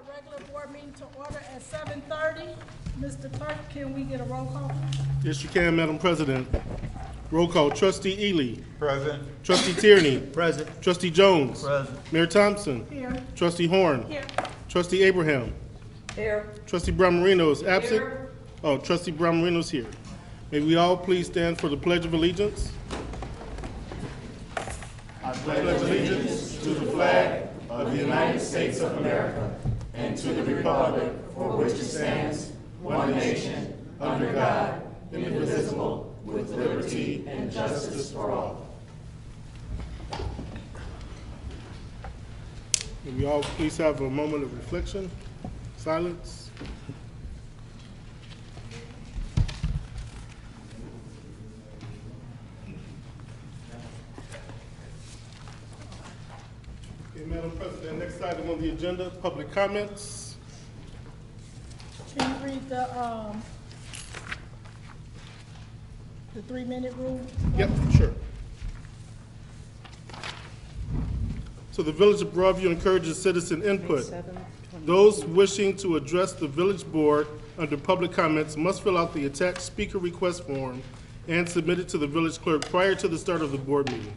regular board meeting to order at 7:30. Mr. Clerk, can we get a roll call? Yes, you can, Madam President. Roll call. Trustee Ely. Present. Trustee Tierney. Present. Trustee Jones. Present. Mayor Thompson. Here. Trustee Horn. Here. Trustee Abraham. Here. Trustee Brown Marino is absent. Here. Oh, Trustee Brown Marino is here. May we all please stand for the Pledge of Allegiance. I pledge allegiance to the flag of the United States of America and to the republic for which it stands, one nation, under God, indivisible, with liberty and justice for all. May we all please have a moment of reflection, silence. Okay, Madam President, next item on the agenda, public comments. Can you read the 3-minute rule? Yep, sure. So the Village of Broadview encourages citizen input. Those wishing to address the village board under public comments must fill out the attached speaker request form and submit it to the village clerk prior to the start of the board meeting.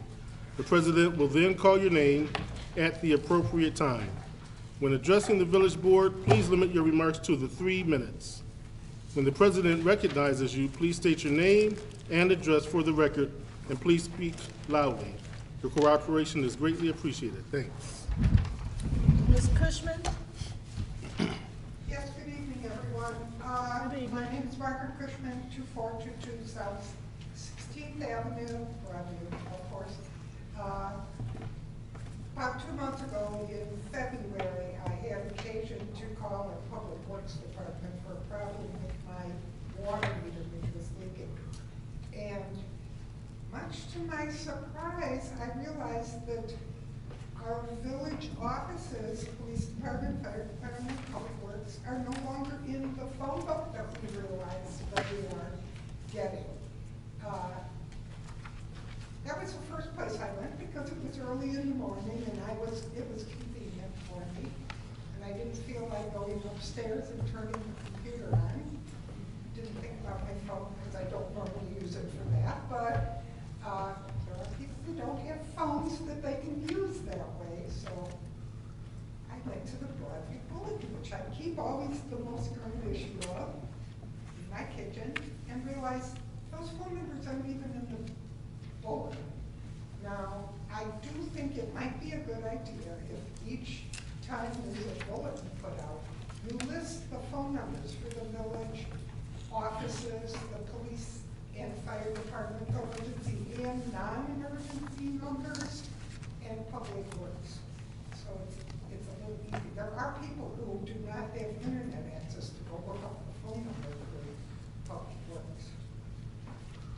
The president will then call your name at the appropriate time. When addressing the village board, please limit your remarks to the 3 minutes. When the president recognizes you, please state your name and address for the record, and please speak loudly. Your cooperation is greatly appreciated. Thanks. Ms. Cushman? Yes, good evening, everyone. Good evening. My name is Margaret Cushman, 2422 South 16th Avenue, Broadview, of course. About 2 months ago, in February, I had occasion to call our Public Works Department for a problem with my water meter, which was leaking. And much to my surprise, I realized that our village offices, police department, fire department, public works, are no longer in the phone book that we realized that we are getting. That was the first place I went because it was early in the morning and it was convenient for me. And I didn't feel like going upstairs and turning the computer on. Didn't think about my phone because I don't normally use it for that, but there are people who don't have phones that they can use that way, so I went to the Broadview Bulletin, which I keep always the most current issue of, in my kitchen, and realized those phone numbers aren't even in the bulletin. Now, I do think it might be a good idea if each time there's a bulletin put out, you list the phone numbers for the village offices, the police and fire department, emergency and non-emergency numbers, and public works. So it's a little easy. There are people who do not have internet access to go look up the phone number for public works.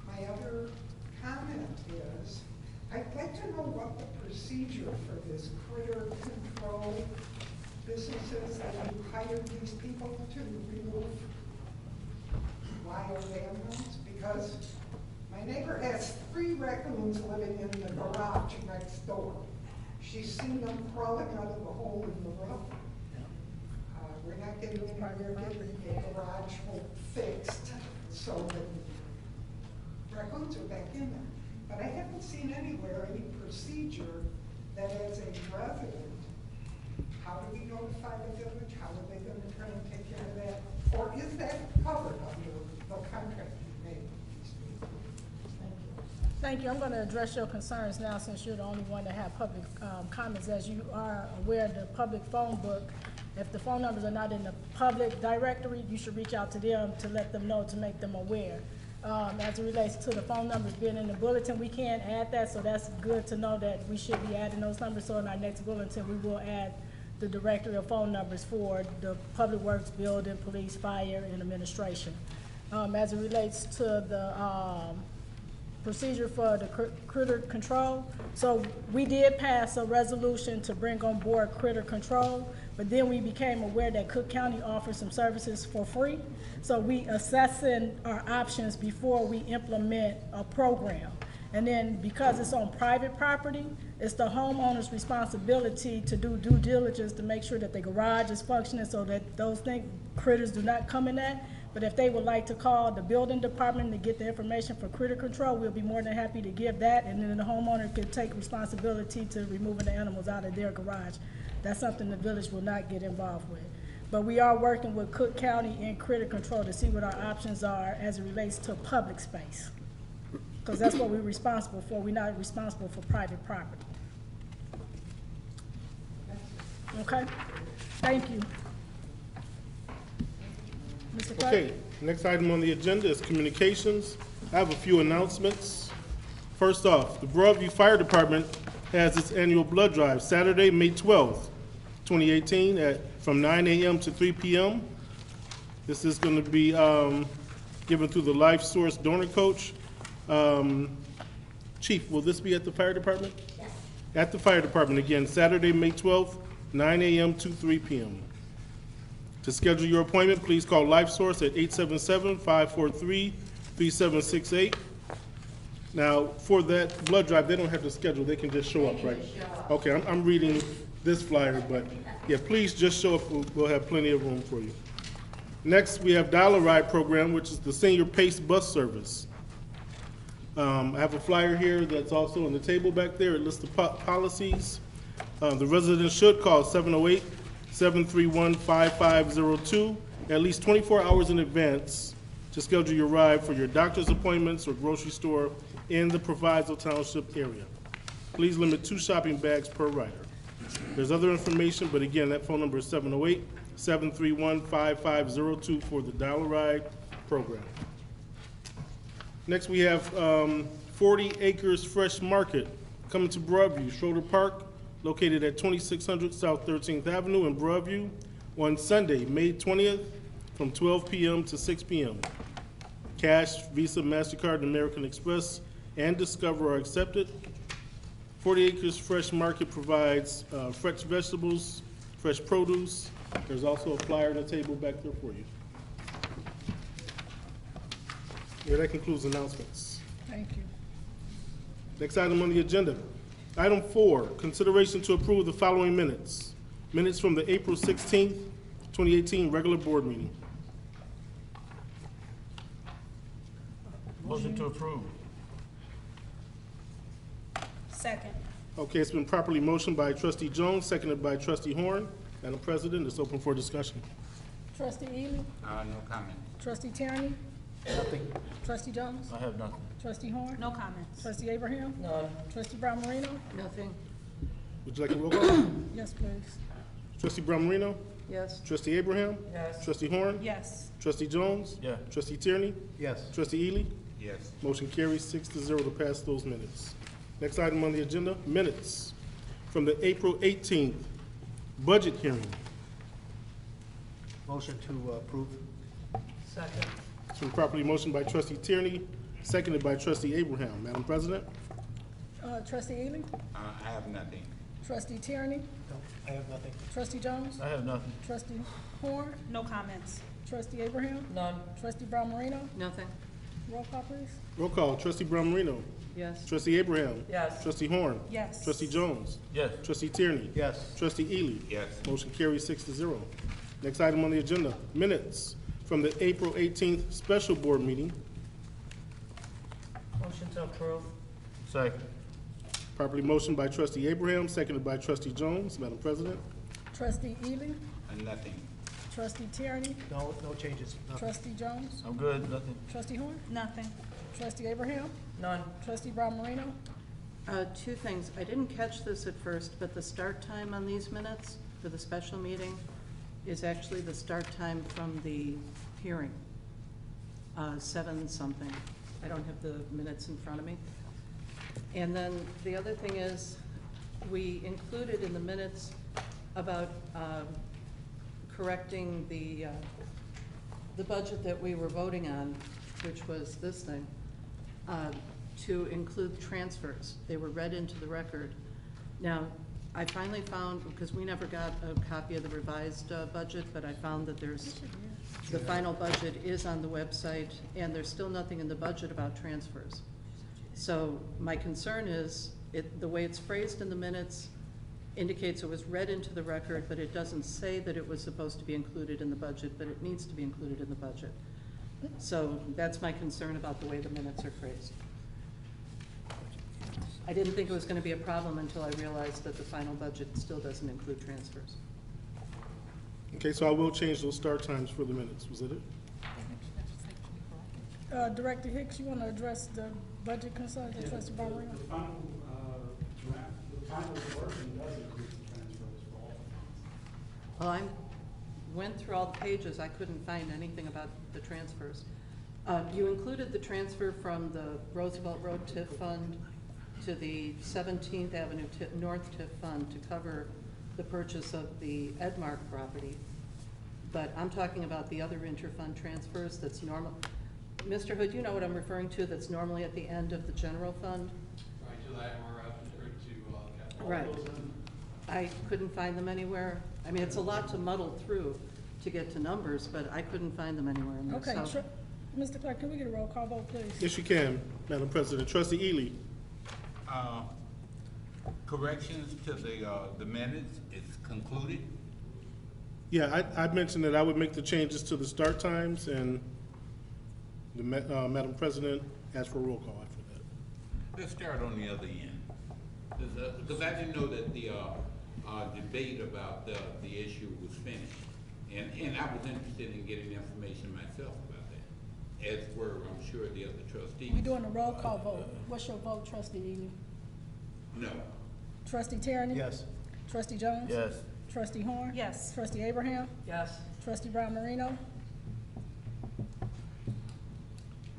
My other comment is, I'd like to know what the procedure for this critter control businesses that you hired these people to remove wild animals, because my neighbor has 3 raccoons living in the garage next door. She's seen them crawling out of the hole in the roof. We're not getting anywhere getting the garage fixed so that raccoons are back in there. But I haven't seen anywhere any procedure that as a resident, how do we notify the village? How are they going to try and take care of that? Or is that covered under the contract you made with these people? Thank you. Thank you. I'm going to address your concerns now since you're the only one that have public comments. As you are aware of the public phone book, if the phone numbers are not in the public directory, you should reach out to them to let them know, to make them aware. As it relates to the phone numbers being in the bulletin, we can add that, so that's good to know that we should be adding those numbers. So in our next bulletin, we will add the directory of phone numbers for the public works, building, police, fire, and administration. As it relates to the procedure for the critter control, so we did pass a resolution to bring on board critter control, but then we became aware that Cook County offers some services for free. So we assessing our options before we implement a program. And then because it's on private property, it's the homeowner's responsibility to do due diligence to make sure that the garage is functioning so that those critters do not come in that. But if they would like to call the building department to get the information for critter control, we'll be more than happy to give that, and then the homeowner can take responsibility to removing the animals out of their garage. That's something the village will not get involved with. But we are working with Cook County and critter control to see what our options are as it relates to public space. Because that's what we're responsible for. We're not responsible for private property. Okay? Thank you. Mr. Clerk? Okay, next item on the agenda is communications. I have a few announcements. First off, the Broadview Fire Department has its annual blood drive Saturday, May 12th, 2018, from 9 a.m. to 3 p.m. This is going to be given through the Life Source Donor Coach. Chief, will this be at the fire department? Yes. At the fire department, again, Saturday, May 12th, 9 a.m. to 3 p.m. To schedule your appointment, please call Life Source at 877-543-3768. Now, for that blood drive, they don't have to schedule, they can just show up, right? Okay, I'm reading this flyer, but yeah, please just show up, we'll have plenty of room for you. Next, we have Dollar Ride program, which is the Senior Pace Bus Service. I have a flyer here that's also on the table back there. It lists the policies. The residents should call 708-731-5502 at least 24 hours in advance to schedule your ride for your doctor's appointments or grocery store in the Proviso Township area. Please limit 2 shopping bags per rider. There's other information, but again, that phone number is 708-731-5502 for the Dollar Ride program. Next, we have 40 Acres Fresh Market coming to Broadview, Schroeder Park, located at 2600 South 13th Avenue in Broadview on Sunday, May 20th from 12 p.m. to 6 p.m. Cash, Visa, MasterCard, and American Express and Discover are accepted. 40 Acres Fresh Market provides fresh vegetables, fresh produce. There's also a flyer on the table back there for you. Yeah, that concludes announcements. Thank you. Next item on the agenda. Item 4, consideration to approve the following minutes. Minutes from the April 16th, 2018 regular board meeting. Motion to approve. Second. Okay, it's been properly motioned by Trustee Jones, seconded by Trustee Horn. Madam President, it's open for discussion. Trustee Ely? No comment. Trustee Tierney? Nothing. Trustee Jones? I have nothing. Trustee Horn? No comments. Trustee Abraham? None. Trustee Brown Marino? Nothing. Would you like a roll call? Yes, please. Trustee Brown Marino? Yes. Trustee Abraham? Yes. Trustee Horn? Yes. Trustee Jones? Yeah. Trustee Tierney? Yes. Trustee Ely? Yes. Motion carries 6-0 to pass those minutes. Next item on the agenda, minutes from the April 18th budget hearing. Motion to approve. Second. It's been properly motioned by Trustee Tierney, seconded by Trustee Abraham. Madam President? Trustee Ely? I have nothing. Trustee Tierney? No, I have nothing. Trustee Jones? I have nothing. Trustee Horn? No comments. Trustee Abraham? None. Trustee Brown Marino? Nothing. Roll call, please. Roll call, Trustee Brown Marino. Yes. Trustee Abraham. Yes. Trustee Horn. Yes. Trustee Jones. Yes. Trustee Tierney. Yes. Trustee Ely. Yes. Motion carries 6-0. Next item on the agenda, minutes from the April 18th special board meeting. Motion to approve. Second. Properly motioned by Trustee Abraham, seconded by Trustee Jones. Madam President? Trustee Ely? Nothing. Trustee Tierney? No changes. Trustee Jones? I'm good. Nothing. Trustee Horn? Nothing. Trustee Abraham? None. Trustee Brown Marino? Two things. I didn't catch this at first, but the start time on these minutes for the special meeting is actually the start time from the hearing, 7-something. I don't have the minutes in front of me. And then the other thing is, we included in the minutes about correcting the budget that we were voting on, which was this thing, to include transfers. They were read into the record. Now, I finally found, because we never got a copy of the revised budget, but I found that the final budget is on the website, and there's still nothing in the budget about transfers. So my concern is, the way it's phrased in the minutes indicates it was read into the record, but it doesn't say that it was supposed to be included in the budget, but it needs to be included in the budget. So that's my concern about the way the minutes are phrased. I didn't think it was gonna be a problem until I realized that the final budget still doesn't include transfers. Okay, so I will change those start times for the minutes. Was that it? Director Hicks, you want to address the budget concerns that Trustee Barberino? The final draft, the final version does include the transfers for all funds. Well, I went through all the pages, I couldn't find anything about the transfers. You included the transfer from the Roosevelt Road TIF Fund to the 17th Avenue North TIF Fund to cover the purchase of the Edmark property. But I'm talking about the other interfund transfers that's normal. Mr. Hood, you know what I'm referring to, that's normally at the end of the general fund? Right, to that MRF or to capital. Right. I couldn't find them anywhere. I mean, it's a lot to muddle through to get to numbers, but I couldn't find them anywhere in there. Okay, So- Mr. Clerk, can we get a roll call vote, please? Yes, you can, Madam President. Trustee Ely. Corrections to the minutes is concluded. Yeah, I mentioned that I would make the changes to the start times, and the Madam President asked for a roll call after that. Let's start on the other end. Because I didn't know that the debate about the issue was finished. And I was interested in getting information myself about that, as were, I'm sure, the other trustees. We're doing a roll call vote. What's your vote, Trustee Ely? No. Trustee Tierney? Yes. Trustee Jones? Yes. Trustee Horn? Yes. Trustee Abraham? Yes. Trustee Brown Marino?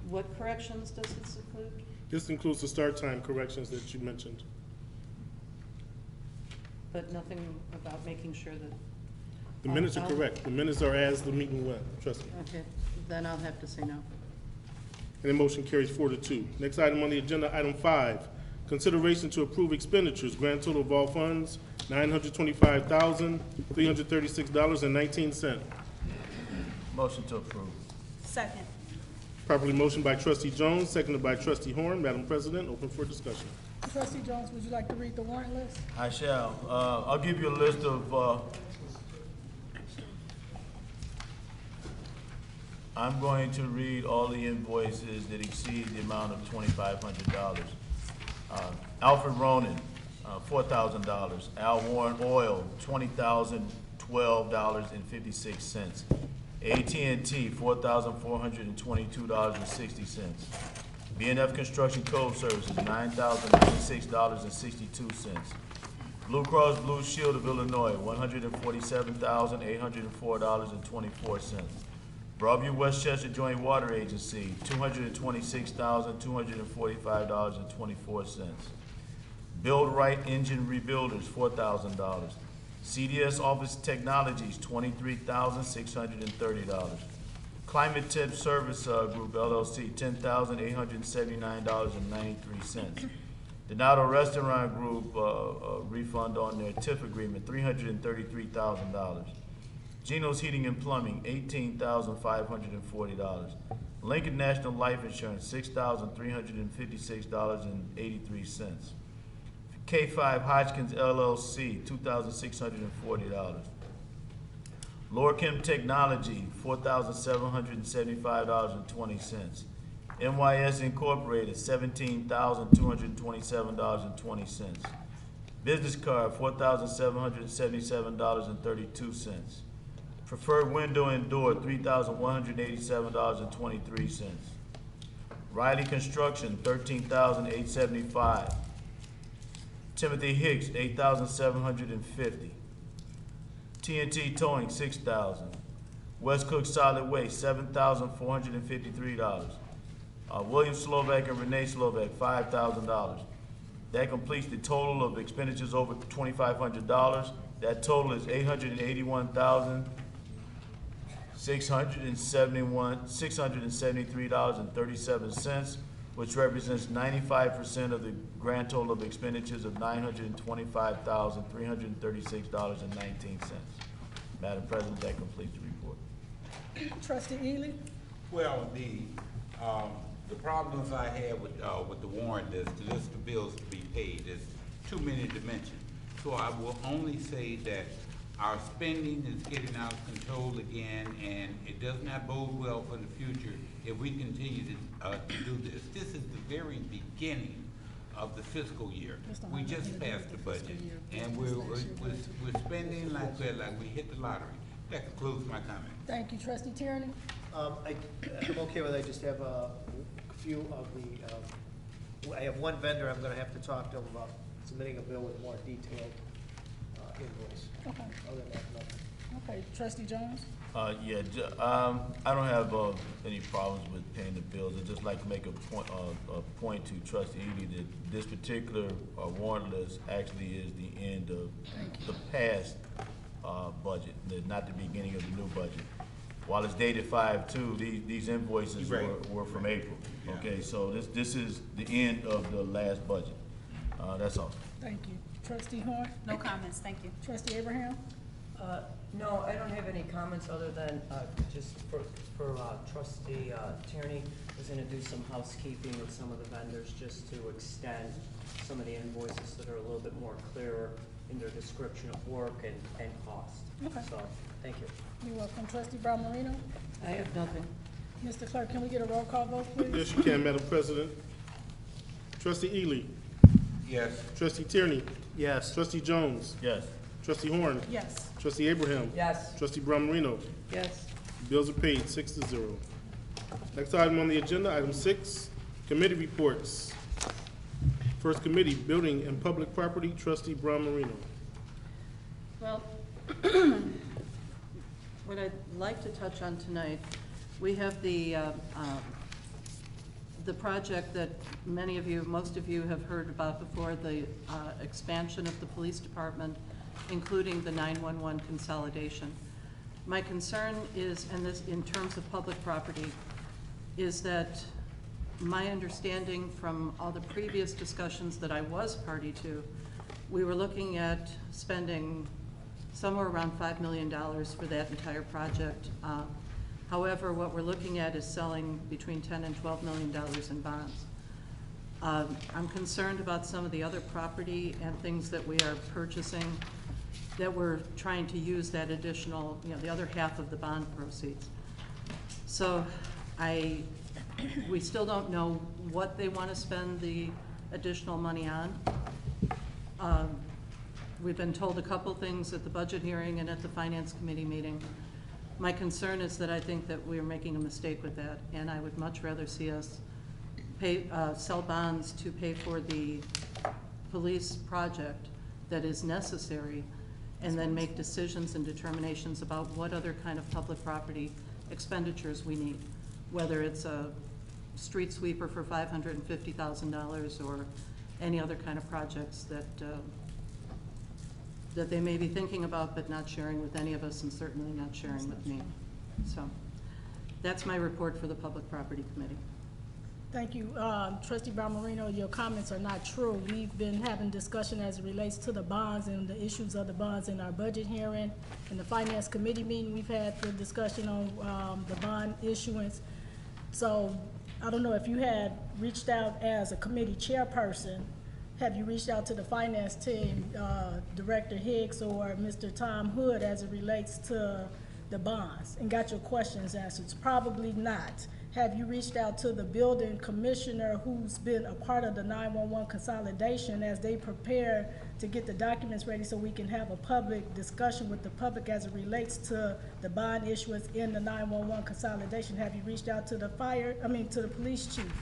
What corrections does this include? This includes the start time corrections that you mentioned. But nothing about making sure that, The minutes are correct. The minutes are as the meeting went, trust me. okay, then I'll have to say no. And the motion carries 4-2. Next item on the agenda, item 5, consideration to approve expenditures, grand total of all funds, $925,336.19. Motion to approve. Second. Properly motioned by Trustee Jones, seconded by Trustee Horn. Madam President, open for discussion. Trustee Jones, would you like to read the warrant list? I shall. I'll give you a list of, I'm going to read all the invoices that exceed the amount of $2,500. Alfred Ronan, $4,000. Al Warren Oil, $20,012.56. AT&T, $4,422.60. B&F Construction Code Services, $9,096.62. Blue Cross Blue Shield of Illinois, $147,804.24. Broadview Westchester Joint Water Agency, $226,245.24. Build Right Engine Rebuilders, $4,000. CDS Office Technologies, $23,630. Climate Tip Service Group LLC, $10,879.93. Donato Restaurant Group refund on their TIF agreement, $333,000. Geno's Heating and Plumbing, $18,540. Lincoln National Life Insurance, $6,356.83. K5 Hodgkins LLC, $2,640. Lorchem Technology, $4,775.20. NYS Incorporated, $17,227.20. Business Card, $4,777.32. Preferred Window and Door, $3,187.23. Riley Construction, $13,875. Timothy Hicks, $8,750. TNT Towing, $6,000. West Cook Solid Waste, $7,453. William Slovak and Renee Slovak, $5,000. That completes the total of expenditures over $2,500. That total is $673.37, which represents 95% of the grand total of expenditures of $925,336.19. Madam President, that completes the report. Trustee Ely? Well, the the problems I had with the warrant list, the list of bills to be paid, is too many to mention. So I will only say that our spending is getting out of control again, and it does not bode well for the future if we continue to do this. This is the very beginning of the fiscal year. We just passed the budget, and we're spending like we hit the lottery. That concludes my comment. Thank you, trustee Tierney. I'm okay with it, I just have a few of the, I have one vendor I'm gonna have to talk to him about submitting a bill with more detailed invoice. Okay. Other than that, nothing. Okay, trustee Jones? Yeah, I don't have any problems with paying the bills. I'd just like to make a point to trustee Ely that this particular warrant list actually is the end of the past budget, not the beginning of the new budget. While it's dated 5/2, these invoices were from April. Okay, so this is the end of the last budget. That's all. Thank you. Trustee Horn? No comments, thank you. Trustee Abraham? No, I don't have any comments other than, just for trustee Tierney was gonna do some housekeeping with some of the vendors just to extend some of the invoices that are a little bit more clearer in their description of work and cost. Okay. So, thank you. You're welcome. Trustee Brown Marino? I have nothing. Mr. Clerk, can we get a roll call vote, please? Yes, you can, Madam President. Trustee Ely. Yes. Trustee Tierney. Yes. Trustee Jones. Yes. Trustee Horn. Yes. Trustee Abraham. Yes. Trustee Brown Marino. Yes. Bills are paid 6-0. Next item on the agenda, item 6, committee reports. First committee, Building and Public Property, Trustee Brown Marino. Well, what I'd like to touch on tonight, we have the project that many of you, most of you have heard about before, the expansion of the police department, including the 911 consolidation. My concern is, and this in terms of public property, is that my understanding from all the previous discussions that I was party to, we were looking at spending somewhere around $5 million for that entire project. However, what we're looking at is selling between $10 and $12 million in bonds. I'm concerned about some of the other property and things that we are purchasing that we're trying to use that additional, the other half of the bond proceeds. So we still don't know what they want to spend the additional money on. We've been told a couple things at the budget hearing and at the finance committee meeting. My concern is that I think that we're making a mistake with that, and I would much rather see us sell bonds to pay for the police project that is necessary, and then make decisions and determinations about what other kind of public property expenditures we need, whether it's a street sweeper for $550,000 or any other kind of projects that they may be thinking about but not sharing with any of us, and certainly not sharing with me. So that's my report for the Public Property Committee. Thank you. Trustee Brown Marino, your comments are not true. We've been having discussion as it relates to the bonds and the issues of the bonds in our budget hearing. In the finance committee meeting, we've had the discussion on the bond issuance. So I don't know if you had reached out as a committee chairperson. Have you reached out to the finance team, Director Hicks or Mr. Tom Hood, as it relates to the bonds and got your questions answered? Probably not. Have you reached out to the building commissioner who's been a part of the 911 consolidation as they prepare to get the documents ready so we can have a public discussion with the public as it relates to the bond issuance in the 911 consolidation? Have you reached out to the to the police chief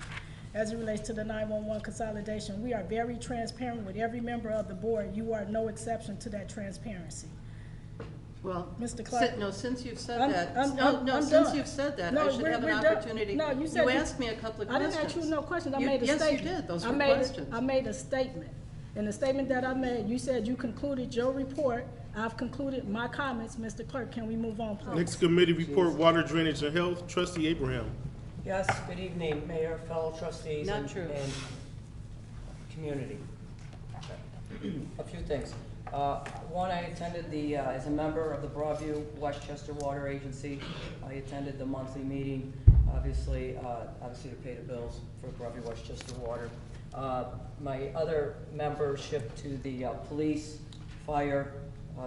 as it relates to the 911 consolidation? We are very transparent with every member of the board. You are no exception to that transparency. Well, Mr. Clark. since you've said I'm that, done. you've said that, No, I should have an we're done. opportunity. No, you said You asked me a couple of I questions. didn't ask you no questions. I You- made a yes, you statement. did. Those I were made questions. I made a statement. In the statement that I made, you said you concluded your report. I've concluded my comments. Mr. Clerk, can we move on, please? Next committee report, Water, Drainage, and Health, Trustee Abraham. Yes, good evening, Mayor, fellow trustees. Not true. And community. A few things. One, I attended as a member of the Broadview Westchester Water Agency, I attended the monthly meeting, obviously to pay the bills for Broadview Westchester Water. My other membership to the Police Fire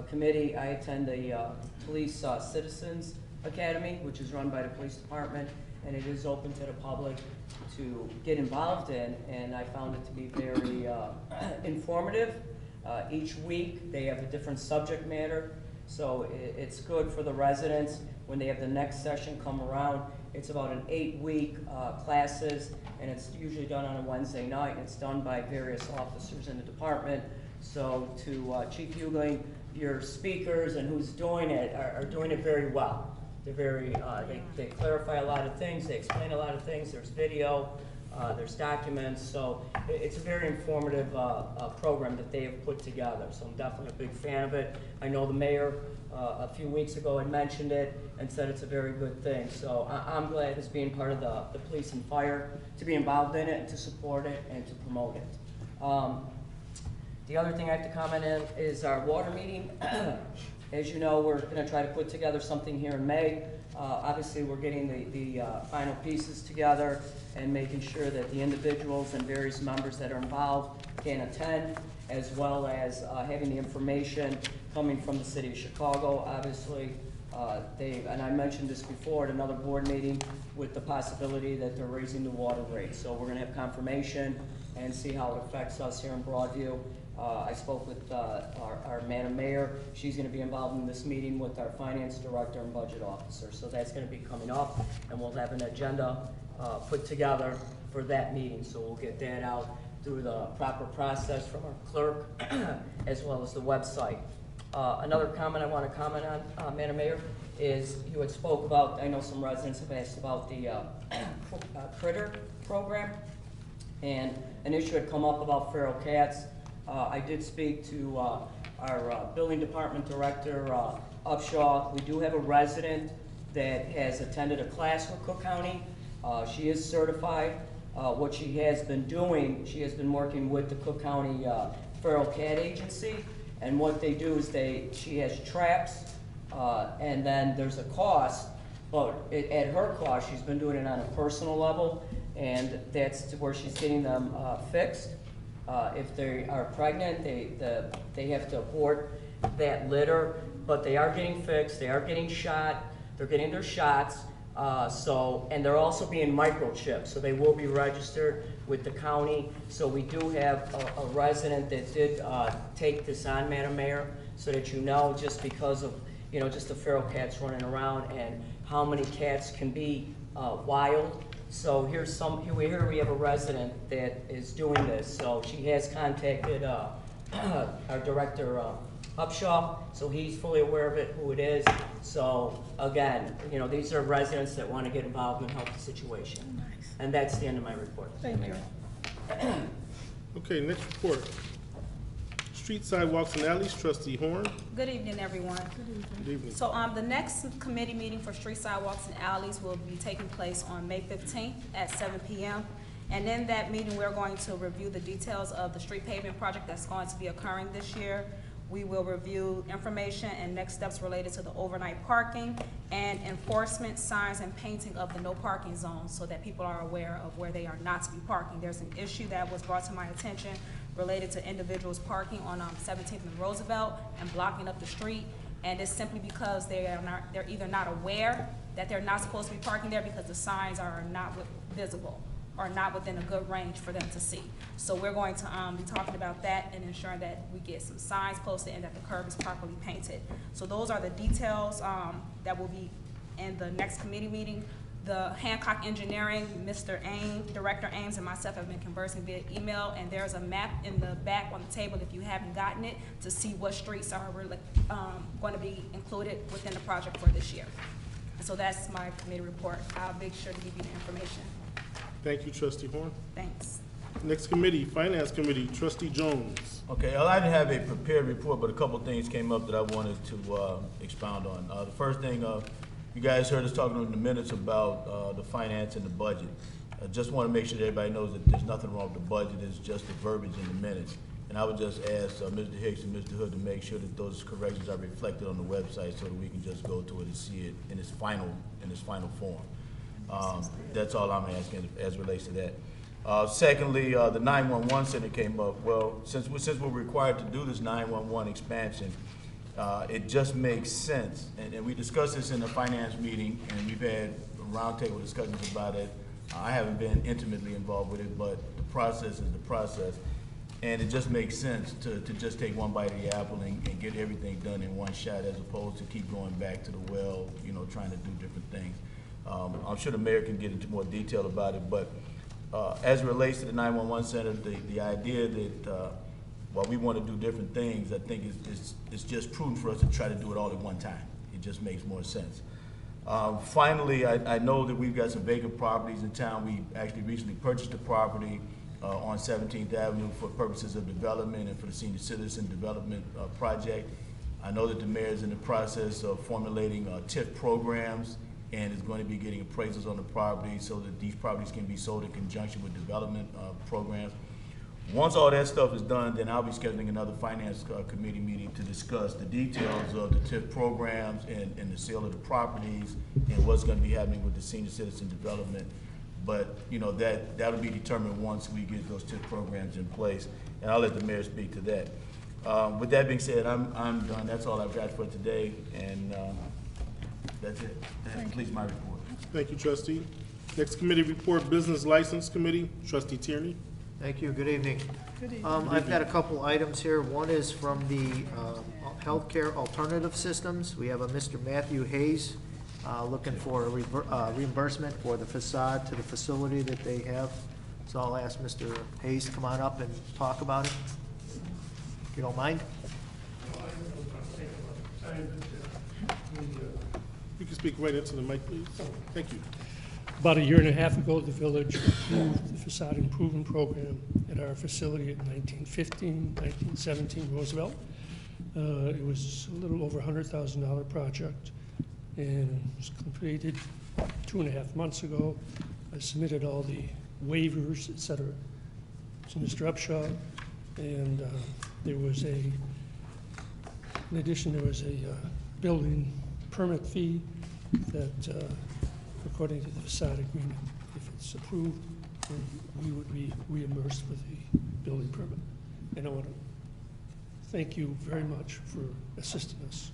Committee, I attend the Police Citizens Academy, which is run by the police department, and it is open to the public to get involved in, and I found it to be very informative. Each week they have a different subject matter, so it's good for the residents when they have the next session come around. It's about an 8-week classes, and it's usually done on a Wednesday night, and it's done by various officers in the department. So to Chief Hugling, your speakers and who's doing it are doing it very well. They're very, they clarify a lot of things, they explain a lot of things, there's video, there's documents, so it's a very informative program that they have put together, so I'm definitely a big fan of it. I know the mayor a few weeks ago had mentioned it and said it's a very good thing, so I'm glad as being part of the police and fire to be involved in it and to support it and to promote it. The other thing I have to comment in is our water meeting. As you know, we're going to try to put together something here in May. Obviously, we're getting the final pieces together and making sure that the individuals and various members that are involved can attend, as well as having the information coming from the city of Chicago. Obviously, and I mentioned this before at another board meeting, with the possibility that they're raising the water rate. So we're going to have confirmation and see how it affects us here in Broadview. I spoke with our Madam Mayor. She's going to be involved in this meeting with our Finance Director and Budget Officer. So that's going to be coming up, and we'll have an agenda put together for that meeting. So we'll get that out through the proper process from our clerk as well as the website. Another comment I want to comment on, Madam Mayor, is you had spoke about, I know some residents have asked about the critter program, and an issue had come up about feral cats. I did speak to our building department director, Upshaw. We do have a resident that has attended a class with Cook County. She is certified. What she has been doing, she has been working with the Cook County Feral Cat Agency, and what they do is she has traps, and then there's a cost, but at her cost, she's been doing it on a personal level, and that's to where she's getting them fixed. If they are pregnant, they have to abort that litter, but they are getting fixed, they are getting shot, they're getting their shots, and they're also being microchipped, so they will be registered with the county. So we do have a resident that did take this on, Madam Mayor, so that you know, just because of, just the feral cats running around and how many cats can be wild. So here we have a resident that is doing this. So she has contacted our director, Upshaw, so he's fully aware of it, who it is. So again, these are residents that want to get involved and help the situation. Nice. And that's the end of my report. Thank you. Okay, next report. Street sidewalks and alleys, Trustee Horn. Good evening, everyone. Good evening. So the next committee meeting for street sidewalks and alleys will be taking place on May 15th at 7 p.m. And in that meeting, we're going to review the details of the street pavement project that's going to be occurring this year. We will review information and next steps related to the overnight parking and enforcement signs and painting of the no parking zones so that people are aware of where they are not to be parking. There's an issue that was brought to my attention related to individuals parking on 17th and Roosevelt and blocking up the street. And it's simply because they're either not aware that they're not supposed to be parking there because the signs are not visible or not within a good range for them to see. So we're going to be talking about that and ensuring that we get some signs posted and that the curb is properly painted. So those are the details that will be in the next committee meeting. The Hancock Engineering, Mr. Ames, Director Ames, and myself have been conversing via email, and there's a map in the back on the table if you haven't gotten it to see what streets are really going to be included within the project for this year. So that's my committee report. I'll make sure to give you the information. Thank you, Trustee Horn. Thanks. Next committee, Finance Committee, Trustee Jones. Okay, I didn't have a prepared report, but a couple of things came up that I wanted to expound on. The first thing, you guys heard us talking in the minutes about the finance and the budget. I just want to make sure that everybody knows that there's nothing wrong with the budget, it's just the verbiage in the minutes. And And I would just ask Mr. Hicks and Mr. Hood to make sure that those corrections are reflected on the website so that we can just go to it and see it in its final form. That's all I'm asking as relates to that. Secondly, the 911 center came up. Well, since we're required to do this 911 expansion, it just makes sense. And we discussed this in the finance meeting, and we've had roundtable discussions about it. I haven't been intimately involved with it, but the process is the process. And it just makes sense to just take one bite of the apple and get everything done in one shot, as opposed to keep going back to the well, trying to do different things. I'm sure the mayor can get into more detail about it, but as it relates to the 911 center, the idea that while we want to do different things, I think it's just prudent for us to try to do it all at one time. It just makes more sense. Finally, I know that we've got some vacant properties in town. We actually recently purchased a property on 17th Avenue for purposes of development and for the senior citizen development project. I know that the mayor is in the process of formulating TIF programs and is going to be getting appraisals on the property so that these properties can be sold in conjunction with development programs. Once all that stuff is done, then I'll be scheduling another finance committee meeting to discuss the details of the TIF programs and the sale of the properties and what's going to be happening with the senior citizen development. But that'll be determined once we get those TIF programs in place, and I'll let the mayor speak to that. With that being said, I'm done. That's all I've got for today, and that's it. That completes my report. Thank you, trustee. Next committee report, Business License Committee, trustee Tierney. Thank you, good evening. I've got a couple items here. One is from the Healthcare Alternative Systems. We have a Mr. Matthew Hayes looking for a reimbursement for the facade to the facility that they have. So I'll ask Mr. Hayes to come on up and talk about it, if you don't mind. You can speak right into the mic, please. Thank you. About a year and a half ago, the village approved the facade improvement program at our facility at 1917 Roosevelt. It was a little over $100,000 project, and it was completed 2.5 months ago. I submitted all the waivers, et cetera, to Mr. Upshaw, and there was in addition, there was a building permit fee that, according to the facade agreement, if it's approved, then we would be reimbursed for the building permit. And I want to thank you very much for assisting us.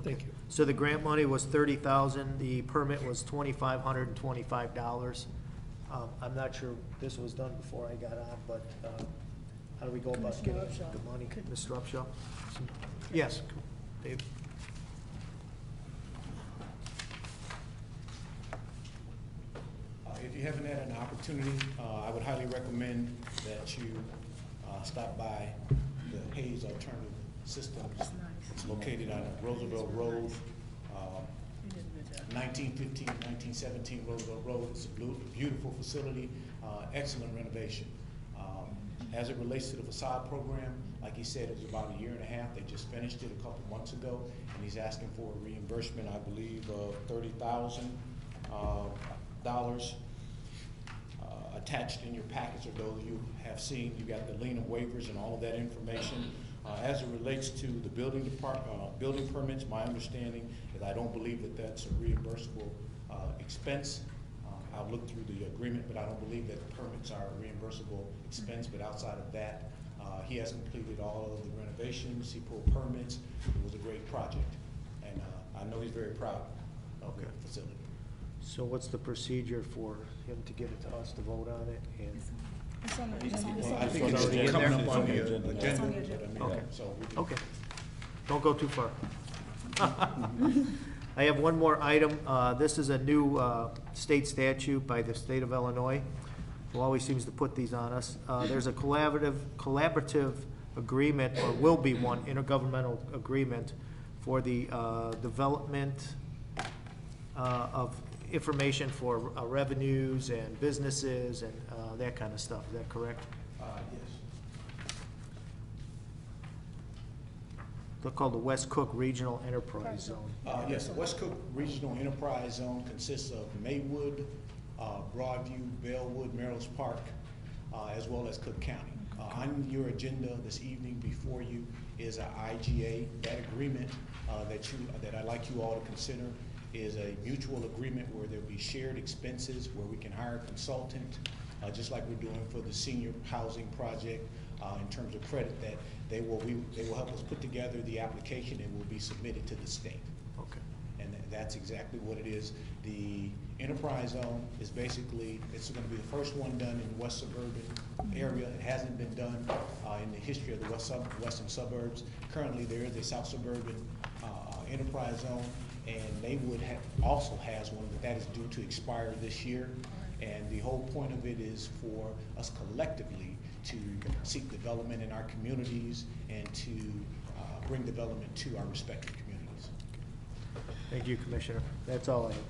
Thank you. So the grant money was $30,000, the permit was $2,525. I'm not sure this was done before I got on, but how do we go about getting the money? Mr. Upshaw? Yes, Dave. If you haven't had an opportunity, I would highly recommend that you stop by the Hayes Alternative Systems. It's located on Roosevelt Road, 1915, 1917 Roosevelt Road. It's a beautiful facility, excellent renovation. As it relates to the facade program, like he said, it was about a year and a half. They just finished it a couple months ago, and he's asking for a reimbursement, I believe, of $30,000. Attached in your package, or those you have seen, you got the lien of waivers and all of that information. As it relates to the building permits, my understanding is I don't believe that that's a reimbursable expense. I'll look through the agreement, but I don't believe that the permits are a reimbursable expense. But outside of that, he has completed all of the renovations. He pulled permits. It was a great project, and I know he's very proud of the facility. So what's the procedure for him to give it to us to vote on it? And It's on the agenda. Well, I think It's it's already in coming there? up on the It's agenda. on the agenda. but I mean, Okay. So we can- Okay, don't go too far. I have one more item. This is a new state statute by the state of Illinois, who always seems to put these on us. There's a collaborative agreement, or will be one, intergovernmental agreement for the development of information for revenues and businesses and that kind of stuff. Is that correct? Yes. They're called the West Cook Regional Enterprise Zone. Yes, the West Cook Regional Enterprise Zone consists of Maywood, Broadview, Bellwood, Merrill's Park, as well as Cook County. On your agenda this evening before you is a IGA. That agreement that I'd like you all to consider is a mutual agreement where there'll be shared expenses, where we can hire a consultant, just like we're doing for the senior housing project, in terms of credit, that they will help us put together the application and will be submitted to the state. Okay. And that's exactly what it is. The enterprise zone is basically, it's gonna be the first one done in the west suburban area. It hasn't been done in the history of the western suburbs. Currently, there is a south suburban enterprise zone, and they also has one, but that is due to expire this year. And the whole point of it is for us collectively to seek development in our communities and to bring development to our respective communities. Thank you, Commissioner. That's all I have.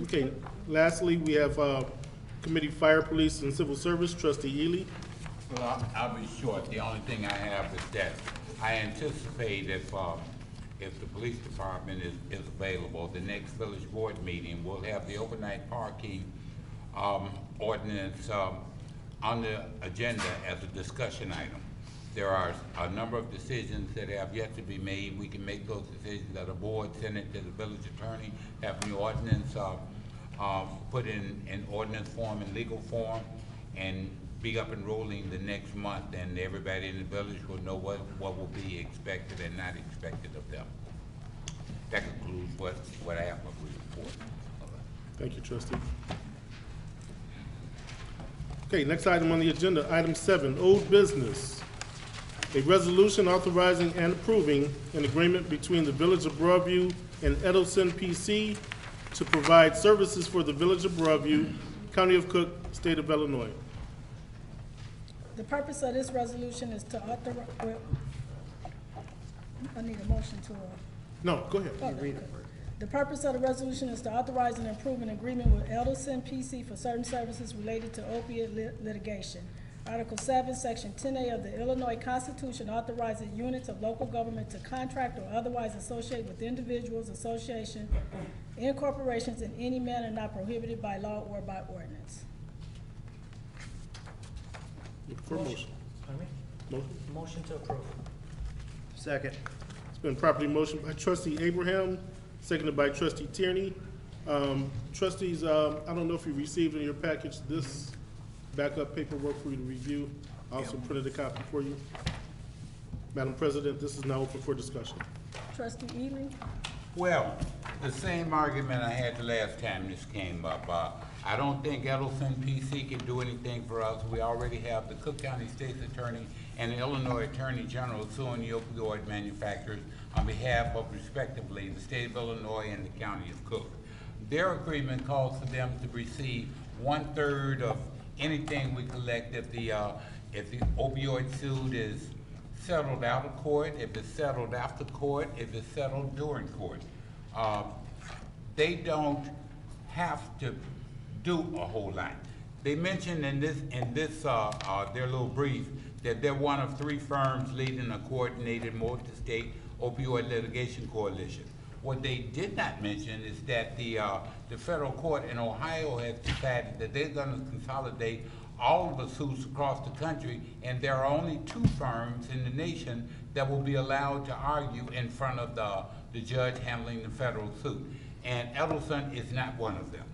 Okay, lastly, we have Committee Fire, Police, and Civil Service, Trustee Ely. Well, I'll be short. The only thing I have is that I anticipate if the police department is available, the next village board meeting will have the overnight parking ordinance on the agenda as a discussion item. There are a number of decisions that have yet to be made. We can make those decisions at a board, send it to the village attorney, have the ordinance put in ordinance form and legal form, and be up and rolling the next month, and everybody in the village will know what will be expected and not expected of them. That concludes what I have for report. Thank you, Trustee. Okay, next item on the agenda, item 7, old business. A resolution authorizing and approving an agreement between the Village of Broadview and Edelson PC to provide services for the Village of Broadview, County of Cook, State of Illinois. The purpose of this resolution is to authorize, I need a motion to, No, go ahead. okay. The purpose of the resolution is to authorize and approve an agreement with Edelson PC for certain services related to opiate litigation. Article 7, Section 10A of the Illinois Constitution authorizes units of local government to contract or otherwise associate with individuals, associations, and corporations in any manner not prohibited by law or by ordinance. Looking for a motion. Pardon me? Motion. Motion to approve. Second. It's been properly motioned by Trustee Abraham, seconded by Trustee Tierney. Trustees, I don't know if you received in your package this backup paperwork for you to review. I also printed a copy for you. Madam President, this is now open for discussion. Trustee Ely? Well, the same argument I had the last time this came up. I don't think Edelson PC can do anything for us. We already have the Cook County State's Attorney and the Illinois Attorney General suing the opioid manufacturers on behalf of, respectively, the state of Illinois and the County of Cook. Their agreement calls for them to receive 1/3 of anything we collect if the opioid suit is settled out of court, if it's settled after court, if it's settled during court. They don't have to do a whole lot. They mentioned in this their little brief that they're one of 3 firms leading a coordinated multi-state opioid litigation coalition. What they did not mention is that the federal court in Ohio has decided that they're going to consolidate all of the suits across the country, and there are only 2 firms in the nation that will be allowed to argue in front of the judge handling the federal suit. And Edelson is not one of them.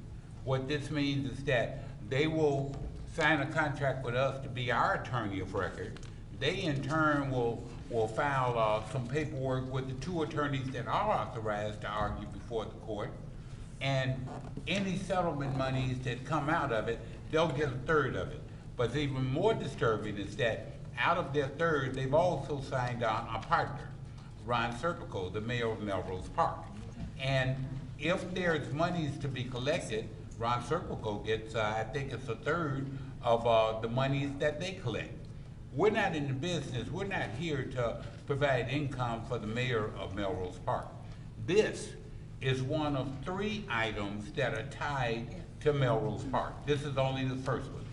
What this means is that they will sign a contract with us to be our attorney of record. They in turn will file some paperwork with the 2 attorneys that are authorized to argue before the court. And any settlement monies that come out of it, they'll get 1/3 of it. But even more disturbing is that out of their 1/3, they've also signed on a partner, Ron Serpico, the mayor of Melrose Park. And if there's monies to be collected, Ron Serpico gets, I think it's 1/3 of the monies that they collect. We're not in the business, we're not here to provide income for the mayor of Melrose Park. This is one of 3 items that are tied to Melrose Park. This is only the first one.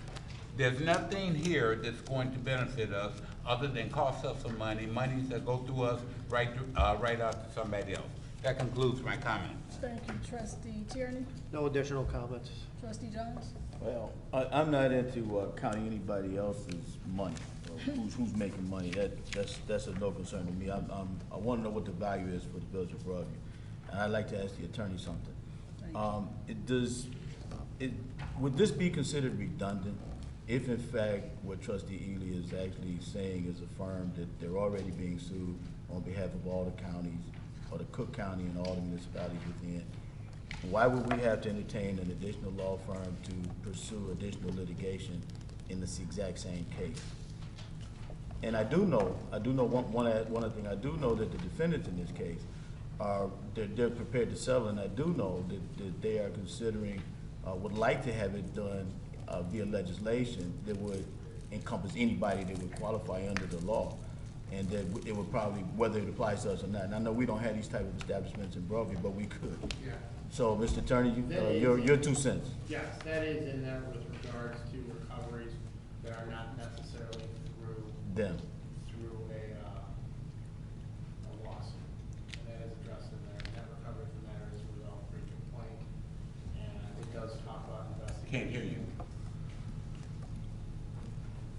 There's nothing here that's going to benefit us other than cost us some money, monies that go through us right out to somebody else. That concludes my comment. Thank you, trustee Tierney. No additional comments. Trustee Jones? Well, I'm not into counting anybody else's money, or who's making money. That's of no concern to me. I want to know what the value is for the village of Broadview. And I'd like to ask the attorney something. Would this be considered redundant if in fact what trustee Ely is actually saying is affirmed that they're already being sued on behalf of all the counties, or the Cook County and all the municipalities within? Why would we have to entertain an additional law firm to pursue additional litigation in this exact same case? And I do know one other thing. I do know that the defendants in this case they're prepared to settle, and I do know that they are considering, would like to have it done via legislation that would encompass anybody that would qualify under the law, and that it would probably, whether it applies to us or not. And I know we don't have these type of establishments in Broadview, but we could. Yeah. So, Mr. Attorney, your 2 cents. Yes, that is in there with regards to recoveries that are not necessarily through Them. a lawsuit. And that is addressed in there. And that recovery from that is resolved through complaint. And it does talk about investigation. Can't hear you.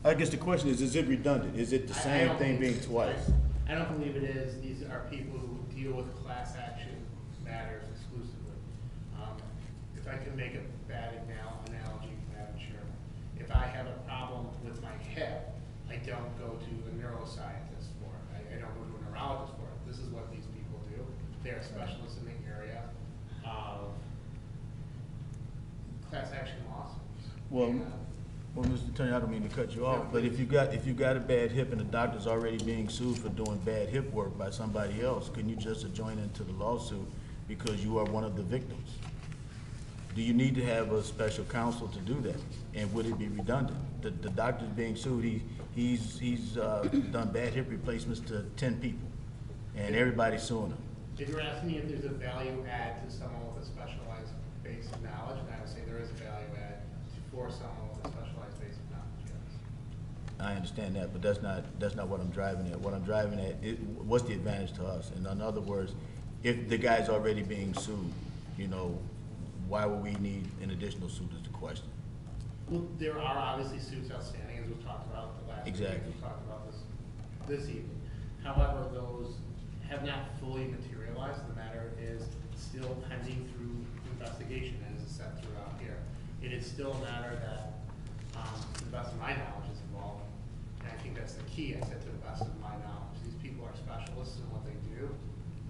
I guess the question is it redundant? Is it the same don't thing think being so. twice? I don't believe it is. These are people who deal with class action matters exclusively. If I can make a bad analogy, Madam Chairman, if I have a problem with my hip, I don't go to a neuroscientist for it. I don't go to a neurologist for it. This is what these people do. They're specialists in the area of class action lawsuits. Well, And, well, Mr. Attorney, I don't mean to cut you off, but if you got a bad hip and the doctor's already being sued for doing bad hip work by somebody else, can you just join into the lawsuit because you are one of the victims? Do you need to have a special counsel to do that? And would it be redundant? The doctor's being sued, he's done bad hip replacements to 10 people, and everybody's suing him. if you're asking me if there's a value add to someone with a specialized base of knowledge, and I would say there is a value add for someone with a specialized base of knowledge, yes. I understand that, but that's not what I'm driving at. What I'm driving at, what's the advantage to us? And in other words, if the guy's already being sued, why would we need an additional suit is the question. Well, there are obviously suits outstanding, as we've talked about the last meeting, Exactly. we've talked about this evening. However, those have not fully materialized. The matter is still pending through investigation, as is set throughout here. It is still a matter that, to the best of my knowledge, is involved. And I think that's the key. I said to the best of my knowledge. These people are specialists in what they do,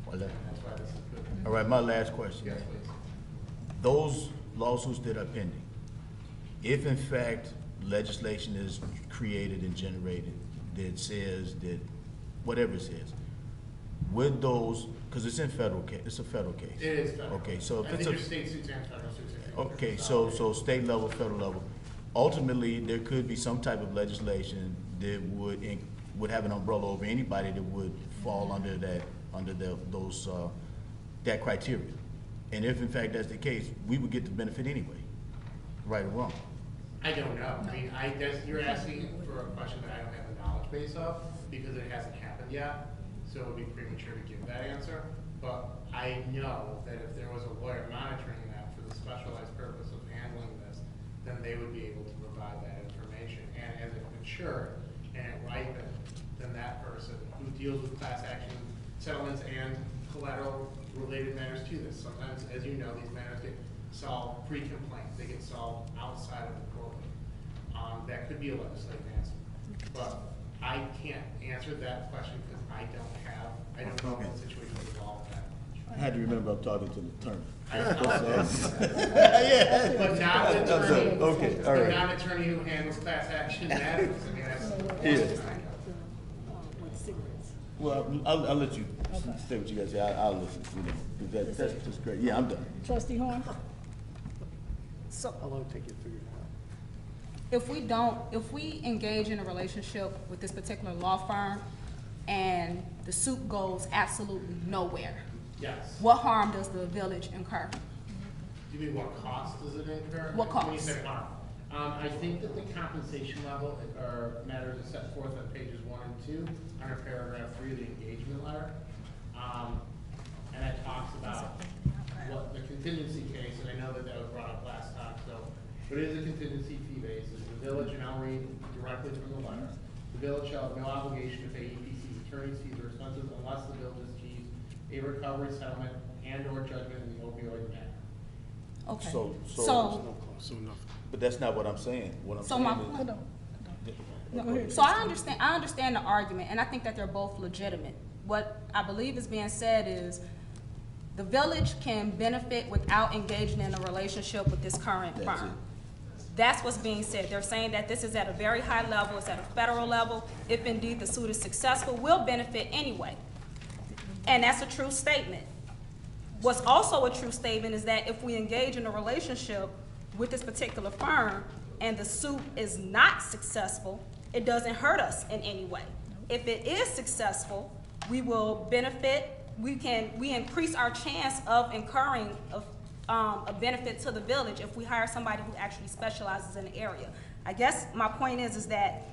Well, and that's why this is good. all right, my last question. Yes, please. Those lawsuits that are pending, if in fact legislation is created and generated that says that, whatever it says, would those, because it's in federal case, it's a federal case. It is federal. Okay, so I if it's think a. there's state suits and federal suits. I think. Okay, so state level, federal level. Ultimately, there could be some type of legislation that would have an umbrella over anybody that would fall under that criteria. And if in fact that's the case, we would get the benefit anyway, right or wrong. I don't know. I mean, you're asking for a question that I don't have the knowledge base of because it hasn't happened yet. So it would be premature to give that answer. But I know that if there was a lawyer monitoring that for the specialized purpose of handling this, then they would be able to provide that information. And as it matured and it ripened, then that person who deals with class action settlements and collateral related matters to this. Sometimes, as you know, these matters get solved pre-complaint. They get solved outside of the courtroom. That could be a legislative answer. But I can't answer that question because I don't know what the situation would involve that much. I had to remember I'm talking to the attorney. But not an attorney. Okay, all right. But not an attorney who handles class action matters. I mean, that's. Yeah. With cigarettes. Well, I'll let you say what you guys say. I'll listen, because that's just great. Yeah, I'm done. Trustee Horn? So How long did it take you to figure it out? if we engage in a relationship with this particular law firm and the suit goes absolutely nowhere, Yes. what harm does the village incur? Do you mean what cost does it incur? What When you cost? say harm. I think that the compensation level or matters are set forth on pages 1 and 2 under paragraph 3 of the engagement letter. and it talks about what the contingency case, and I know that that was brought up last time, so, but it is a contingency fee basis. The village, and I'll read directly from the letter, the village shall have no obligation to pay EPC's attorney's fees or expenses unless the village achieves a recovery, settlement, and/or judgment in the opioid matter. Okay. So, So nothing. but that's not what I'm saying. What I'm So saying my, is. Hold on. Yeah. Go ahead. so I understand the argument, and I think that they're both legitimate. What I believe is being said is, the village can benefit without engaging in a relationship with this current That's firm. it. That's what's being said. They're saying that this is at a very high level, it's at a federal level. If indeed the suit is successful, we'll benefit anyway. And that's a true statement. What's also a true statement is that if we engage in a relationship with this particular firm and the suit is not successful, it doesn't hurt us in any way. If it is successful, we will benefit. We increase our chance of incurring a benefit to the village if we hire somebody who actually specializes in the area. I guess my point is that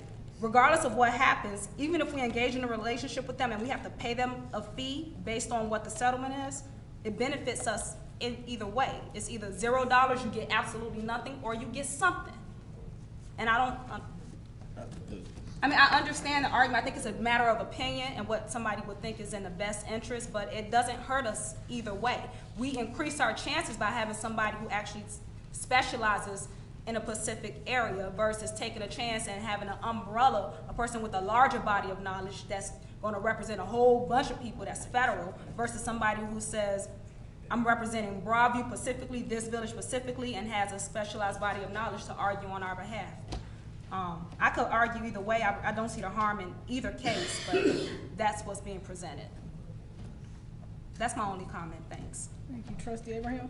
regardless of what happens, even if we engage in a relationship with them and we have to pay them a fee based on what the settlement is, it benefits us in either way. It's either $0, you get absolutely nothing, or you get something. And I understand the argument. I think it's a matter of opinion and what somebody would think is in the best interest, but it doesn't hurt us either way. We increase our chances by having somebody who actually specializes in a specific area versus taking a chance and having an umbrella, a person with a larger body of knowledge that's going to represent a whole bunch of people that's federal, versus somebody who says, I'm representing Broadview specifically, this village specifically, and has a specialized body of knowledge to argue on our behalf. I could argue either way. I don't see the harm in either case, but that's what's being presented. That's my only comment. Thanks. Thank you. Trustee Abraham?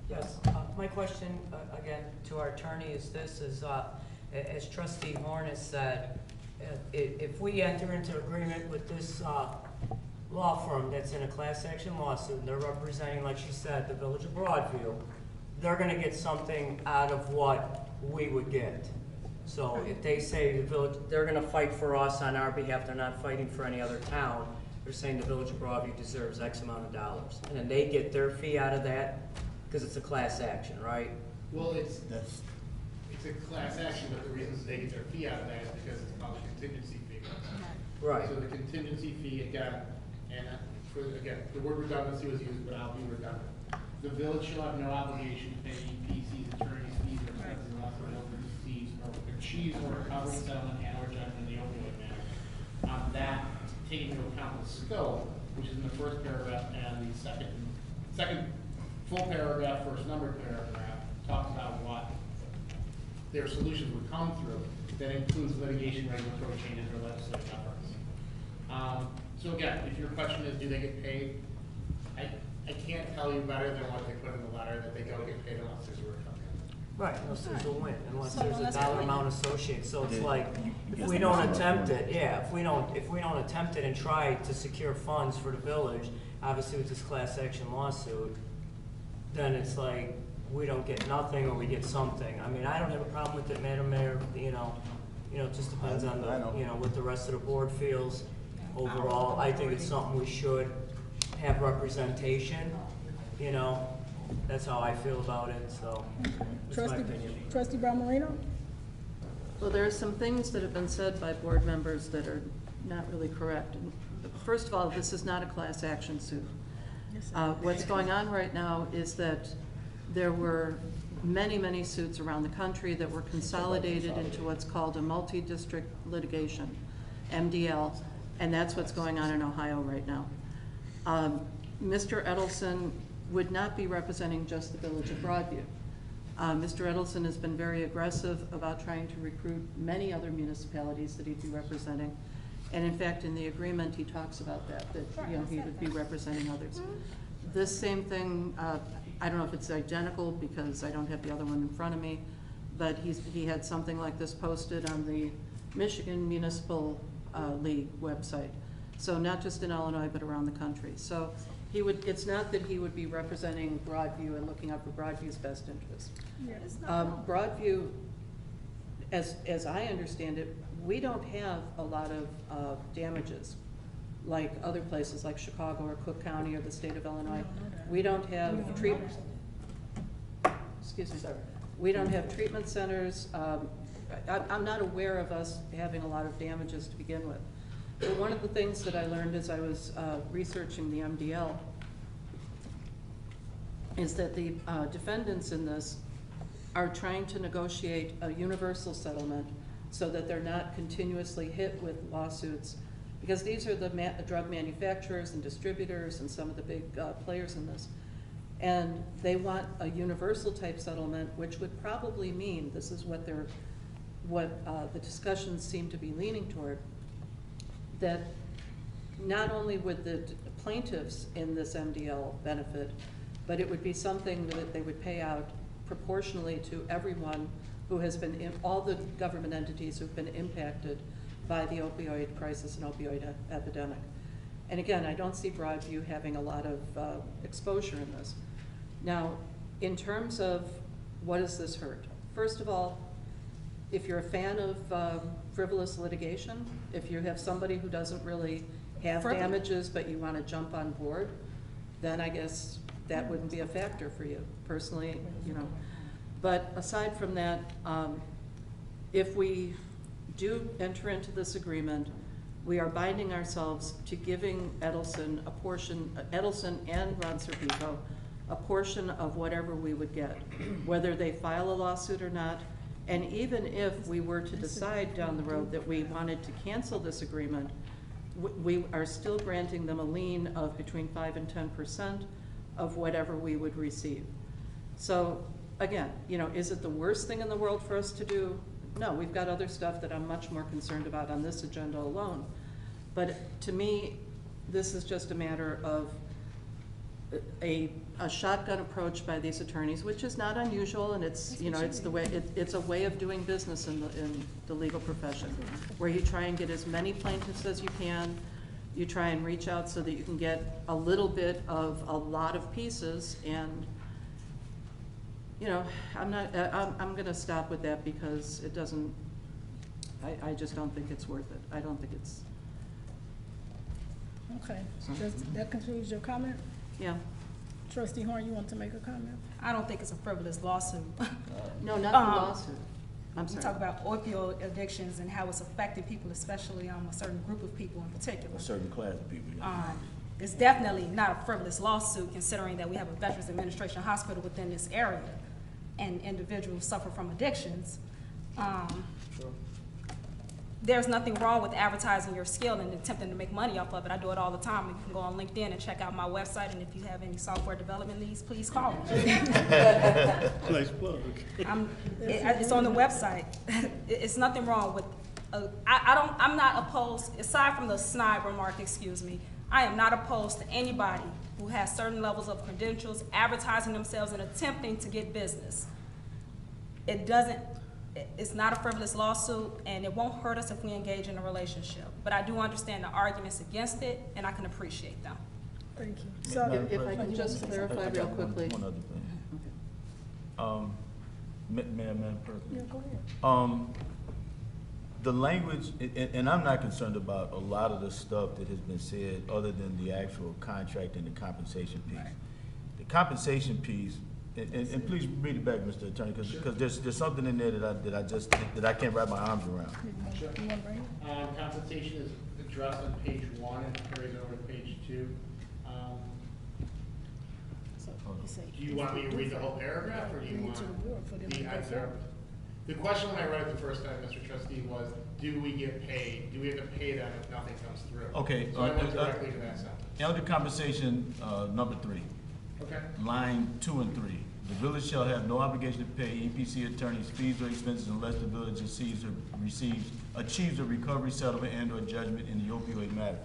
Yes, my question, again, to our attorney is this, as trustee Horn has said, if we enter into agreement with this law firm that's in a class action lawsuit, and they're representing, like she said, the village of Broadview, they're gonna get something out of what we would get. So if they say the village, they're gonna fight for us on our behalf, they're not fighting for any other town, they're saying the village of Broadview deserves X amount of dollars. And then they get their fee out of that, because it's a class action, right? Well, it's a class action, but the reason they get their fee out of that is because it's called a contingency fee. Right. So the contingency fee, again, and the word redundancy was used, but I'll be redundant. The village shall have no obligation to pay EPC's attorney's fees or expenses unless the village receives or achieves or recovery, settlement, and/or judgment in the opioid matter. On that, taking into account the scope, which is in the first paragraph, and the second full paragraph, first numbered paragraph, talks about what their solutions would come through. That includes litigation, regulatory changes, or legislative efforts. So again, if your question is, do they get paid? I can't tell you better than what they put in the letter, that they don't get paid unless there's a recovery. Right, unless there's a win, unless So there's a unless dollar we- amount associated, so it's like, if we don't attempt it, yeah, if we don't attempt it and try to secure funds for the village, obviously with this class action lawsuit, then it's like, we don't get nothing or we get something. I mean, I don't have a problem with it, Madam Mayor, it just depends on I know. what the rest of the board feels. Overall, I think it's something we should have representation, that's how I feel about it, so, that's my opinion. Trustee Brown Moreno? Well, there are some things that have been said by board members that are not really correct. First of all, this is not a class action suit. What's going on right now is that there were many, many suits around the country that were consolidated into what's called a multi-district litigation, MDL, and that's what's going on in Ohio right now. Mr. Edelson would not be representing just the village of Broadview. Mr. Edelson has been very aggressive about trying to recruit many other municipalities that he'd be representing. And in fact, in the agreement, he talks about that he would be representing others. This same thing, I don't know if it's identical because I don't have the other one in front of me, but he had something like this posted on the Michigan Municipal League website. So not just in Illinois, but around the country. So it's not that he would be representing Broadview and looking out for Broadview's best interest. Broadview, as I understand it, we don't have a lot of damages like other places like Chicago or Cook County or the state of Illinois. We don't have treatment, excuse me, we don't have treatment centers. I'm not aware of us having a lot of damages to begin with. But one of the things that I learned as I was researching the MDL is that the defendants in this are trying to negotiate a universal settlement so that they're not continuously hit with lawsuits, because these are the drug manufacturers and distributors and some of the big players in this. And they want a universal type settlement, which would probably mean, this is what the discussions seem to be leaning toward, that not only would the plaintiffs in this MDL benefit, but it would be something that they would pay out proportionally to everyone who has been, all the government entities who've been impacted by the opioid crisis and opioid epidemic. And again, I don't see Broadview having a lot of exposure in this. Now, in terms of what does this hurt? First of all, if you're a fan of frivolous litigation, if you have somebody who doesn't really have damages but you want to jump on board, then I guess that wouldn't be a factor for you personally, you know. But aside from that, if we do enter into this agreement, we are binding ourselves to giving Edelson a portion, Edelson and Ron Serpico, a portion of whatever we would get, whether they file a lawsuit or not. And even if we were to decide down the road that we wanted to cancel this agreement, we are still granting them a lien of between 5 and 10% of whatever we would receive. So again, you know, is it the worst thing in the world for us to do? No, we've got other stuff that I'm much more concerned about on this agenda alone. But to me, this is just a matter of a shotgun approach by these attorneys, which is not unusual, and it's, you know, it's the way, it's a way of doing business in the legal profession, where you try and get as many plaintiffs as you can, you try and reach out so that you can get a little bit of a lot of pieces, and you know, I'm gonna stop with that because it doesn't, I just don't think it's worth it. I don't think it's. Okay, that concludes your comment? Yeah. Trustee Horn, you want to make a comment? I don't think it's a frivolous lawsuit. No, not the lawsuit. I'm We sorry. talk about opioid addictions and how it's affecting people, especially a certain group of people in particular. A certain class of people. Yeah. It's definitely not a frivolous lawsuit, considering that we have a Veterans Administration hospital within this area and individuals suffer from addictions. There's nothing wrong with advertising your skill and attempting to make money off of it. I do it all the time. You can go on LinkedIn and check out my website, and if you have any software development needs, please call me. Nice plug. It's on the website. It's nothing wrong with, I'm not opposed, aside from the snide remark, excuse me, I am not opposed to anybody who has certain levels of credentials, advertising themselves and attempting to get business. It's not a frivolous lawsuit, and it won't hurt us if we engage in a relationship. But I do understand the arguments against it, and I can appreciate them. Thank you. So, If I can just clarify real quickly. One other thing. Madam President. yeah, go ahead. The language, and I'm not concerned about a lot of the stuff that has been said other than the actual contract and the compensation piece. Right. The compensation piece, and please read it back, Mr. Attorney, because there's something in there that I can't wrap my arms around. Sure. You want to bring it? Compensation is addressed on page 1 and carries over to page 2. So, you say- Do you want me to read the whole paragraph, or do you Read want to the board for them to the go answer? forward. The question when I read it the first time, Mr. Trustee, was, do we get paid? Do we have to pay them if nothing comes through? Okay, So I went directly to that sentence. Elder compensation, number 3, Okay. line 2 and 3. The village shall have no obligation to pay EPC attorneys fees or expenses unless the village achieves a recovery, settlement, and/or judgment in the opioid matter.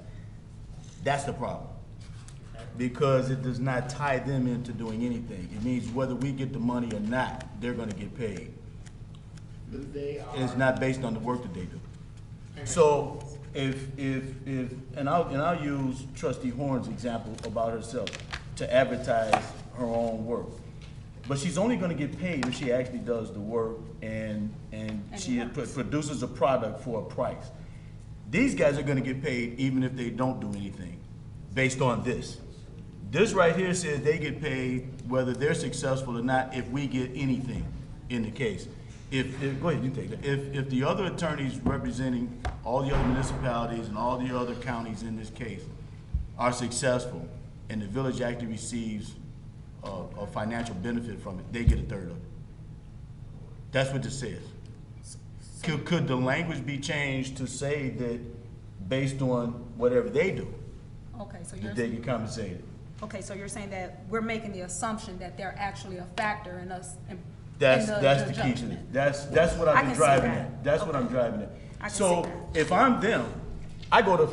That's the problem. Because it does not tie them into doing anything. It means whether we get the money or not, they're gonna get paid. They are. It's not based on the work that they do. So and I'll use Trustee Horn's example about herself to advertise her own work. But she's only gonna get paid if she actually does the work and she produces a product for a price. These guys are gonna get paid even if they don't do anything, based on this. This right here says they get paid whether they're successful or not if we get anything in the case. Go ahead, you take that. If the other attorneys representing all the other municipalities and all the other counties in this case are successful and the village actually receives a financial benefit from it, they get a third of it. That's what this says. Could the language be changed to say that based on whatever they do, Okay, so that you're, they get compensated? okay, so you're saying that we're making the assumption that they're actually a factor in us, in That's the the key to judgment. it. That's what I I've can been see driving that. at. That's what I'm driving at. I can So see if I'm them, I go to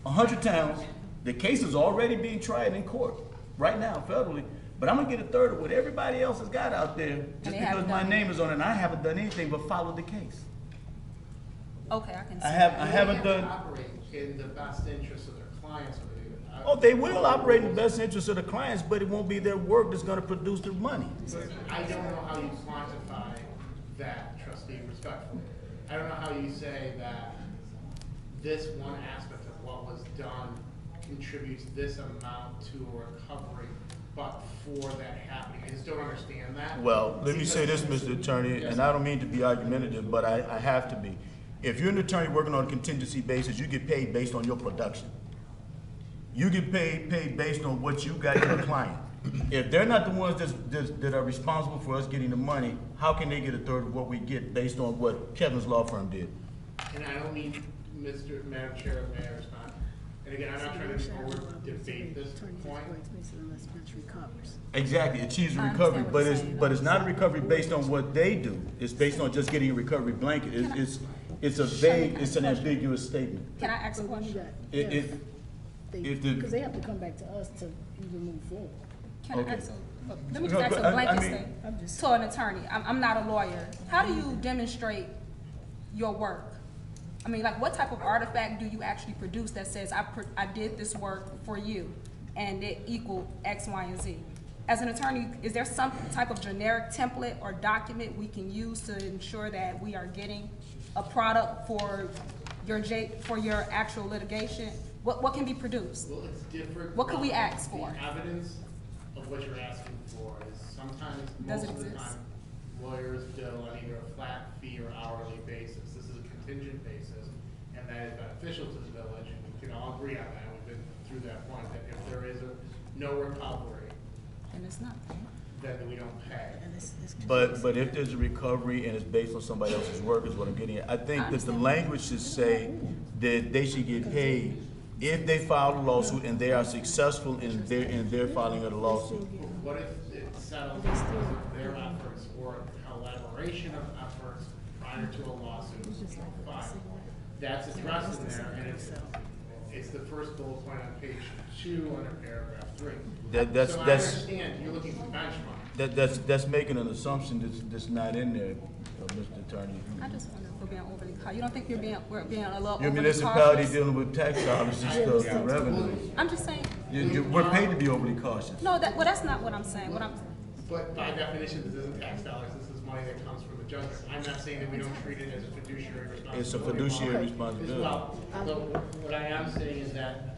100 towns, the case is already being tried in court right now federally, but I'm gonna get a third of what everybody else has got out there just they because haven't my done name is on it and I haven't done anything but follow the case. Okay, I can see I that. haven't They have to done, operate in the best interest of their clients. oh, they will operate in the best interest of the clients, but it won't be their work that's gonna produce the money. I don't know how you quantify that, trustee, respectfully. I don't know how you say that this one aspect of what was done contributes this amount to a recovery, but for that happening. I just don't understand that. Well, let me say this, Mr. Attorney, and I don't mean to be argumentative, but I have to be. If you're an attorney working on a contingency basis, you get paid based on your production. You get paid based on what you got in a client. If they're not the ones that are responsible for us getting the money, how can they get a third of what we get based on what Kevin's law firm did? And I don't mean, Madam Chair, may I respond? And again, I'm not trying to over-debate this point. Exactly, it achieves a I recovery, understand what but you're it's, saying, but it's not a recovery based on what they do. It's based on just getting a recovery blanket. It's a vague, it's an ambiguous statement. Can I ask a question? If the- Because they have to come back to us to even move forward. Can I Okay. ask let me No, just ask but a blanket I mean- statement to an attorney. I'm not a lawyer. How do you demonstrate your work? I mean, like, what type of artifact do you actually produce that says, I did this work for you, and it equaled X, Y, and Z? As an attorney, is there some type of generic template or document we can use to ensure that we are getting a product for your actual litigation? What can be produced? Well, it's different. What could we ask for? The evidence of what you're asking for is sometimes, Does most it of the exist? time, lawyers bill on either a flat fee or hourly basis. This is a contingent basis, and that is beneficial to the village, and we can all agree on that. We've been through that point, that if there is no recovery, And it's not. then we don't pay. But if there's a recovery and it's based on somebody else's work is what I'm getting at. I think that the language should say that they should get paid if they file a lawsuit and they are successful in their filing of the lawsuit. What if it's settled because of their efforts or collaboration of efforts prior to a lawsuit? Fine. That's addressed in there, and it's the first bullet point on page 2 under paragraph 3. That's- So I that's- understand, you're looking for benchmark. That's making an assumption that's not in there, Mr. Attorney. I just wonder if we're being overly cautious. You don't think we're being a little Your overly municipality cautious? dealing with tax dollars and stuff and revenue. I'm just saying, We're paid to be overly cautious. no, that's not what I'm saying. But by definition, this isn't tax dollars, this is money that comes from the judgment. I'm not saying that we don't treat it as a fiduciary responsibility. It's a fiduciary As responsibility. well. But what I am saying is that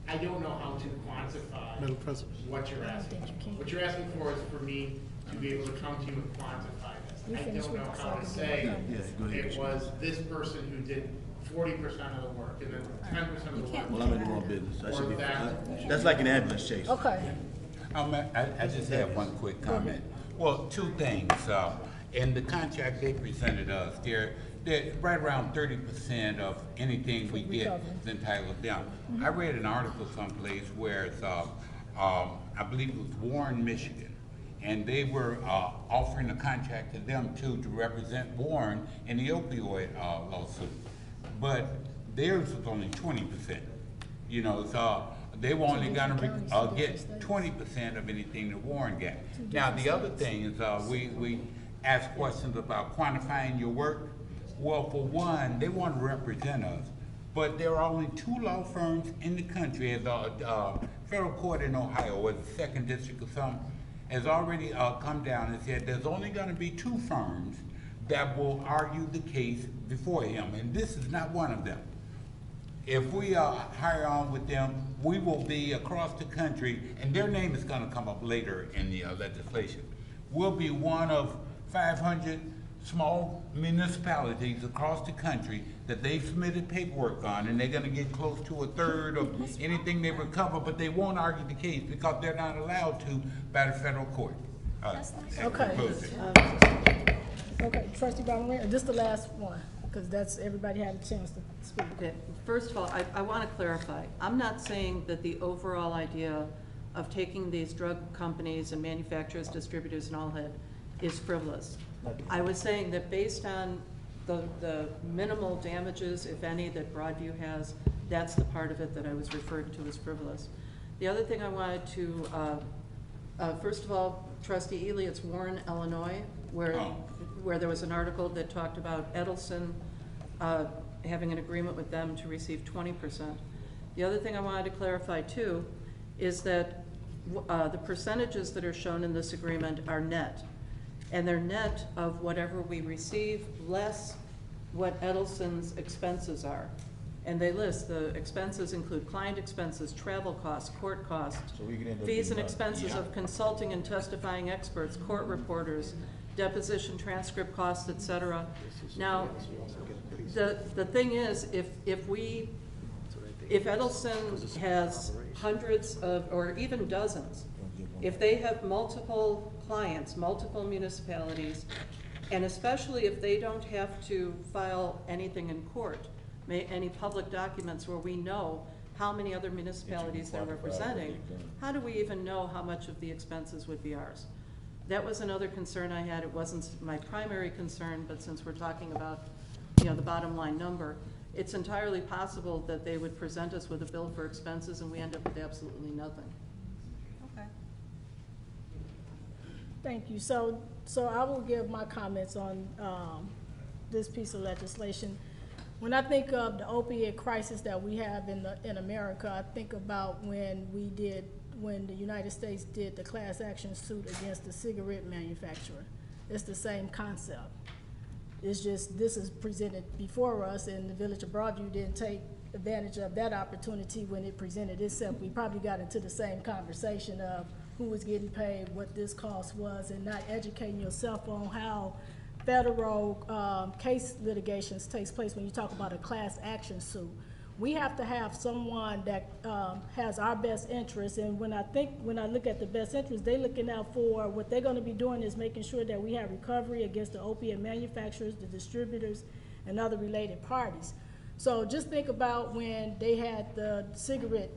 I don't know how to quantify what you're asking. What you're asking for is for me to be able to come to you and quantify this. I don't know how to say it was this person who did 40% of the work and then 10% of the work. Well, I'm in the wrong business. I should be, Or that. that's like an ambulance chase. Okay. I just have one quick comment. Well, two things. In the contract they presented us, they're right around 30% of anything we get is entitled to them. I read an article someplace where it's, I believe it was Warren, Michigan, and they were offering a contract to them too to represent Warren in the opioid lawsuit. But theirs was only 20%. You know, so they were only gonna get 20% of anything that Warren got. Now, the other thing is, we ask questions about quantifying your work. Well, for one, they want to represent us, but there are only 2 law firms in the country, as federal court in Ohio, or the second district or something, has already come down and said there's only gonna be 2 firms that will argue the case before him, and this is not one of them. if we hire on with them, we will be across the country, and their name is gonna come up later in the legislation. We'll be one of 500 small municipalities across the country that they've submitted paperwork on, and they're gonna get close to a third of anything they recover, but they won't argue the case because they're not allowed to by the federal court. Okay. Okay, trustee Brown, this the last one, because that's, everybody had a chance to speak. Okay, first of all, I want to clarify. I'm not saying that the overall idea of taking these drug companies and manufacturers, distributors, and all that is frivolous. I was saying that based on the minimal damages, if any, that Broadview has, that's the part of it that I was referring to as frivolous. The other thing I wanted to, first of all, Trustee Ely, it's Warren, Illinois, where there was an article that talked about Edelson having an agreement with them to receive 20%. The other thing I wanted to clarify too is that the percentages that are shown in this agreement are net. And they're net of whatever we receive less what Edelson's expenses are. And they list the expenses include client expenses, travel costs, court costs, fees and expenses of consulting and testifying experts, court reporters, deposition transcript costs, etc. Now, the thing is, if Edelson has hundreds of, or even dozens, if they have multiple clients, multiple municipalities, and especially if they don't have to file anything in court, any public documents where we know how many other municipalities they're representing, how do we even know how much of the expenses would be ours? That was another concern I had. It wasn't my primary concern, but since we're talking about, you know, the bottom line number, it's entirely possible that they would present us with a bill for expenses and we end up with absolutely nothing. Okay. Thank you. So I will give my comments on this piece of legislation. When I think of the opiate crisis that we have in America, I think about when the United States did the class action suit against the cigarette manufacturer. It's the same concept. It's just this is presented before us, and the Village of Broadview didn't take advantage of that opportunity when it presented itself. We probably got into the same conversation of who was getting paid, what this cost was, and not educating yourself on how federal case litigations takes place when you talk about a class action suit. We have to have someone that has our best interests, and when I look at the best interests, they're looking out for what they're going to be doing is making sure that we have recovery against the opiate manufacturers, the distributors, and other related parties. So just think about when they had the cigarette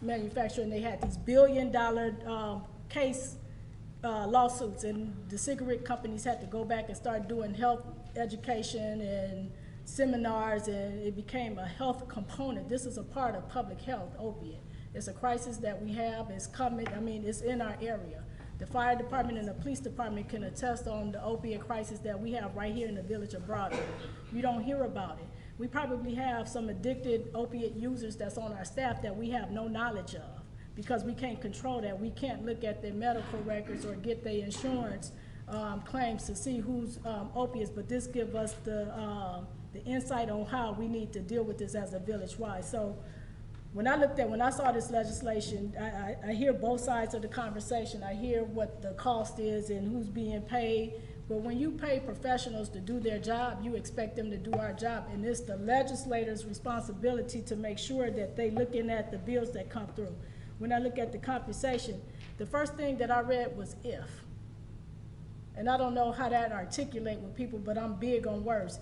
manufacturer and they had these billion-dollar case lawsuits, and the cigarette companies had to go back and start doing health education and seminars, and it became a health component. This is a part of public health, opiate. It's a crisis that we have. It's coming. I mean, it's in our area. The fire department and the police department can attest on the opiate crisis that we have right here in the Village of Broadview. You don't hear about it. We probably have some addicted opiate users that's on our staff that we have no knowledge of, because we can't control that. We can't look at their medical records or get their insurance claims to see who's opiates, but this gives us the insight on how we need to deal with this as a village-wide. So when I saw this legislation, I hear both sides of the conversation. I hear what the cost is and who's being paid, but when you pay professionals to do their job, you expect them to do our job, and it's the legislator's responsibility to make sure that they looking at the bills that come through. When I look at the compensation, the first thing that I read was if. And I don't know how that articulate with people, but I'm big on words.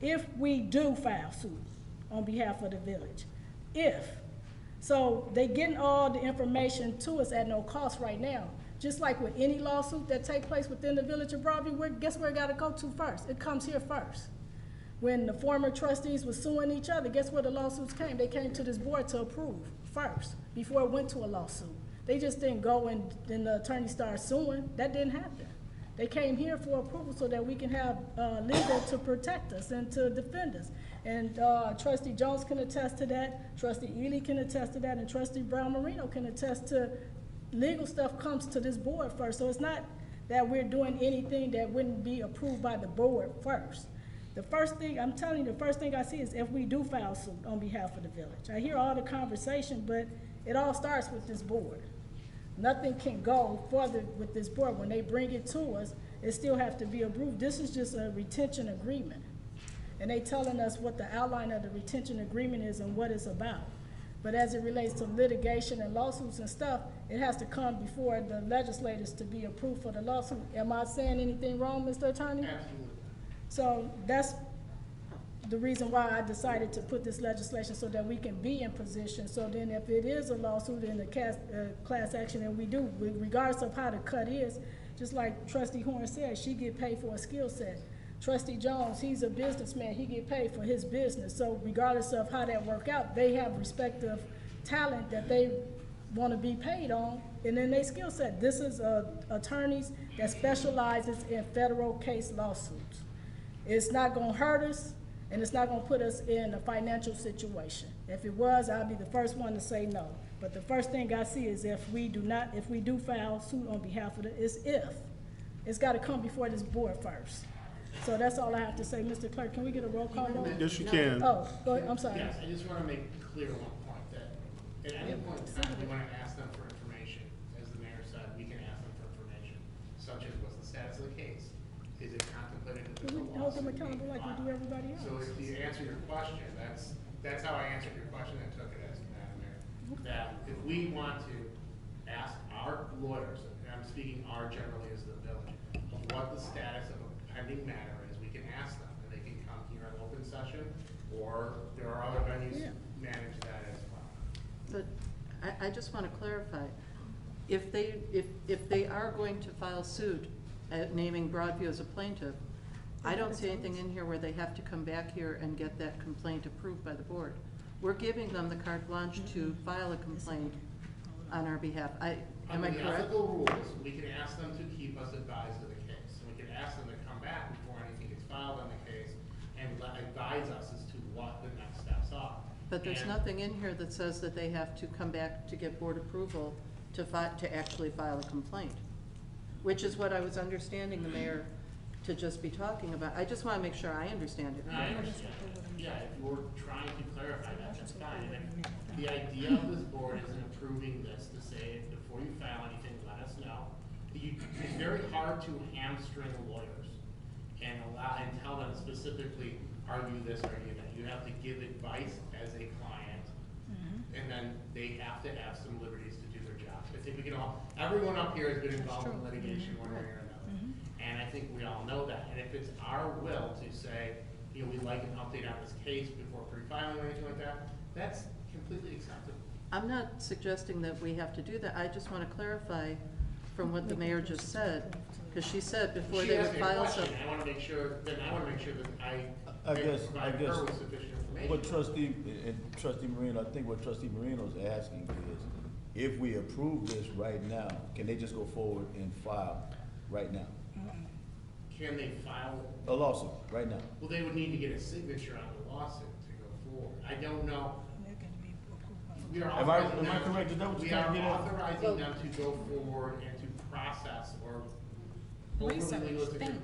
If we do file suit on behalf of the village, if. So they getting all the information to us at no cost right now. Just like with any lawsuit that take place within the Village of Broadview, guess where it gotta go to first? It comes here first. When the former trustees were suing each other, guess where the lawsuits came? They came to this board to approve first, before it went to a lawsuit. They just didn't go and then the attorney started suing. That didn't happen. They came here for approval so that we can have legal to protect us and to defend us. And Trustee Jones can attest to that, Trustee Ely can attest to that, and Trustee Brown Marino can attest to legal stuff comes to this board first. So it's not that we're doing anything that wouldn't be approved by the board first. The first thing, I'm telling you, the first thing I see is if we do file suit on behalf of the village. I hear all the conversation, but it all starts with this board. Nothing can go further with this board. When they bring it to us, it still have to be approved. This is just a retention agreement. And they telling us what the outline of the retention agreement is and what it's about. But as it relates to litigation and lawsuits and stuff, it has to come before the legislators to be approved for the lawsuit. Am I saying anything wrong, Mr. Attorney? Absolutely. So that's the reason why I decided to put this legislation so that we can be in position. So then if it is a lawsuit in a class action, and we do, regardless of how the cut is, just like Trustee Horn said, she get paid for a skill set. Trustee Jones, he's a businessman, he get paid for his business. So regardless of how that work out, they have respective talent that they want to be paid on, and then they skill set. This is attorneys that specializes in federal case lawsuits. It's not gonna hurt us, and it's not gonna put us in a financial situation. If it was, I'd be the first one to say no. But the first thing I see is if we do file suit on behalf of it's gotta come before this board first. So that's all I have to say. Mr. Clerk, can we get a roll call vote? Yes, you can. Oh, go ahead, I'm sorry. Yes, I just want to make clear one point, that at any point in time, we want to ask them for information. As the mayor said, we can ask them for information, such as what's the status of the case? Is it contemplated that there's a We hold them lawsuit accountable like we do everybody else. So if you answer your question, that's how I answered your question and took it as, Madam Mayor. That if we want to ask our lawyers, and I'm speaking our generally as the village, of what the status of a pending matter is, we can ask them, and they can come here in open session, or there are other venues manage that as well. But I just want to clarify, if they are going to file suit naming Broadview as a plaintiff, I don't see anything in here where they have to come back here and get that complaint approved by the board. We're giving them the carte blanche to file a complaint on our behalf. Am I Under the correct? ethical rules, we can ask them to keep us advised of the case, and we can ask them to come back before anything gets filed on the case and advise us as to what the next steps are. But there's And- nothing in here that says that they have to come back to get board approval to actually file a complaint, which is what I was understanding the mayor to just be talking about. I just want to make sure I understand it. I understand. Yeah, if you're trying to clarify that, that's fine. And the idea of this board isn't approving this to say, before you file anything, let us know. It's very hard to hamstring lawyers and tell them specifically, argue this, argue that. You have to give advice as a client, and then they have to have some liberties to do their jobs. I think we can everyone up here has been involved in litigation one way or another. And I think we all know that. And if it's our will to say, we'd like an update on this case before pre-filing or anything like that, that's completely acceptable. I'm not suggesting that we have to do that. I just want to clarify from what the mayor just said, because she said before She they asked would me a file question. something. I want to make sure that I guess, provide her with sufficient information. what Trustee Marino, I think what Trustee Marino's asking is, if we approve this right now, can they just go forward and file right now? Can they file it? A lawsuit, right now? Well, they would need to get a signature on the lawsuit to go forward. I don't know. We are Am I authorizing them- correct? Is that what We you're are trying to get at? authorizing them to go forward and to process or overly legalistic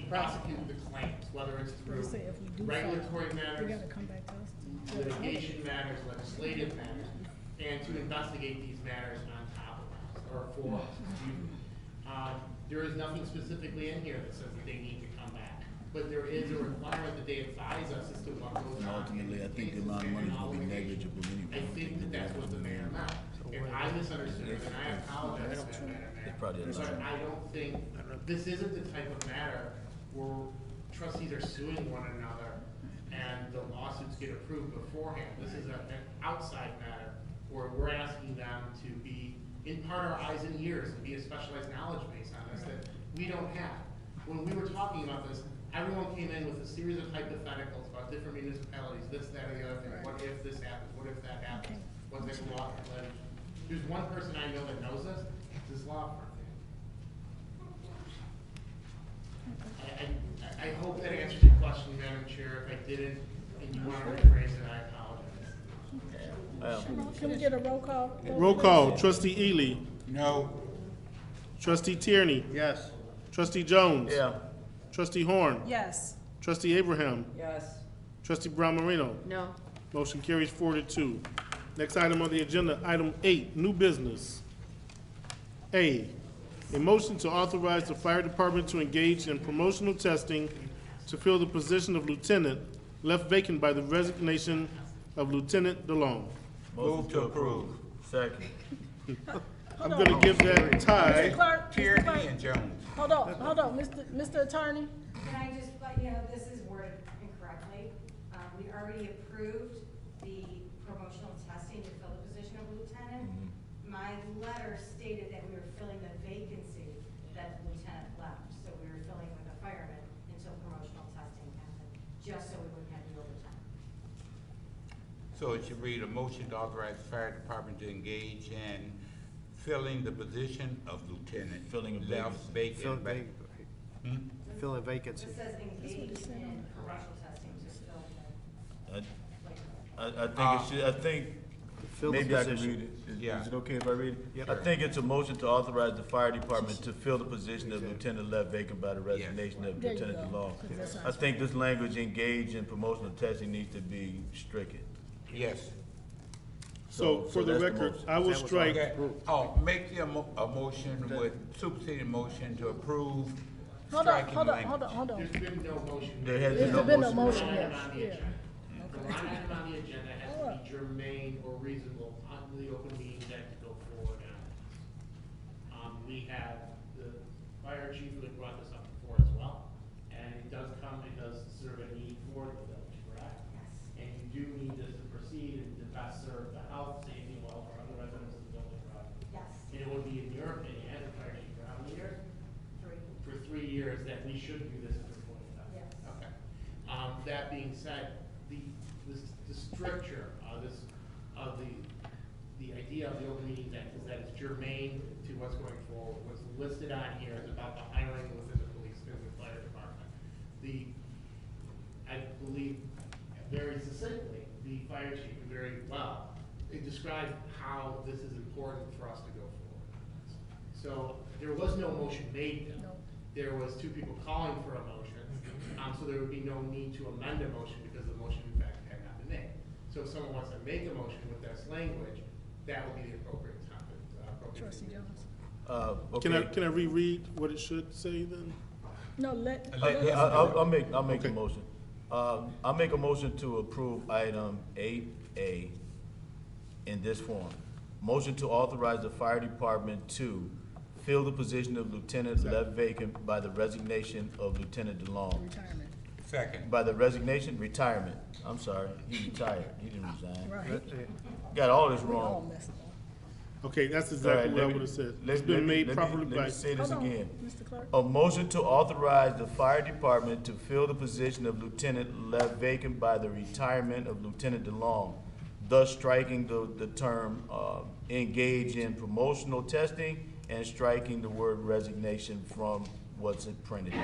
prosecute the claims, whether it's through Say if we do file, regulatory they matters, gotta come back to us. litigation matters, legislative matters, and to investigate these matters on top of us, or for us, excuse me. There is nothing specifically in here that says that they need to come back, but there is a requirement that they advise us as to what goes And on. ultimately, I think the amount of money is gonna be negligible anyway. I think that that's what the mayor meant. If I misunderstood it, then I apologize for that, Madam Mayor. probably But understood. I don't think, this isn't the type of matter where trustees are suing one another and the lawsuits get approved beforehand. This is an outside matter where we're asking them to be, impart our eyes and ears and be a specialized knowledge base on this that we don't have. When we were talking about this, everyone came in with a series of hypotheticals about different municipalities, this, that, or the other thing. What if this happens? What if that happens? What type of law? There's one person I know that knows this, it's this law firm. I hope that answers your question, Madam Chair. If I didn't, and you want to rephrase it, I apologize. Can we get a roll call? Roll call, Trustee Ely. No. Trustee Tierney. Yes. Trustee Jones. Yeah. Trustee Horn. Yes. Trustee Abraham. Yes. Trustee Brown Moreno. No. Motion carries 4-2. Next item on the agenda, item 8, new business. A motion to authorize the fire department to engage in promotional testing to fill the position of lieutenant left vacant by the resignation of Lieutenant DeLong. Move to approve. Second. I'm gonna give that tie. Mr. Clerk, Mr. Tierney Clerk, and Jones. hold on, Mr. Attorney. Can I just let you know, this is worded incorrectly. We already approved the promotional testing to fill the position of lieutenant. My letter stated that we were filling the vacancy that the lieutenant left. So we were filling with a fireman until promotional testing happened, just so we wouldn't have the overtime. So it should read a motion to authorize the fire department to engage in filling the position of lieutenant. Filling a left Fill vacant. fill a vacancy. It says engage in promotional testing to fill the. I think it should, I think, Fill the maybe I can position. read it. Yeah. Is it okay if I read it? Yep. I think it's a motion to authorize the fire department to fill the position of lieutenant left vacant by the resignation of There you Lieutenant go. DeLong. That sounds I think this language, engage in promotional testing, needs to be stricken. Yes. So for the that's record, motion. I will That was strike, Okay, make the a motion with superseding motion to approve striking language. Hold on. There's been no motion. There has There's been no been no motion. motion The yet. line item on the Yeah. agenda. The line item on the agenda has to be germane or reasonable on the open meetings act to go forward on. We have, the fire chief who had brought this up before as well, and it does come because serve a need for the village, correct? Yes. And you do need this to proceed and to best serve the health, safety, and welfare of the residents of the village, correct? Yes, And it would be, in your opinion, as a fire chief, for how many years? 3. For 3 years that we should do this at this point in time? Yes. Okay. That being said, the stricture of the idea of the Open Meetings Act is that it's germane to what's going forward. What's listed on here is about the hiring within the police and the fire department. I believe very succinctly, the fire chief very well, it described how this is important for us to go forward. So there was no motion made then. No. There was 2 people calling for a motion, so there would be no need to amend a motion because the motion in fact had not been made. So if someone wants to make a motion with this language, that would be the appropriate time. Trustee Jones. Okay. can I reread what it should say then? No, let. I'll make Okay. a motion. I'll make a motion to approve item 8A in this form. Motion to authorize the fire department to fill the position of lieutenant left vacant by the resignation of Lieutenant DeLong. Retirement. Second. By the resignation, retirement. I'm sorry, he retired. He didn't resign. Right. Got all this We all wrong. messed up. Okay, that's All exactly right, what I let me- would have said. let- It's been let me- made let me- properly Let by, me say this Hold on, again. Mr. Clerk. A motion to authorize the fire department to fill the position of lieutenant left vacant by the retirement of Lieutenant DeLong, thus striking the term, engage in promotional testing and striking the word resignation from what's printed here.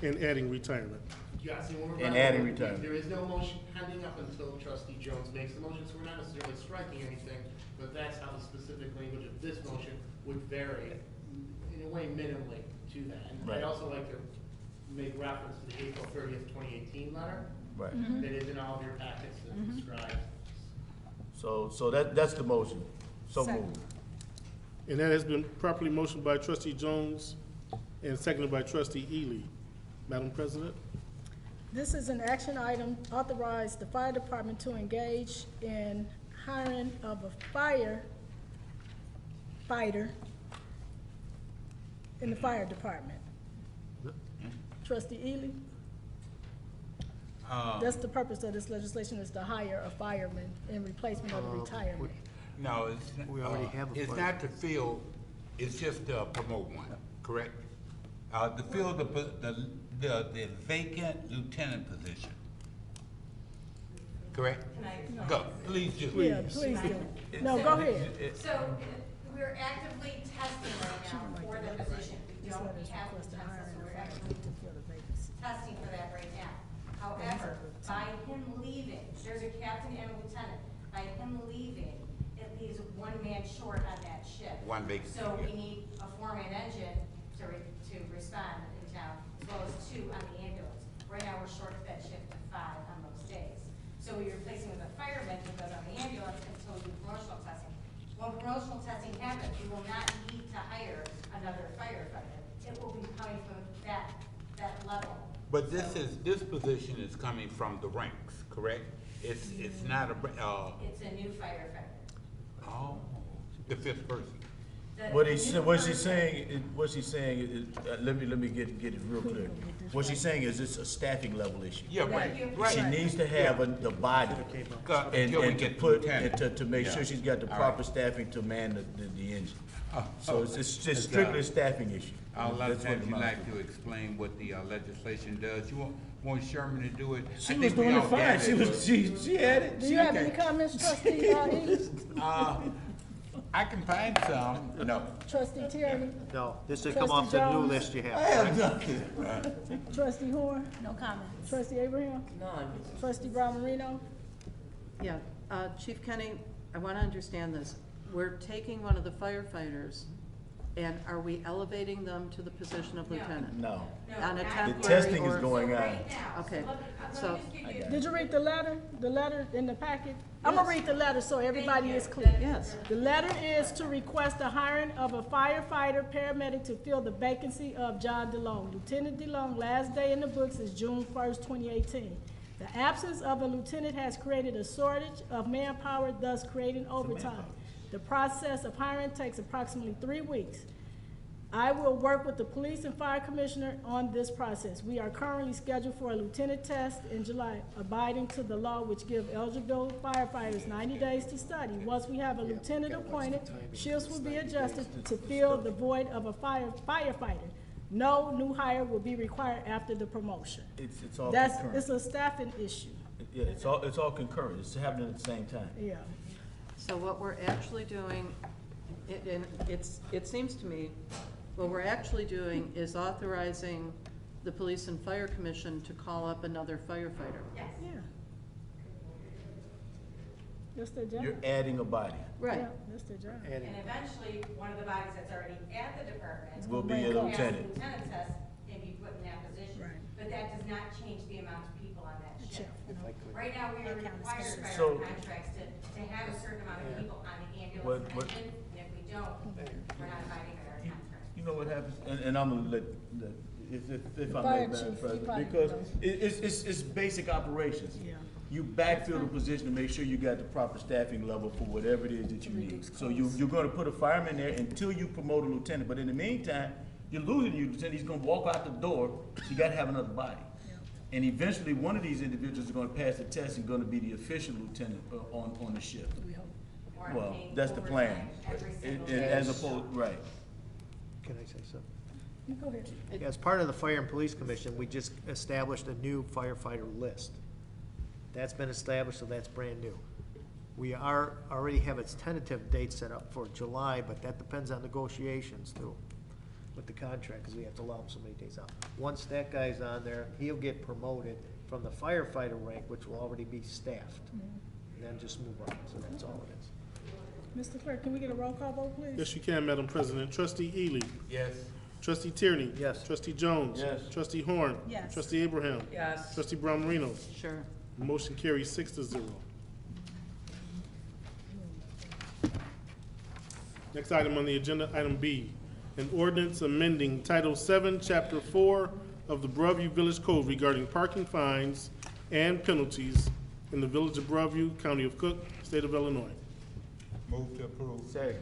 and adding retirement. Yes, and when we're And running- adding retirement. There is no motion pending up until trustee Jones makes the motion, so we're not necessarily striking anything, but that's how the specific language of this motion would vary, in a way minimally to that. And Right. I'd also like to make reference to the April 30th, 2018 letter Right. that is in all of your packets that describes. So that's the motion. So Second. moved. And that has been properly motioned by trustee Jones and seconded by trustee Ely. Madam President? This is an action item, authorize the fire department to engage in hiring of a firefighter in the fire department. Trustee Ely? That's the purpose of this legislation, is to hire a fireman in replacement of the retirement. No, it's, We already have a it's fire. not to fill, it's just to promote one, correct? To fill the vacant lieutenant position. Correct? Can I? Go, please do. Yeah, please do. No, go ahead. So we're actively testing right now for the position. We This don't letter is have the requesting census, hiring so a we're fireman actually to fill the vacancy. testing for that right now. However, by him leaving, there's a captain and a lieutenant. By him leaving, it leaves 1 man short on that shift. One vacancy, So we yeah. need a 4-man engine to respond in town, as well as 2 on the ambulance. Right now, we're short of that shift to 5 on those days. So we're replacing with a fireman who goes on the ambulance until we do promotional testing. When promotional testing happens, we will not need to hire another firefighter. It will be coming from that level. But this position is coming from the ranks, correct? It's not a, It's a new firefighter. oh, the fifth person. What she's saying is, let me get it real clear. What she's saying is it's a staffing level issue. Yeah, right, right. She needs to have the body Until we and to get put, lieutenant. and to make Yeah. sure she's got the All proper right. staffing to man the engine. Oh, So oh, it's that's, strictly a staffing issue. I'd like That's to what have it you amounts like to explain what the legislation does. You want Sherman to do it? She I was think we doing it all fine. got She it, was, she had it. Do She you have okay. any comments, trustee Ely? I can find some, no. Trustee Tierney? No, this should Trustee come off the new Jones? list you I have. have nothing. Trustee Horn? No comments. Trustee Abraham? None. Trustee Brown Marino? Yeah, Chief Kenny, I want to understand this. We're taking one of the firefighters, and are we elevating them to the position of No. lieutenant? No. On a not temporary The testing is or- going on. Right now, Okay, let me so- just give you. Did you read the letter? The letter in the packet? I'm gonna read the letter so everybody Thank is you. clear. Yes. The letter is to request the hiring of a firefighter paramedic to fill the vacancy of John DeLong. Lieutenant DeLong, last day in the books is June 1st, 2018. The absence of a lieutenant has created a shortage of manpower, thus creating overtime. The process of hiring takes approximately 3 weeks. I will work with the police and fire commissioner on this process. We are currently scheduled for a lieutenant test in July, abiding to the law which give eligible firefighters 90 days to study. Once we have a lieutenant appointed, shifts will be adjusted to fill the void of a firefighter. No new hire will be required after the promotion. It's all It's concurrent. a staffing issue, Yeah, it's all concurrent. It's happening at the same time. yeah. So what we're actually doing, and it seems to me, what we're actually doing is authorizing the Police and Fire Commission to call up another firefighter. Yes. Yeah. That's their job. You're adding a body. Right. Yeah, that's their job. And eventually, one of the bodies that's already at the department. Will be a Will pass lieutenant. the lieutenant test and be put in that position. Right. But that does not change the amount of people on that shift. Check. Right now, we are required by So- our contracts to have a certain amount of people on the ambulance What- engine, and if we don't, we're not abiding by our contract. You know what happens, and I'm gonna let, if I Fire may, Madam chief, he President, probably because knows. it's basic operations. Yeah. You backfill the position to make sure you got the proper staffing level for whatever it is that you need. So you're gonna put a fireman there until you promote a lieutenant, but in the meantime, you're losing your lieutenant, he's gonna walk out the door, you gotta have another body. And eventually, one of these individuals is gonna pass the test and gonna be the official lieutenant on the shift. Or I'm Well, paying that's the plan. overtime every single And day. as opposed, right. Can I say something? You go ahead. As part of the Fire and Police Commission, we just established a new firefighter list. That's been established, so that's brand new. We already have its tentative date set up for July, but that depends on negotiations too, with the contract, because we have to allow him so many days out. Once that guy's on there, he'll get promoted from the firefighter rank, which will already be staffed, and then just move on, so that's all it is. Mr. Clerk, can we get a roll call vote, please? Yes, you can, Madam President. Trustee Ely. Yes. Trustee Tierney. Yes. Trustee Jones. Yes. Trustee Horn. Yes. Trustee Abraham. Yes. Trustee Brown Marino. Sure. Motion carries 6-0. Next item on the agenda, item B, an ordinance amending Title VII, Chapter 4 of the Broadview Village Code regarding parking fines and penalties in the Village of Broadview, County of Cook, State of Illinois. Move to approve. Second.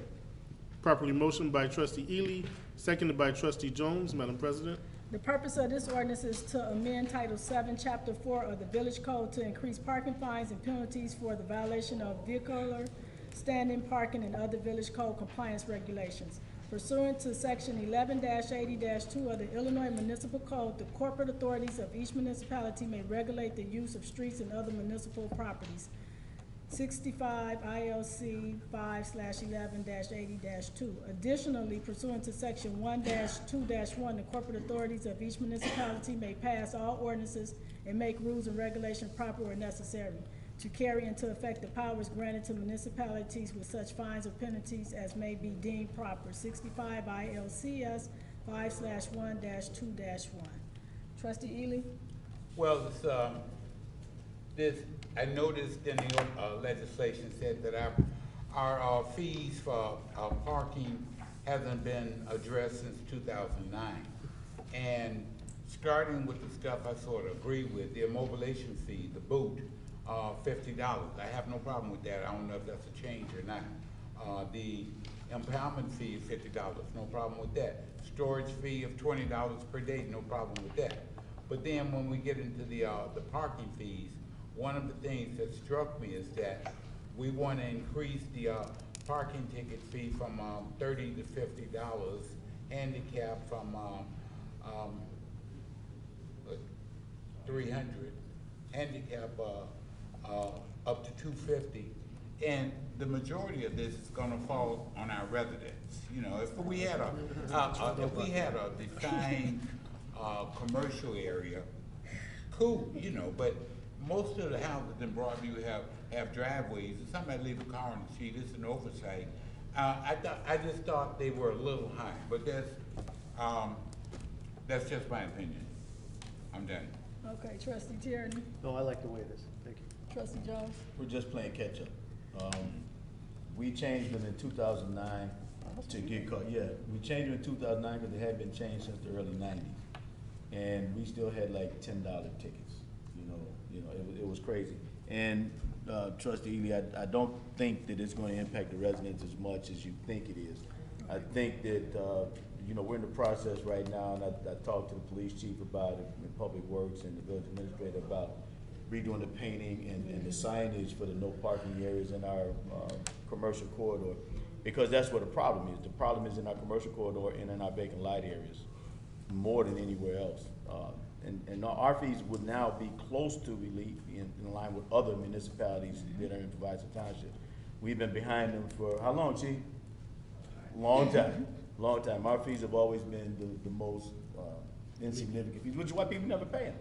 Properly motioned by Trustee Ely, seconded by Trustee Jones. Madam President. The purpose of this ordinance is to amend Title VII, Chapter 4 of the Village Code to increase parking fines and penalties for the violation of vehicular stand-in parking and other Village Code compliance regulations. Pursuant to Section 11-80-2 of the Illinois Municipal Code, the corporate authorities of each municipality may regulate the use of streets and other municipal properties. 65 ILC 5/11-80-2. Additionally, pursuant to Section 1-2-1, the corporate authorities of each municipality may pass all ordinances and make rules and regulations proper where necessary to carry into effect the powers granted to municipalities with such fines or penalties as may be deemed proper. 65 ILCS 5/1-2-1. Trustee Ely? Well, I noticed in the legislation said that our fees for parking hasn't been addressed since 2009. And starting with the stuff I sort of agree with, the immobilization fee, the boot, $50. I have no problem with that. I don't know if that's a change or not. The impoundment fee is $50, no problem with that. Storage fee of $20 per day, no problem with that. But then when we get into the parking fees, one of the things that struck me is that we want to increase the parking ticket fee from $30 to $50, handicap from $300, handicap up to $250, and the majority of this is going to fall on our residents. You know, if we had a defined commercial area, cool, you know, but most of the houses in Broadview have driveways. If somebody leave a car on the street, it's an oversight. I just thought they were a little high, but that's just my opinion. I'm done. Okay, trustee Tierney, No, I like the way it is. Thank you. trustee Jones. We're just playing catch up. We changed them in 2009 to get caught. Yeah, we changed them in 2009 because they had been changed since the early 90s, and we still had like $10 tickets. You know, it was crazy. And Trustee Ely, I don't think that it's going to impact the residents as much as you think it is. I think that you know, we're in the process right now, and I talked to the police chief about it, and Public Works and the village administrator about redoing the painting and the signage for the no parking areas in our commercial corridor, because that's where the problem is. The problem is in our commercial corridor and in our vacant lot areas more than anywhere else. And our fees would now be close to relief in line with other municipalities that are in Proviso Township. We've been behind them for how long, Chief? Long time. Long time. Our fees have always been the most insignificant fees, which is why people never pay them.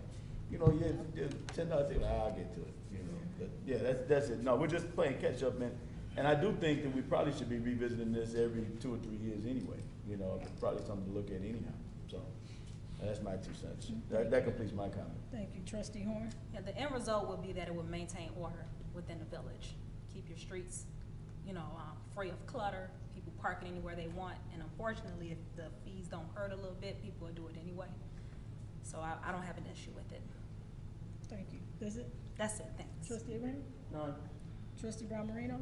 You know, yeah, $10, I'll get to it. You know, but yeah, that's it. No, we're just playing catch up, man. And I do think that we probably should be revisiting this every 2 or 3 years anyway. You know, probably something to look at anyhow. So that's my 2 cents. That completes my comment. Thank you, trustee Horn. Yeah, the end result would be that it would maintain order within the village. Keep your streets, you know, free of clutter, people parking anywhere they want. And unfortunately, if the fees don't hurt a little bit, people will do it anyway. So I don't have an issue with it. Thank you. That's it? That's it, thanks. Trustee Abraham? None. Trustee Brown Marino?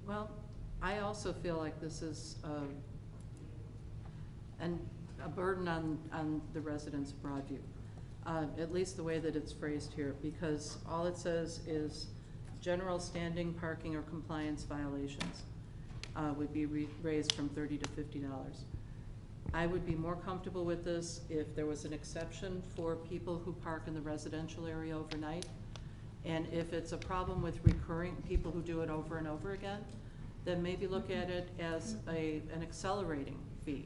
Well, I also feel like this is a burden on the residents of Broadview, at least the way that it's phrased here, because all it says is general standing parking or compliance violations would be raised from $30 to $50. I would be more comfortable with this if there was an exception for people who park in the residential area overnight. And if it's a problem with recurring people who do it over and over again, then maybe look at it as an accelerating fee.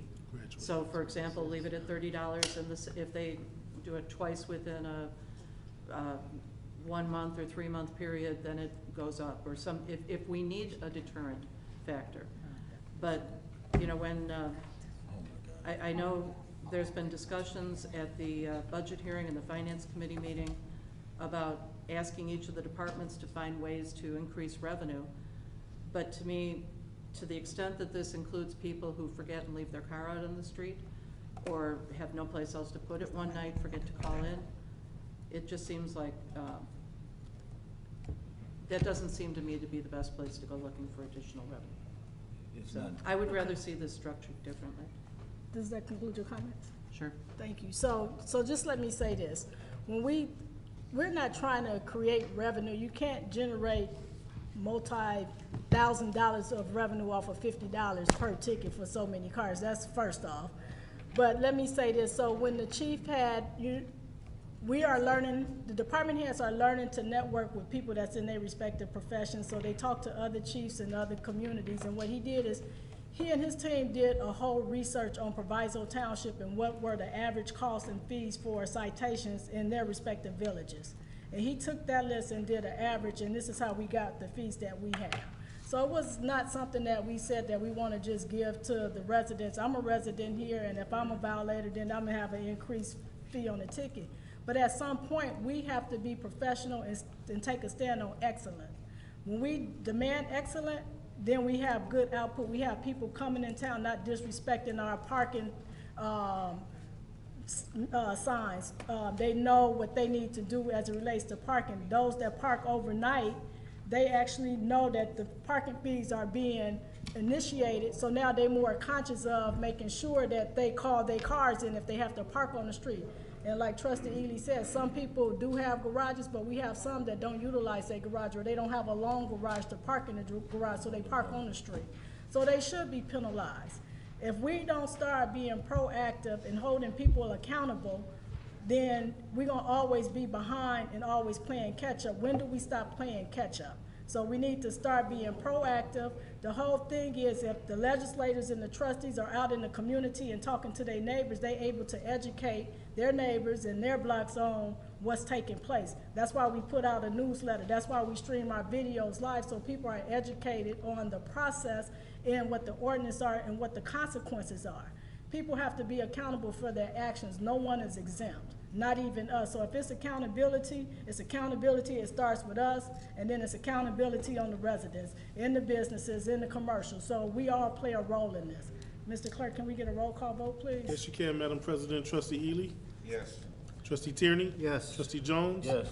So for example, leave it at $30, and if they do it twice within a 1 month or 3 month period, then it goes up, or if we need a deterrent factor. But, you know, when, I know there's been discussions at the budget hearing and the finance committee meeting about asking each of the departments to find ways to increase revenue. But to me, to the extent that this includes people who forget and leave their car out on the street, or have no place else to put it one night, forget to call in, it just seems like that doesn't seem to me to be the best place to go looking for additional revenue. It's So not. I would rather see this structured differently. Does that conclude your comments? Sure. Thank you. So just let me say this. When we're not trying to create revenue. You can't generate multi-$1,000 of revenue off of $50 per ticket for so many cars. That's first off. But let me say this. So when the chief we are learning, the department heads are learning to network with people that's in their respective professions. So they talk to other chiefs in other communities. And what he did is, he and his team did a whole research on Proviso Township and what were the average costs and fees for citations in their respective villages. And he took that list and did an average, and this is how we got the fees that we have. So it was not something that we said that we want to just give to the residents. I'm a resident here, and if I'm a violator, then I'm going to have an increased fee on the ticket. But at some point, we have to be professional and take a stand on excellence. When we demand excellence, then we have good output. We have people coming in town not disrespecting our parking signs. They know what they need to do as it relates to parking. Those that park overnight, they actually know that the parking fees are being initiated, so now they're more conscious of making sure that they call their cars in if they have to park on the street. And like Trustee Ely said, some people do have garages, but we have some that don't utilize their garage, or they don't have a long garage to park in the garage, so they park on the street. So they should be penalized. If we don't start being proactive and holding people accountable, then we're gonna always be behind and always playing catch up. When do we stop playing catch up? So we need to start being proactive. The whole thing is, if the legislators and the trustees are out in the community and talking to their neighbors, they able to educate their neighbors and their blocks on what's taking place. That's why we put out a newsletter. That's why we stream our videos live, so people are educated on the process and what the ordinances are and what the consequences are. People have to be accountable for their actions. No one is exempt, not even us. So if it's accountability, it starts with us, and then it's accountability on the residents, in the businesses, in the commercials. So we all play a role in this. Mr. Clerk, can we get a roll call vote, please? Yes, you can, Madam President. Trustee Ely? Yes. Trustee Tierney? Yes. Trustee Jones? Yes.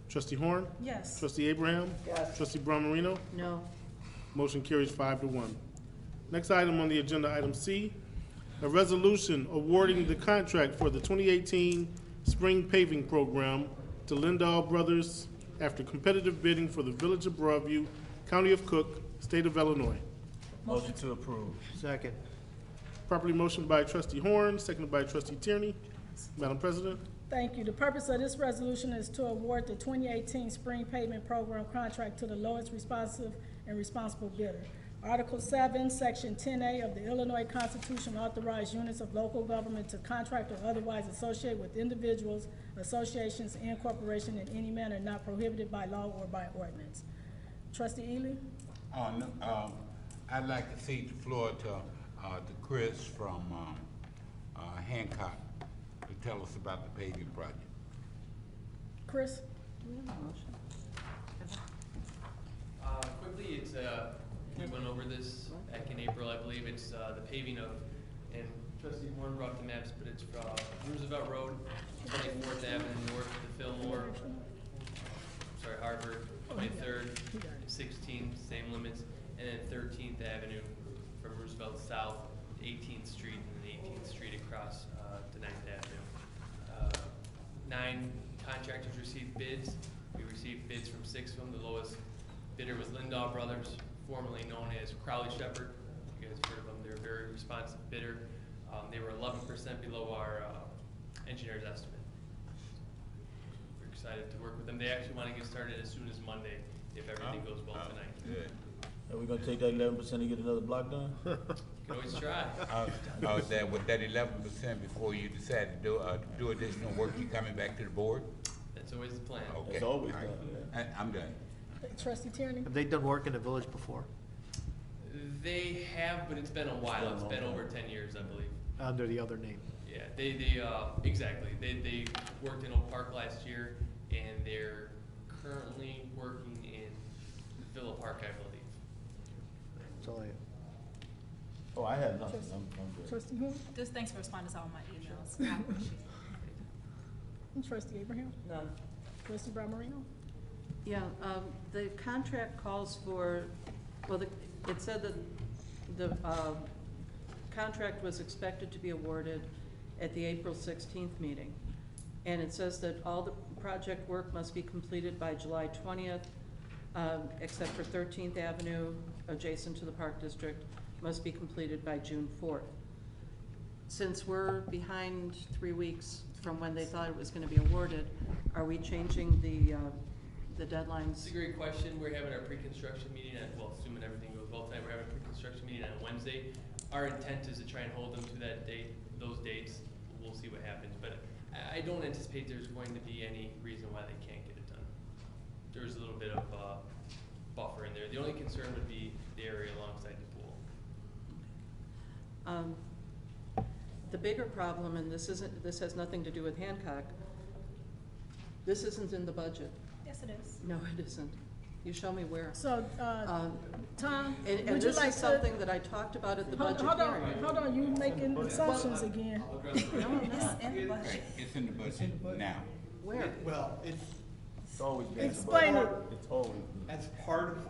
Trustee Horn? Yes. Trustee Abraham? Yes. Trustee Brown Marino? No. Motion carries 5-1. Next item on the agenda, item C, a resolution awarding the contract for the 2018 Spring Paving Program to Lindahl Brothers after competitive bidding for the Village of Broadview, County of Cook, State of Illinois. Motion to approve. Second. Properly motioned by Trustee Horn, seconded by Trustee Tierney. Madam President? Thank you. The purpose of this resolution is to award the 2018 Spring Pavement Program contract to the lowest responsive and responsible bidder. Article 7, Section 10A of the Illinois Constitution authorized units of local government to contract or otherwise associate with individuals, associations, and corporations in any manner not prohibited by law or by ordinance. Trustee Ely? I'd like to cede the floor to Chris from Hancock to tell us about the paving project. Chris? Quickly, it's, we went over this back in April, I believe. It's the paving of, and Trustee Horn brought the maps, but it's Roosevelt Road, 24th Avenue North to Fillmore, Harvard, 23rd, 16th, same limits, and then 13th Avenue from Roosevelt South, 18th Street, and then 18th Street across to 9th Avenue. 9 contractors received bids. We received bids from 6 of them. The lowest bidder was Lindahl Brothers, formerly known as Crowley Shepherd. You guys heard of them. They're a very responsive bidder. They were 11% below our engineer's estimate. We're excited to work with them. They actually want to get started as soon as Monday if everything goes well tonight. Good. Are we gonna take that 11% and get another block done? You can always try. That with that 11% before you decide to do additional work, you coming back to the board? That's always the plan. Okay. It's always All right. done, I'm done. Trustee Tierney? Have they done work in the village before, They have, but it's been a while. It's been over 10 years, I believe. under the other name? Yeah, exactly. They worked in Oak Park last year, and they're currently working in Villa Park, I believe. That's all I have. Oh, I have nothing. I'm good. Trustee Horn? Just thanks for responding to all my emails. I appreciate it. Trustee Abraham? None. Trustee Brown Marino? Yeah, the contract calls for, well, it said that the contract was expected to be awarded at the April 16th meeting. And it says that all the project work must be completed by July 20th, except for 13th Avenue, adjacent to the Park District, must be completed by June 4th. Since we're behind 3 weeks from when they thought it was going to be awarded, are we changing the deadlines? It's a great question. We're having our pre-construction meeting at, well, assuming everything goes well tonight, we're having a pre-construction meeting on Wednesday. Our intent is to try and hold them to that date, those dates. We'll see what happens, but I don't anticipate there's going to be any reason why they can't get it done. There's a little bit of buffer in there. The only concern would be the area alongside the pool. The bigger problem, and this has nothing to do with Hancock, This isn't in the budget. Yes, it is. No, it isn't. You show me where. So, Tom, And would you this like is to? something that I talked about at the budget Hold on, hearing. hold on, you making assumptions again. No, I'm not. In the budget. It's in the budget now. Where? Well, it's always been. Explain it. It's always been. As part of,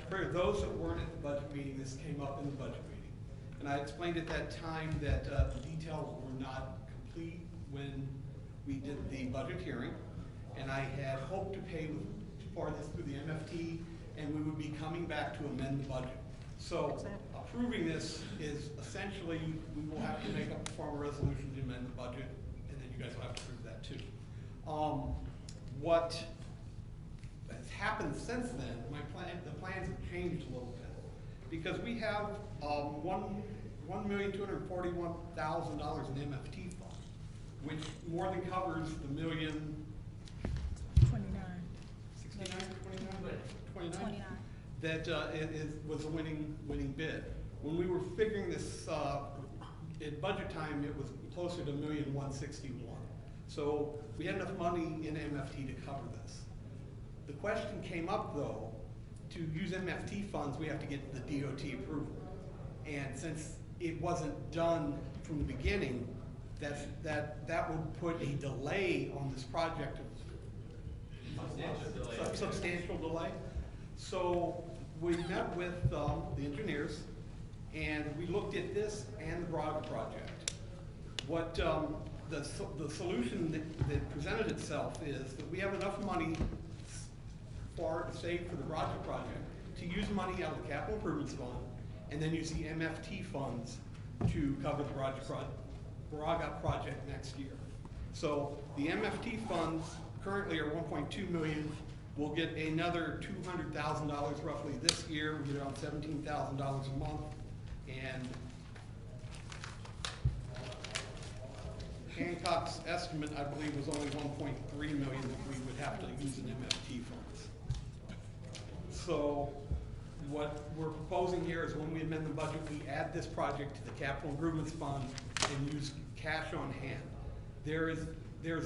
for those that weren't at the budget meeting, this came up in the budget meeting. And I explained at that time that the details were not complete when we did the budget hearing. And I had hoped to pay for this through the MFT, and we would be coming back to amend the budget. So approving this is essentially, we will have to make up a formal resolution to amend the budget, and then you guys will have to approve that too. What has happened since then, the plans have changed a little bit. Because we have $1,241,000 in MFT fund, which more than covers the $1,069,000, 29 that was a winning bid. When we were figuring this at budget time, it was closer to $1,161,000. So we had enough money in MFT to cover this. The question came up though, to use MFT funds, we have to get the DOT approval. And since it wasn't done from the beginning, that would put a delay on this project, substantial delay. So we met with the engineers, and we looked at this and the Broadview project. What the solution that presented itself is that we have enough money saved for the Broadview project to use money out of the capital improvements fund, and then use the MFT funds to cover the Broadview project next year. So the MFT funds currently are $1.2 million. We'll get another $200,000 roughly this year. We get around $17,000 a month. And Hancock's estimate, I believe, was only $1.3 million that we would have to use in MFT funds. So what we're proposing here is when we amend the budget, we add this project to the capital improvements fund and use cash on hand. There's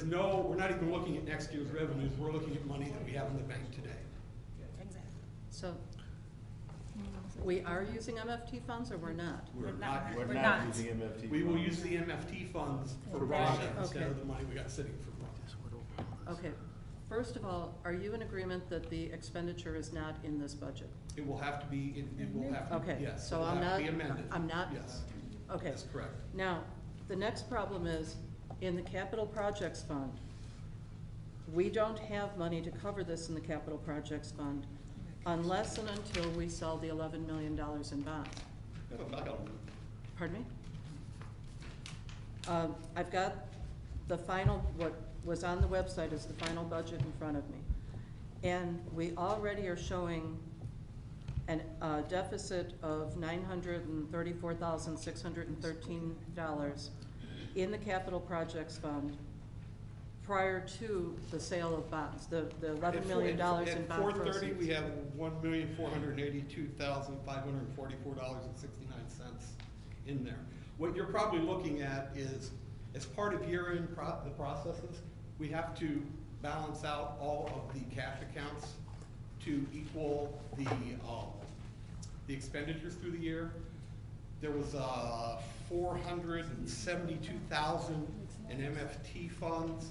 no, we're not even looking at next year's revenues, we're looking at money that we have in the bank today. Exactly. So, we are using MFT funds or we're not? We're not using MFT. We will use the MFT funds for Broadview instead Okay. of the money we got sitting for Broadview. Okay, first of all, are you in agreement that the expenditure is not in this budget? It will have to be, it will have to, Okay, yes, it so will I'm have not, to be amended. I'm not, Yes, okay. that's correct. Now, the next problem is, in the capital projects fund, we don't have money to cover this in the capital projects fund unless and until we sell the $11 million in bonds. Pardon me? I've got the final, what was on the website is the final budget in front of me. And we already are showing a deficit of $934,613 in the capital projects fund prior to the sale of bonds, the $11 million in bond proceeds. At 4:30, we have $1,482,544.69 in there. What you're probably looking at is, as part of year-end the processes, we have to balance out all of the cash accounts to equal the expenditures through the year. There was $472,000 in MFT funds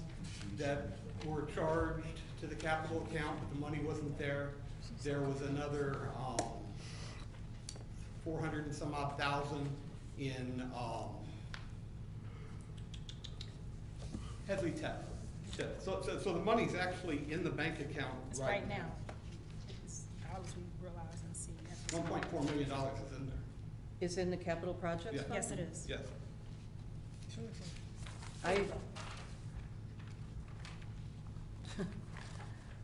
that were charged to the capital account, but the money wasn't there. There was another 400 and some odd thousand in Headley Tech. So the money's actually in the bank account It's right right now. It's, as we realize and see. $1.4 million is in there. Is in the capital projects Yeah. fund? Yes, it is. Yes.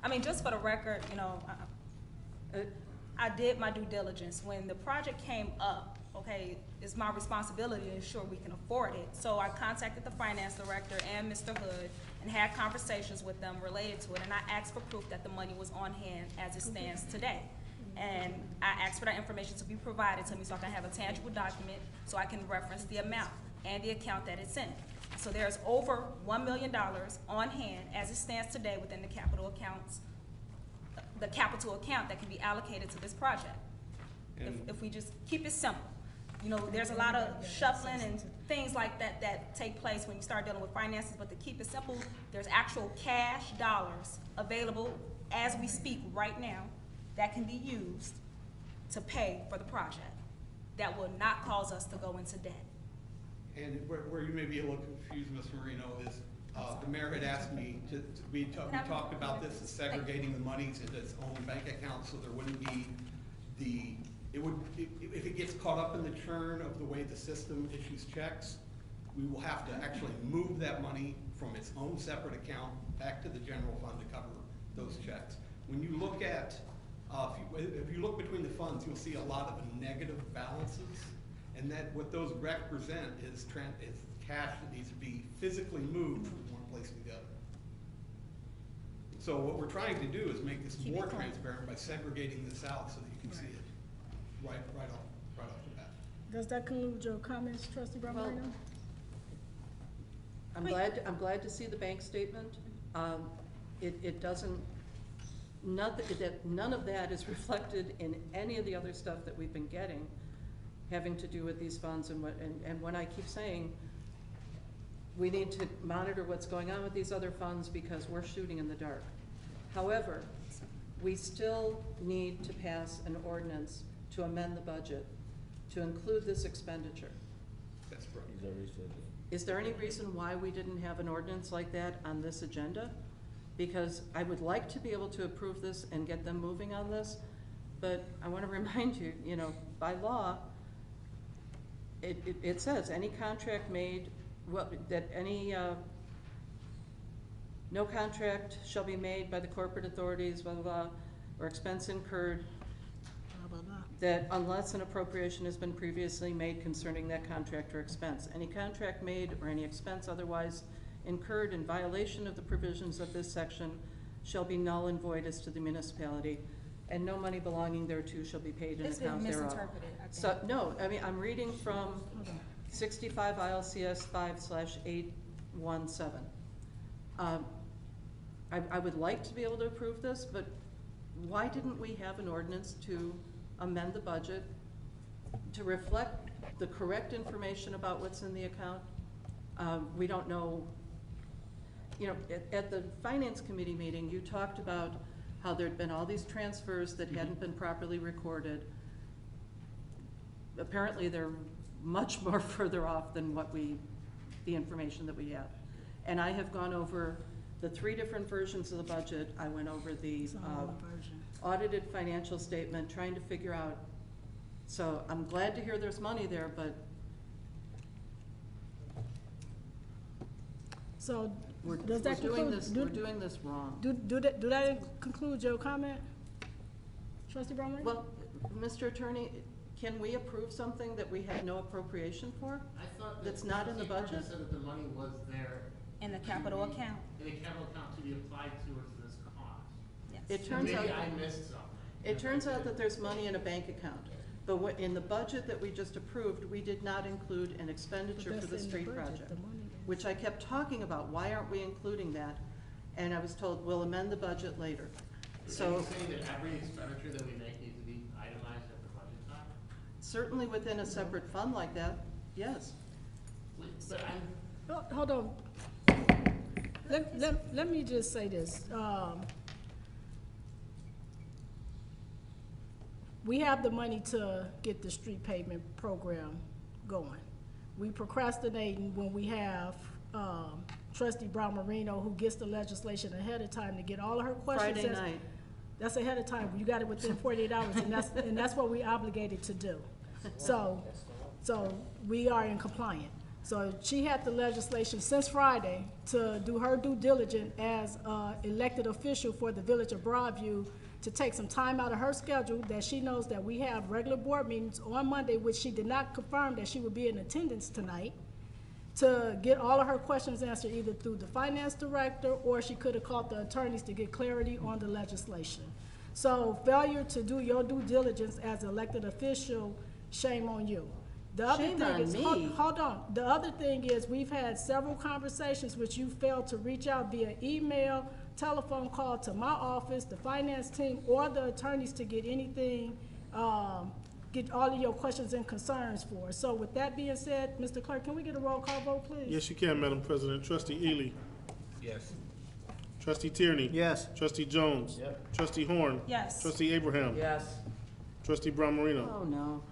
I mean, just for the record, you know, I did my due diligence. When the project came up, okay, it's my responsibility to ensure we can afford it. So I contacted the finance director and Mr. Hood and had conversations with them related to it, and I asked for proof that the money was on hand as it stands today. And I asked for that information to be provided to me so I can have a tangible document so I can reference the amount and the account that it's in. So there's over $1 million on hand as it stands today within the capital accounts, the capital account that can be allocated to this project. If we just keep it simple. You know, there's a lot of shuffling and things like that that take place when you start dealing with finances, but to keep it simple, there's actual cash dollars available as we speak right now that can be used to pay for the project that will not cause us to go into debt. And where you may be a little confused, Ms. Marino, is the mayor had asked me we talked about this as segregating the monies into its own bank account so there wouldn't be if it gets caught up in the churn of the way the system issues checks, we will have to actually move that money from its own separate account back to the general fund to cover those checks. When you look at, if you look between the funds, you'll see a lot of negative balances, and that what those represent is cash that needs to be physically moved from one place to the other. So what we're trying to do is make this more transparent by segregating this out so that you can see it right off the bat. Does that conclude your comments, Trustee Brown? Well, I'm glad to see the bank statement. It doesn't, none of that is reflected in any of the other stuff that we've been getting having to do with these funds and when I keep saying we need to monitor what's going on with these other funds because we're shooting in the dark. However, we still need to pass an ordinance to amend the budget to include this expenditure. That's correct. Is there any reason why we didn't have an ordinance like that on this agenda? Because I would like to be able to approve this and get them moving on this, but I want to remind you, you know, by law, it says any contract made, no contract shall be made by the corporate authorities, blah, blah, blah, or expense incurred, that unless an appropriation has been previously made concerning that contract or expense. Any contract made or any expense otherwise incurred in violation of the provisions of this section shall be null and void as to the municipality, and no money belonging thereoto shall be paid in account thereof. It's been misinterpreted, I think. So, no, I mean, I'm reading from 65 ILCS 5/817. I would like to be able to approve this, but why didn't we have an ordinance to amend the budget to reflect the correct information about what's in the account? We don't know, you know, at the Finance Committee meeting, you talked about how there'd been all these transfers that hadn't been properly recorded. Apparently they're much more further off than the information that we have. And I have gone over the 3 different versions of the budget. I went over the audited financial statement, trying to figure out, so I'm glad to hear there's money there, but So we're does that doing conclude? this, we're doing this wrong. Do that conclude your comment, Trustee Bromley? Well, Mr. Attorney, can we approve something that we have no appropriation for? I thought That's not in the budget? said that the money was there. In the capital account. In the capital account to be applied towards this cost. Yes. It turns out. Maybe I missed something. It turns out that there's money in a bank account, but in the budget that we just approved, we did not include an expenditure for the street project, which I kept talking about. Why aren't we including that? And I was told, we'll amend the budget later. So Are you saying that every expenditure that we make needs to be itemized at the budget time? certainly within a separate fund like that, yes. But Hold on. Let me just say this. We have the money to get the street pavement program going. We procrastinating when we have Trustee Brown Marino who gets the legislation ahead of time to get all of her questions. Friday night. That's ahead of time. You got it within 48 hours, and that's what we obligated to do. So we are in compliance. So she had the legislation since Friday to do her due diligence as elected official for the village of Broadview to take some time out of her schedule that she knows that we have regular board meetings on Monday, which she did not confirm that she would be in attendance tonight, to get all of her questions answered either through the finance director or she could have called the attorneys to get clarity on the legislation. So failure to do your due diligence as elected official, shame on you. The other Shame thing on is, me? hold on. The other thing is, we've had several conversations which you failed to reach out via email, telephone call to my office, the finance team, or the attorneys to get anything, get all of your questions and concerns for. So with that being said, Mr. Clerk, can we get a roll call vote, please? Yes, you can, Madam President. Trustee Ely. Yes. Trustee Tierney. Yes. Trustee Jones. Yep. Trustee Horn. Yes. Trustee Abraham. Yes. Trustee Brown Marino. Oh, no.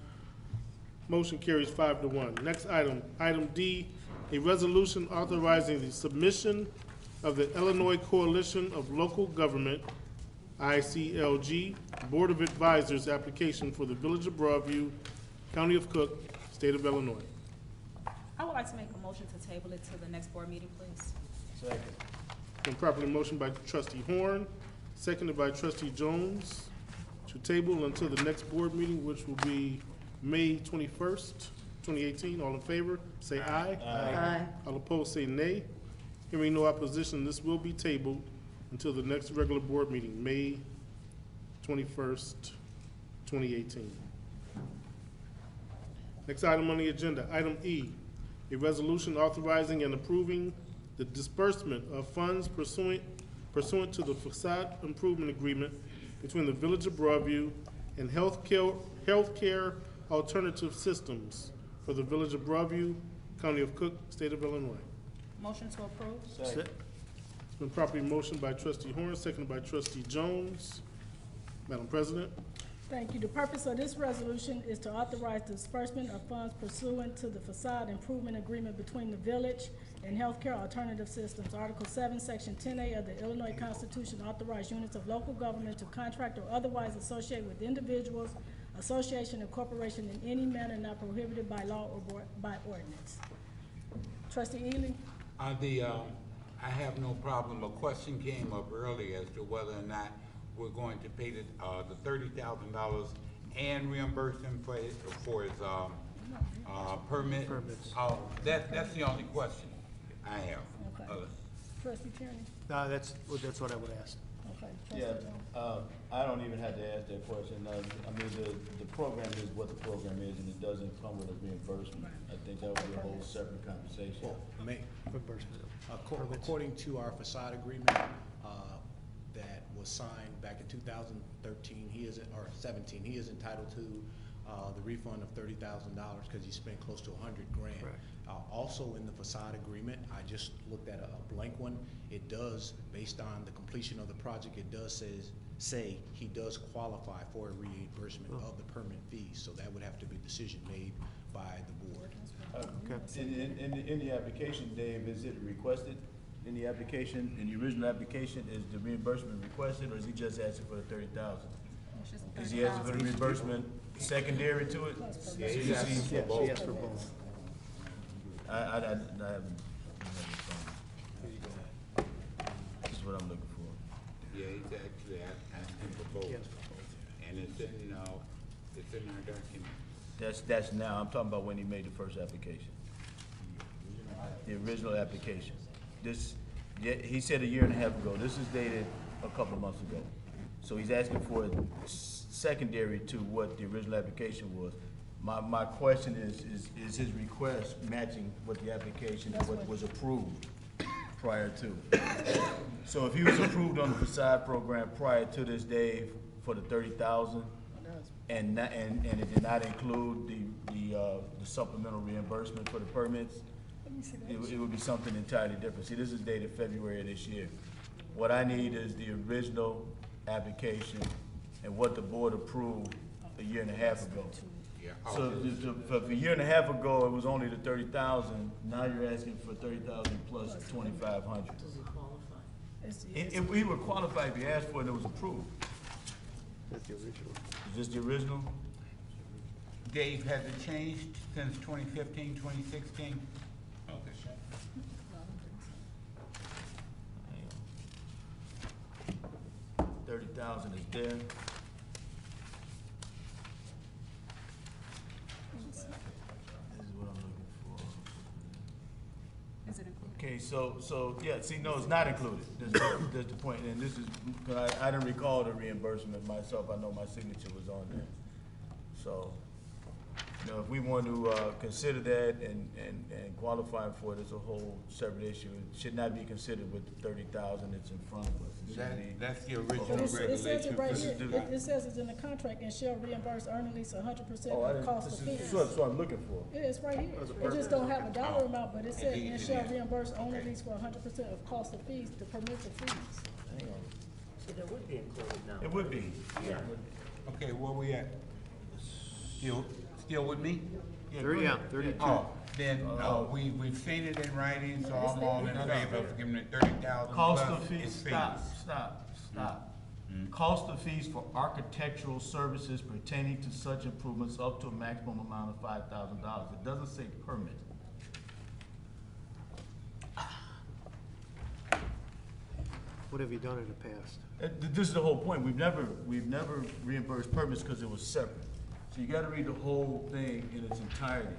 Motion carries 5-1. Next item, item D, a resolution authorizing the submission of the Illinois Coalition of Local Government, ICLG, Board of Advisors application for the Village of Broadview, County of Cook, State of Illinois. I would like to make a motion to table it to the next board meeting, please. Second. Been properly motioned by Trustee Horn, seconded by Trustee Jones, to table until the next board meeting, which will be May 21st, 2018. All in favor, say aye. Aye. All opposed, say nay. Hearing no opposition, this will be tabled until the next regular board meeting, May 21st, 2018. Next item on the agenda, item E, a resolution authorizing and approving the disbursement of funds pursuant to the facade improvement agreement between the Village of Broadview and Healthcare Alternative Systems for the Village of Broadview, County of Cook, State of Illinois. Motion to approve? Second. It's been properly motioned by Trustee Horn, seconded by Trustee Jones. Madam President. Thank you. The purpose of this resolution is to authorize disbursement of funds pursuant to the facade improvement agreement between the village and Healthcare Alternative Systems. Article 7, Section 10A of the Illinois Constitution authorized units of local government to contract or otherwise associate with individuals, association, or corporation in any manner not prohibited by law or by ordinance. Trustee Ely? I have no problem. A question came up earlier as to whether or not we're going to pay the $30,000 and reimburse him for his permit. Permits. That's the only question I have. Okay. Trustee Tierney? No, that's what I would ask. Okay. Yeah, Trustee Jones? I don't even have to ask that question. I mean, the program is what the program is, and it doesn't come with a reimbursement. I think that would be a whole separate conversation. Reimbursement. According to our facade agreement, that was signed back in 2013, or 17, he is entitled to the refund of $30,000 because he spent close to $100 grand. Correct. Also in the facade agreement, I just looked at a blank one. It does, based on the completion of the project, it does say he does qualify for a reimbursement of the permit fees. So that would have to be a decision made by the board. Okay. In the application, Dave, is it requested? In the application, in the original application, is the reimbursement requested, or is he just asking for the $30,000? Is he asking for the reimbursement secondary to it? Yeah, he's asking for both. She asked for both. I haven't. This is what I'm looking for. Yeah, he's actually asking for both. Yes. And it's in our document. That's now, I'm talking about when he made the first application. The original application. He said a year and a half ago. This is dated a couple of months ago. So he's asking for it secondary to what the original application was. My question is his request matching what the application, what was approved prior to? So if he was approved on the facade program prior to this day for the $30,000, and it did not include the supplemental reimbursement for the permits, it would be something entirely different. See, this is dated February of this year. What I need is the original application and what the board approved a year and a half ago. Yeah. So if a year and a half ago, it was only the $30,000, now you're asking for $30,000 plus $2,500. Does he qualify? If we were qualified, if you asked for it, and it was approved. That's the original. Is this the original? Dave, has it changed since 2015, 2016? Okay. 30,000 is there. This is what I'm looking for. Is it included? Okay, so, yeah, see, no, it's not included. That's the point, and this is, 'cause I didn't recall the reimbursement myself. I know my signature was on there. So, you know, if we want to, consider that and qualify for it as a whole separate issue, it should not be considered with the 30,000 that's in front of us. It should be. That's the But original it says regulation. it right This here, is the- it says it's in the contract and shall reimburse earnings 100% Oh, I of didn't, cost this of is, fees. that's what I'm looking for. It is right here. It just don't have a dollar amount, but it said Indeed, and it shall is. reimburse owners for 100% of cost of fees to permit the fees. Hang on. So that would be included now. It would be. Yeah. Okay, where we at? Still with me? Yeah, 30, go yeah, ahead. 32. Oh, then, we've seen it in writing, so I'm all in favor of giving it 30,000 Cost plus of fees, its stop. Cost of fees for architectural services pertaining to such improvements up to a maximum amount of $5,000. It doesn't say permit. What have you done in the past? This is the whole point. We've never reimbursed permits because it was separate. So you gotta read the whole thing in its entirety,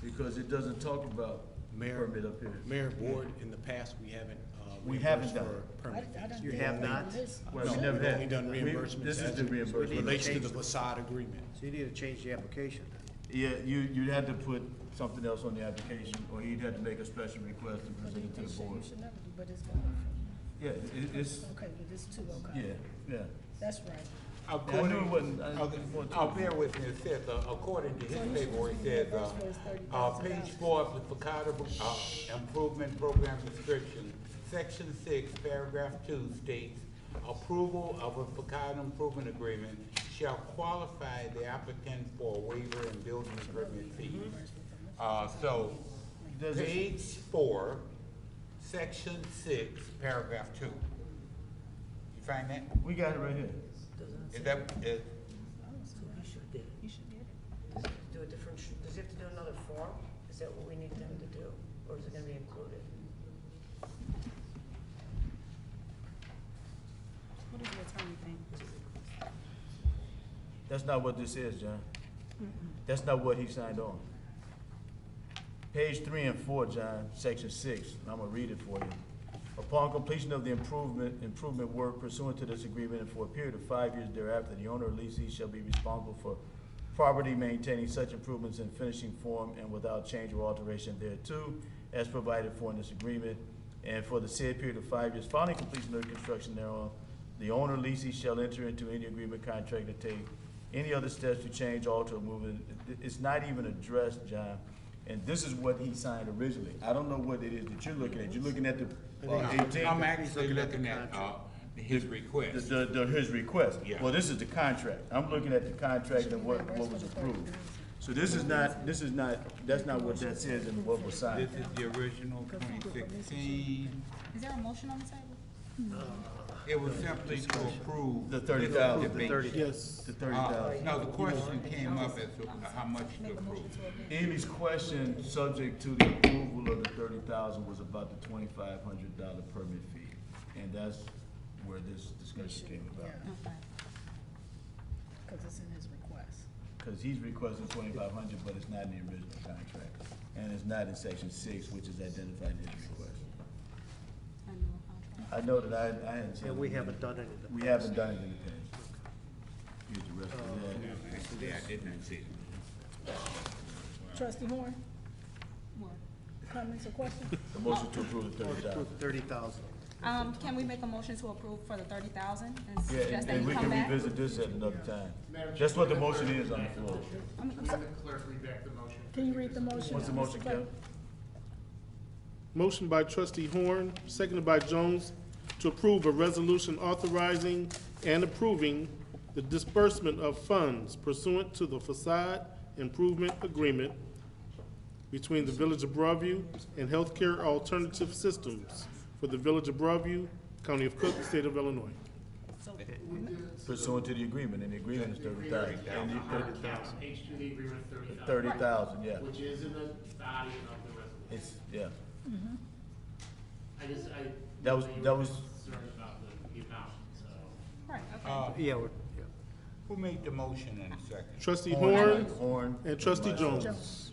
because it doesn't talk about Mayor, permit up here. Mayor Board, in the past, we haven't, We haven't reimbursed done for it. permit I fees. didn't You think have it not? was this. Well, we No, never we've had. only done reimbursements This is as the it reimbursement. relates to change the it. facade agreement. So you need to change the application. Yeah, you had to put something else on the application, or you'd have to make a special request and present it to the board. You should never do, but it's going. Yeah, it's, Okay, but it's two, okay. yeah. That's right. I knew it wasn't, Bear with me, it says, according to his So you paper, it should says, reimburse for his $30,000. page 4 of the facade improvement program description, section 6, paragraph 2 states, approval of a facade improvement agreement shall qualify the applicant for a waiver in building permit fees. So, page 4, section 6, paragraph 2. You find that? we got it right here. Is that, So he should be. You should get it. Does he have to do a different, does he have to do another form? Is that what we need him to do? Or is it gonna be included? What does the attorney think? That's not what this is, John. That's not what he signed on. Page 3 and 4, John, section 6, and I'm gonna read it for you. Upon completion of the improvement work pursuant to this agreement and for a period of 5 years thereafter, the owner or lessee shall be responsible for property maintaining such improvements in finishing form and without change or alteration thereto, as provided for in this agreement. And for the said period of 5 years following completion of the construction thereof, the owner or lessee shall enter into any agreement contract to take any other steps to change, alter, or move it. It's not even addressed, John. And this is what he signed originally. I don't know what it is that you're looking at. You're looking at the 18. I'm actually looking at, his request. His request. Yeah. Well, this is the contract. I'm looking at the contract and what was approved. So that's not what that says and what was signed. This is the original 2016. Is there a motion on the table? It was simply to approve. The 30,000. The base. Yes. The 30,000. No, the question came up as to how much to approve. Amy's question, subject to the approval of the 30,000, was about the $2,500 permit fee. And that's where this discussion came about. Yeah, because it's in his request. Because he's requesting 2,500, but it's not in the original contract. And it's not in section 6, which is identified in his request. I know that I hadn't seen. And we haven't done it in the past. We haven't done it in the past. Here's the rest of that. Actually, I did not see it. Trustee Horn? Comments or questions? The motion to approve the 30,000. 30,000. Can we make a motion to approve for the 30,000 and Yeah, suggest that and you we come can back? revisit this at another time. Madam Chair, That's what the motion is on the floor. Can the clerk read back the motion? Can you read the motion? What's the motion, Mr. Clerk? Kevin? Motion by trustee Horn, seconded by Jones, to approve a resolution authorizing and approving the disbursement of funds pursuant to the facade improvement agreement between the Village of Broadview and Healthcare Alternative Systems for the Village of Broadview, County of Cook, State of Illinois. Pursuant to the agreement, and the agreement is 30,000. And you put Page 2 of the agreement, 30,000. 30,000, yeah. Which is in the body of the resolution. It's, yeah. I That was- concerned about the amount, so. Right, okay. Yeah, Who made the motion in a second? Trustee Horn Horn. and trustee myself. Jones.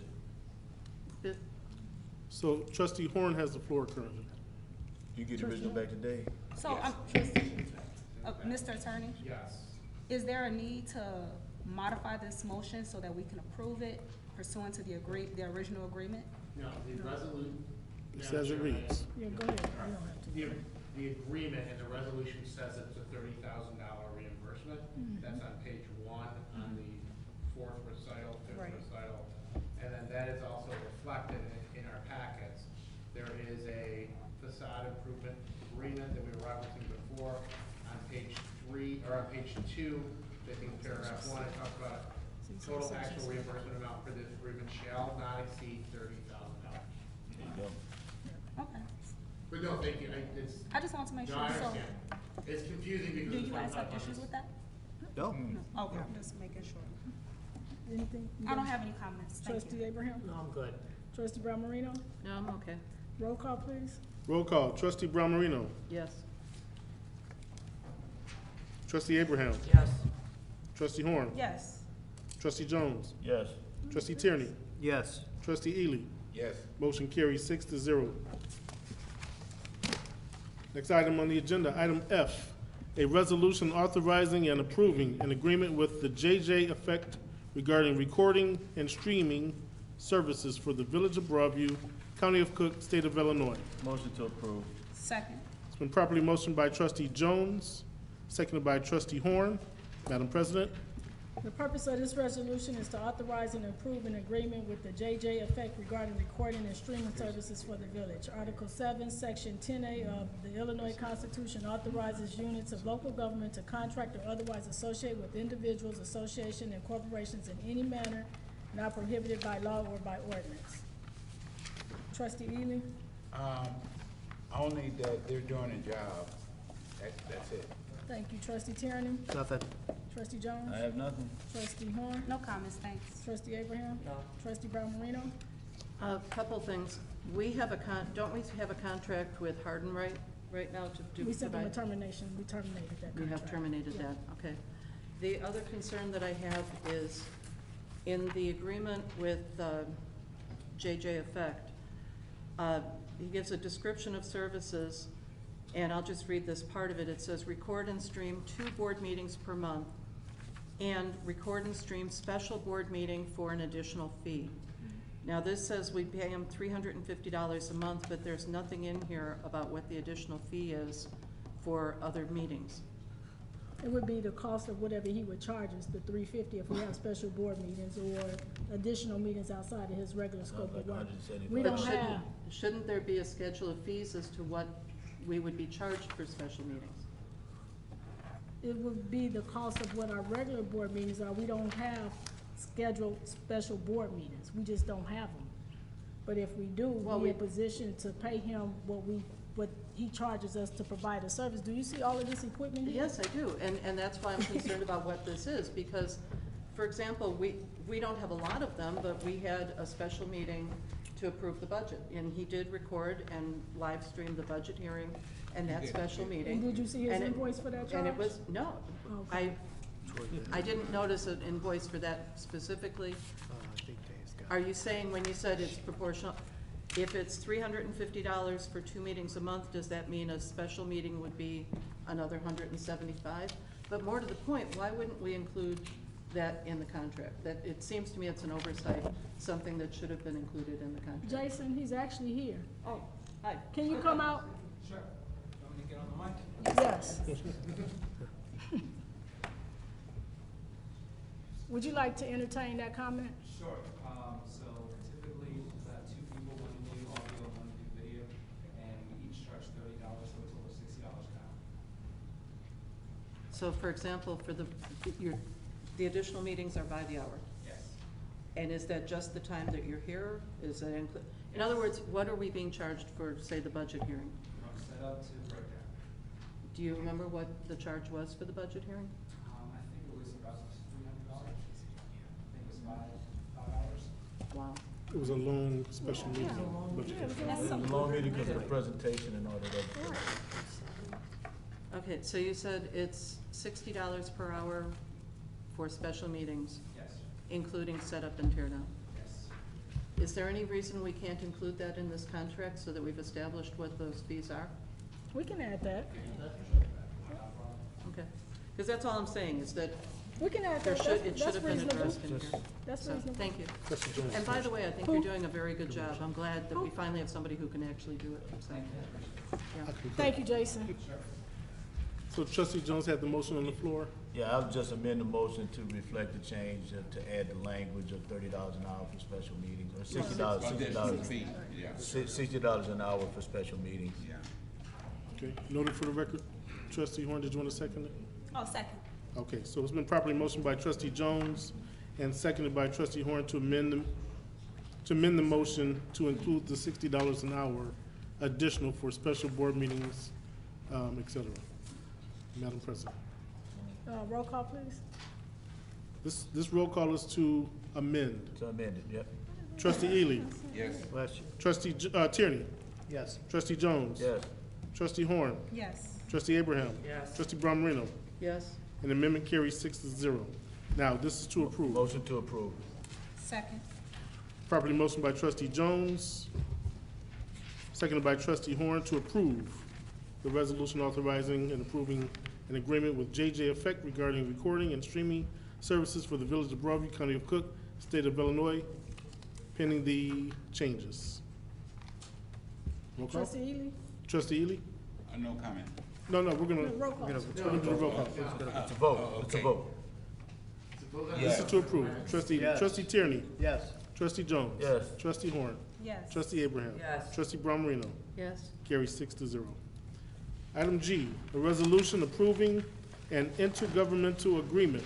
So trustee Horn has the floor currently. You get the original back today? So, Mr. Attorney, Yes. is there a need to modify this motion so that we can approve it pursuant to the original agreement? No, the resolution. It says it reads. Yeah, go ahead. You don't have to. The agreement and the resolution says it's a $30,000 reimbursement. That's on page 1 on the fourth recital, fifth Right. recital. And then that is also reflected in our packets. There is a facade improvement agreement that we were referencing before on page 3, or on page 2, I think paragraph 1, it talks about total actual reimbursement amount for this agreement shall not exceed $30,000. There you go. Okay. But no, thank you, I just want to make no, sure. I So, understand. It's confusing because do it's you one guys have time issues with that? No? No. Okay, I'm just making sure. Anything? I don't have any comments. Thank Trustee you. Abraham? No, I'm good. Trustee Brown Marino? No, I'm okay. Roll call, please. Roll call. Trustee Brown Marino. Yes. Trustee Abraham. Yes. Trustee Horn. Yes. Trustee Jones. Yes. Trustee Tierney. Yes. Trustee Ely. Yes. Motion carries 6-0. Next item on the agenda, item F, a resolution authorizing and approving an agreement with the JJ Effect regarding recording and streaming services for the Village of Broadview, County of Cook, State of Illinois. Motion to approve. Second. It's been properly motioned by trustee Jones, seconded by trustee Horn. Madam President, The purpose of this resolution is to authorize and approve an agreement with the JJ Effect regarding recording and streaming services for the village. Article 7, Section 10A of the Illinois Constitution authorizes units of local government to contract or otherwise associate with individuals, associations, and corporations in any manner not prohibited by law or by ordinance. Trustee Ely? Only that they're doing a job. That's it. Thank you. Trustee Tierney? Nothing. Trustee Jones? I have nothing. Trustee Horn? No comments, thanks. Trustee Abraham? No. Trustee Brown Marino? A couple things. We have don't we have a contract with Hardin right now to do? We sent them a provide- termination. We terminated that contract. We have terminated Yeah. that, okay. The other concern that I have is in the agreement with JJ Effect, he gives a description of services, and I'll just read this part of it. It says, record and stream 2 board meetings per month, and record and stream special board meeting for an additional fee. Now, this says we pay him $350 a month, but there's nothing in here about what the additional fee is for other meetings. It would be the cost of whatever he would charge us, the $350 if we have special board meetings or additional meetings outside of his regular scope of work. We But don't have, shouldn't there be a schedule of fees as to what we would be charged for special meetings? it would be the cost of what our regular board meetings are. We don't have scheduled special board meetings. We just don't have them. But if we do, Well, we're in a position to pay him what he charges us to provide a service. Do you see all of this equipment here? Yes, I do, and that's why I'm concerned about what this is, because, for example, we don't have a lot of them, but we had a special meeting to approve the budget, and he did record and live stream the budget hearing and that special meeting. And did you see his And it- invoice for that And it charge? was, no, Okay. I didn't notice an invoice for that specifically. I think Dave's got it. Are you saying when you said it's proportional, if it's $350 for 2 meetings a month, does that mean a special meeting would be another $175? But more to the point, why wouldn't we include that in the contract? That, it seems to me it's an oversight, something that should have been included in the contract. Jason, he's actually here. Oh, hi. Can you come out? Sure. Want me to get on the mic? Yes. Would you like to entertain that comment? Sure. So typically, we'll have 2 people, one do audio, one do video, and we each charge $30, so a total of $60 an hour. So for example, for the additional meetings are by the hour? Yes. And is that just the time that you're here? Is that in other words, what are we being charged for, say, the budget hearing? From setup to breakdown. Do you remember what the charge was for the budget hearing? I think it was about $300. I think it was five hours. Wow. it was a long special meeting. budget. That's It was something. a long meeting because of the presentation and all that other stuff. Okay, so you said it's $60 per hour for special meetings, Yes. including setup and tear down. Yes. Is there any reason we can't include that in this contract so that we've established what those fees are? We can add that. Okay, because that's all I'm saying, is that We can add there that. should, it should That's have been reasonable. addressed in here. That's So, reasonable. thank you. Trustee Jones. And by the way, I think you're doing a very good job. I'm glad that we finally have somebody who can actually do it. So, yeah. Thank you, Jason. So Trustee Jones had the motion on the floor. Yeah, I'll just amend the motion to reflect the change, to add the language of $30 an hour for special meetings, or $60, $60 an hour for special meetings. Okay, noted for the record. Trustee Horn, did you want to second it? Oh, second. Okay, so it's been properly motioned by Trustee Jones and seconded by Trustee Horn to amend the motion to include the $60 an hour additional for special board meetings, et cetera. Madam President. Roll call, please. This roll call is to amend. To amend it, yep. Trustee Ely. Yes. Bless you. Trustee Tierney. Yes. Trustee Jones. Yes. Trustee Horn. Yes. Trustee Abraham. Yes. Trustee Brown Marino. Yes? An amendment carries 6-0. Now, this is to approve. Motion to approve. Second. Properly motioned by Trustee Jones, seconded by Trustee Horn to approve the resolution authorizing and approving an agreement with JJ Effect regarding recording and streaming services for the Village of Broadview, County of Cook, State of Illinois, pending the changes. Roll call? Trustee Ely? Trustee Ely? No comment. No, we're gonna, No, roll call. we're gonna do the roll call. It's a vote, it's a okay. vote. This is to approve. Trustee, Yes. Trustee Tierney? Yes. Trustee Jones? Yes. Trustee Horn? Yes. Trustee Abraham? Yes. Trustee Brown Marino? Yes? Carries 6-0. Item G, a resolution approving an intergovernmental agreement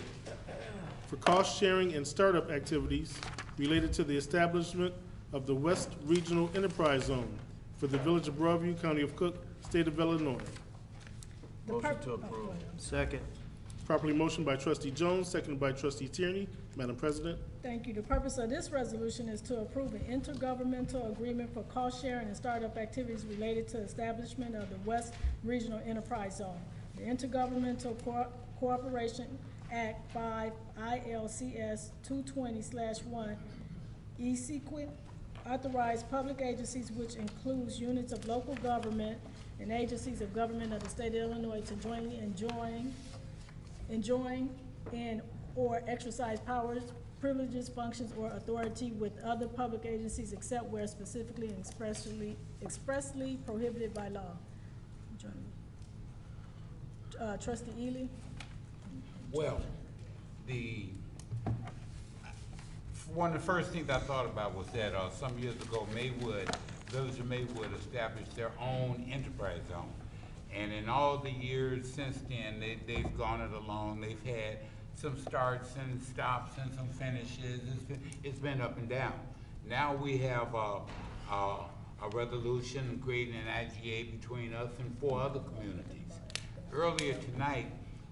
for cost sharing and startup activities related to the establishment of the West Regional Enterprise Zone for the Village of Broadview, County of Cook, State of Illinois. Motion to approve. Second. Properly motioned by Trustee Jones, seconded by Trustee Tierney. Madam President. Thank you. The purpose of this resolution is to approve an intergovernmental agreement for cost sharing and startup activities related to establishment of the West Regional Enterprise Zone. The Intergovernmental Cooperation Act 5 ILCS 220/1 ECQUIT authorized public agencies, which includes units of local government and agencies of government of the state of Illinois, to jointly enjoin and or exercise powers, privileges, functions, or authority with other public agencies except where specifically and expressly prohibited by law. Trustee Ely? Well, one of the first things I thought about was that some years ago, Village of Maywood established their own enterprise zone. And in all the years since then, they've gone it along. They've had some starts and stops and some finishes. It's been up and down. Now we have a resolution creating an IGA between us and 4 other communities. Earlier tonight,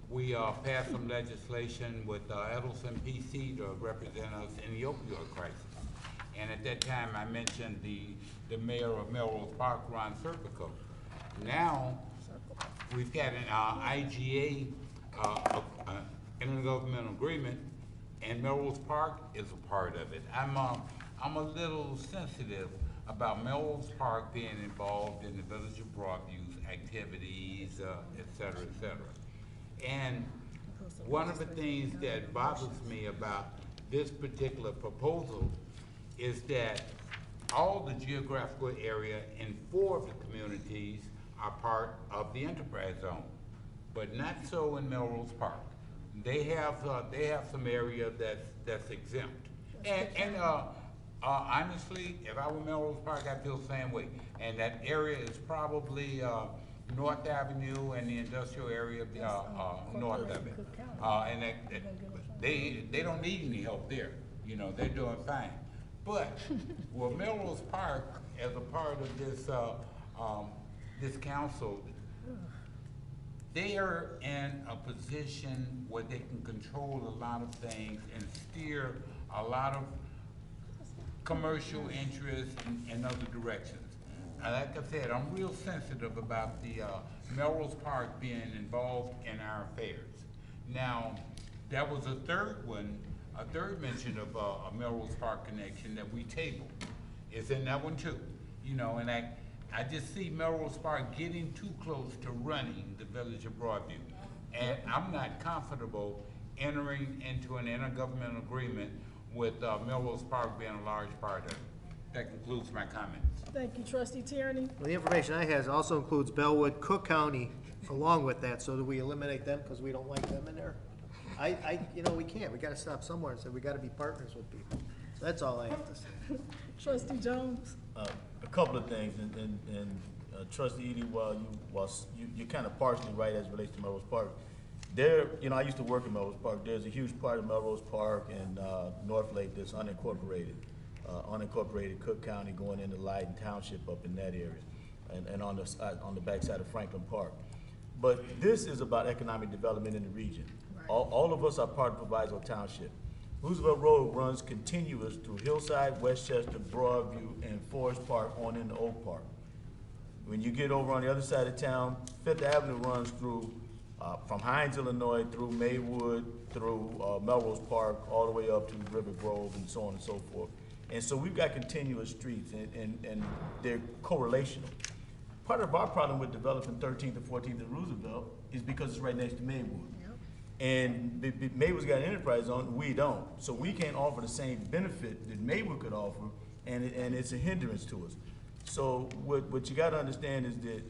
we passed some legislation with Edelson PC to represent us in the opioid crisis. And at that time, I mentioned the mayor of Melrose Park, Ron Serpico. Now, we've got an IGA, intergovernmental agreement, and Melrose Park is a part of it. I'm a little sensitive about Melrose Park being involved in the Village of Broadview's activities, et cetera, et cetera. And one of the things that bothers me about this particular proposal is that all the geographical area in 4 of the communities are part of the enterprise zone, but not so in Melrose Park. They have some area that's exempt. And honestly, if I were Melrose Park, I'd feel the same way. And that area is probably North Avenue and the industrial area north of it. And they don't need any help there. You know, they're doing fine. But well, Melrose Park, as a part of this this council, they are in a position where they can control a lot of things and steer a lot of commercial interests in other directions. Like I said, I'm real sensitive about the Melrose Park being involved in our affairs. Now, that was a third mention of a Melrose Park connection that we tabled. is in that one too. You know, and I just see Melrose Park getting too close to running the village of Broadview. And I'm not comfortable entering into an intergovernmental agreement with Melrose Park being a large part of it. That concludes my comments. Thank you, trustee Tierney. Well, the information I have also includes Bellwood, Cook County, along with that, so do we eliminate them because we don't like them in there? You know, we can't, we gotta stop somewhere and say we gotta be partners with people. So that's all I have to say. Trustee Jones. A couple of things, and Trustee Edie, while you're kind of partially right as it relates to Melrose Park. There, you know, I used to work in Melrose Park. There's a huge part of Melrose Park and North Lake that's unincorporated. Unincorporated Cook County going into Leiden Township up in that area, and on the backside of Franklin Park. But this is about economic development in the region. Right. All of us are part of Proviso Township. Roosevelt Road runs continuous through Hillside, Westchester, Broadview, and Forest Park on into Oak Park. When you get over on the other side of town, Fifth Avenue runs through from Hines, Illinois, through Maywood, through Melrose Park, all the way up to River Grove, and so on and so forth. And so we've got continuous streets, and they're correlational. Part of our problem with developing 13th and 14th and Roosevelt is because it's right next to Maywood. And Maywood's got an enterprise zone, we don't. So we can't offer the same benefit that Maywood could offer, and it's a hindrance to us. So what you gotta understand is that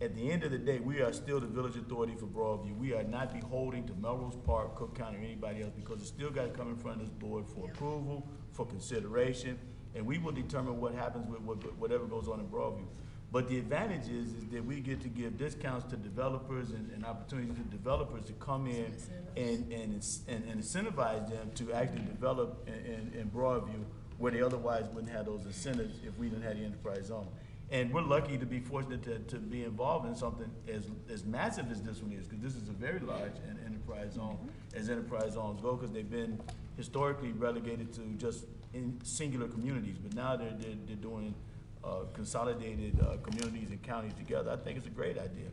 at the end of the day, we are still the village authority for Broadview. We are not beholden to Melrose Park, Cook County, or anybody else, because it's still gotta come in front of this board for approval, for consideration, and we will determine what happens with whatever goes on in Broadview. But the advantage is that we get to give discounts to developers and opportunities to developers to come in and incentivize them to actually develop in Broadview where they otherwise wouldn't have those incentives if we didn't have the enterprise zone. And we're lucky to be fortunate to be involved in something as massive as this one is, because this is a very large enterprise zone, as enterprise zones go, because they've been historically relegated to just in singular communities, but now they're doing consolidated communities and counties together. I think it's a great idea,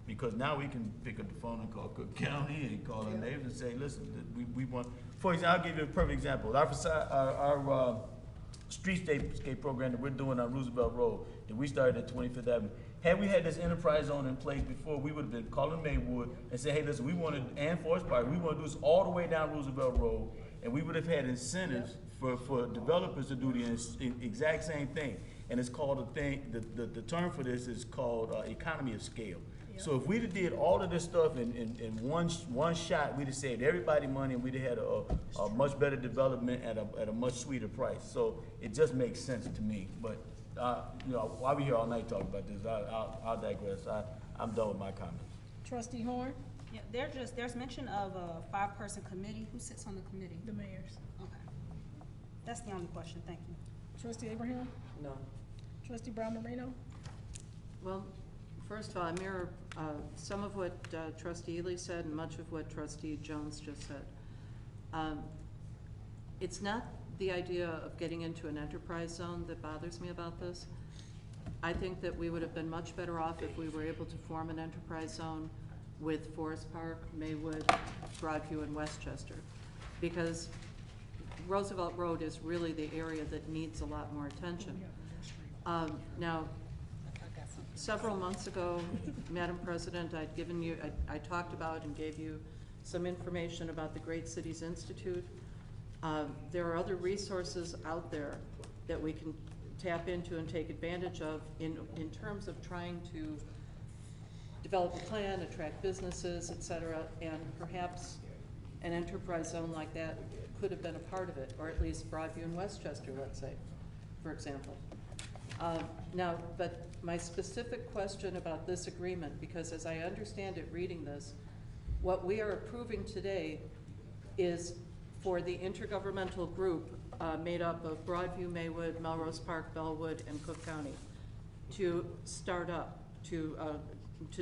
because now we can pick up the phone and call Cook County and call our neighbors and say, listen, we want, for example, I'll give you a perfect example. Our streetscape program that we're doing on Roosevelt Road, that we started at 25th Avenue. Had we had this enterprise zone in place before, we would have been calling Maywood and say, hey, listen, we want to, and Forest Park, we want to do this all the way down Roosevelt Road, and we would have had incentives for developers to do the exact same thing. And it's called the term for this is called economy of scale. So if we'd have did all of this stuff in one shot, we'd have saved everybody money, and we'd have had a much better development at a much sweeter price. So it just makes sense to me. But you know, I'll be here all night talking about this. I'll digress. I'm done with my comments. Trustee Horn. Yeah, there's mention of a 5-person committee. Who sits on the committee? The mayors. Okay. That's the only question. Thank you. Trustee Abraham. No. Trustee Brown Marino. Well, first of all, I mirror some of what Trustee Ely said and much of what Trustee Jones just said. It's not the idea of getting into an enterprise zone that bothers me about this. I think that we would have been much better off if we were able to form an enterprise zone with Forest Park, Maywood, Broadview, and Westchester, because Roosevelt Road is really the area that needs a lot more attention. Now, several months ago, Madam President, I talked about and gave you some information about the Great Cities Institute. There are other resources out there that we can tap into and take advantage of in terms of trying to develop a plan, attract businesses, et cetera, and perhaps an enterprise zone like that could have been a part of it, or at least Broadview and Westchester, let's say, for example. Now, but my specific question about this agreement, because as I understand it reading this, what we are approving today is for the intergovernmental group made up of Broadview, Maywood, Melrose Park, Bellwood, and Cook County to start up, to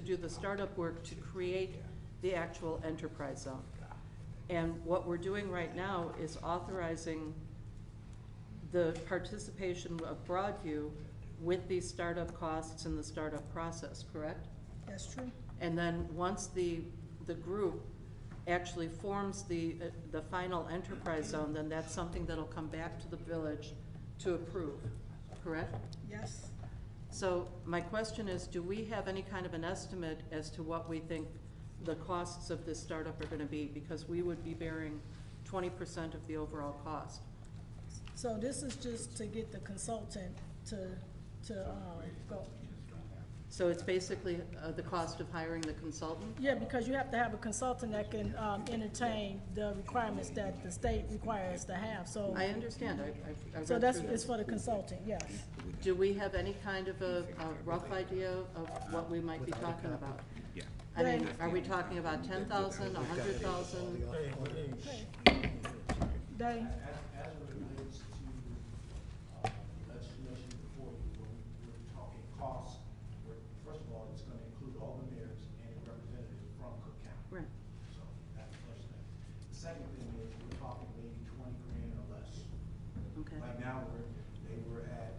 do the startup work to create the actual enterprise zone. And what we're doing right now is authorizing the participation of Broadview with these startup costs and the startup process, correct? That's true. And then once the group actually forms the final enterprise zone, then that's something that'll come back to the village to approve. correct? Yes. So my question is, do we have any kind of an estimate as to what we think the costs of this startup are gonna be? Because we would be bearing 20% of the overall cost. So this is just to get the consultant to go. So it's basically the cost of hiring the consultant? Yeah, because you have to have a consultant that can entertain the requirements that the state requires to have, so. I understand, I So read that's, through it's this. for the consultant, yes. Do we have any kind of a rough idea of what we might be talking about? Yeah. I mean, are we talking about 10,000, 100,000? Dave? As it relates to legislation before you, when we're talking costs, first of all, it's gonna include all the mayors and representatives from Cook County. Right. So that's the first thing. The second thing is we're talking maybe 20 grand or less. Okay. Right now, they were at,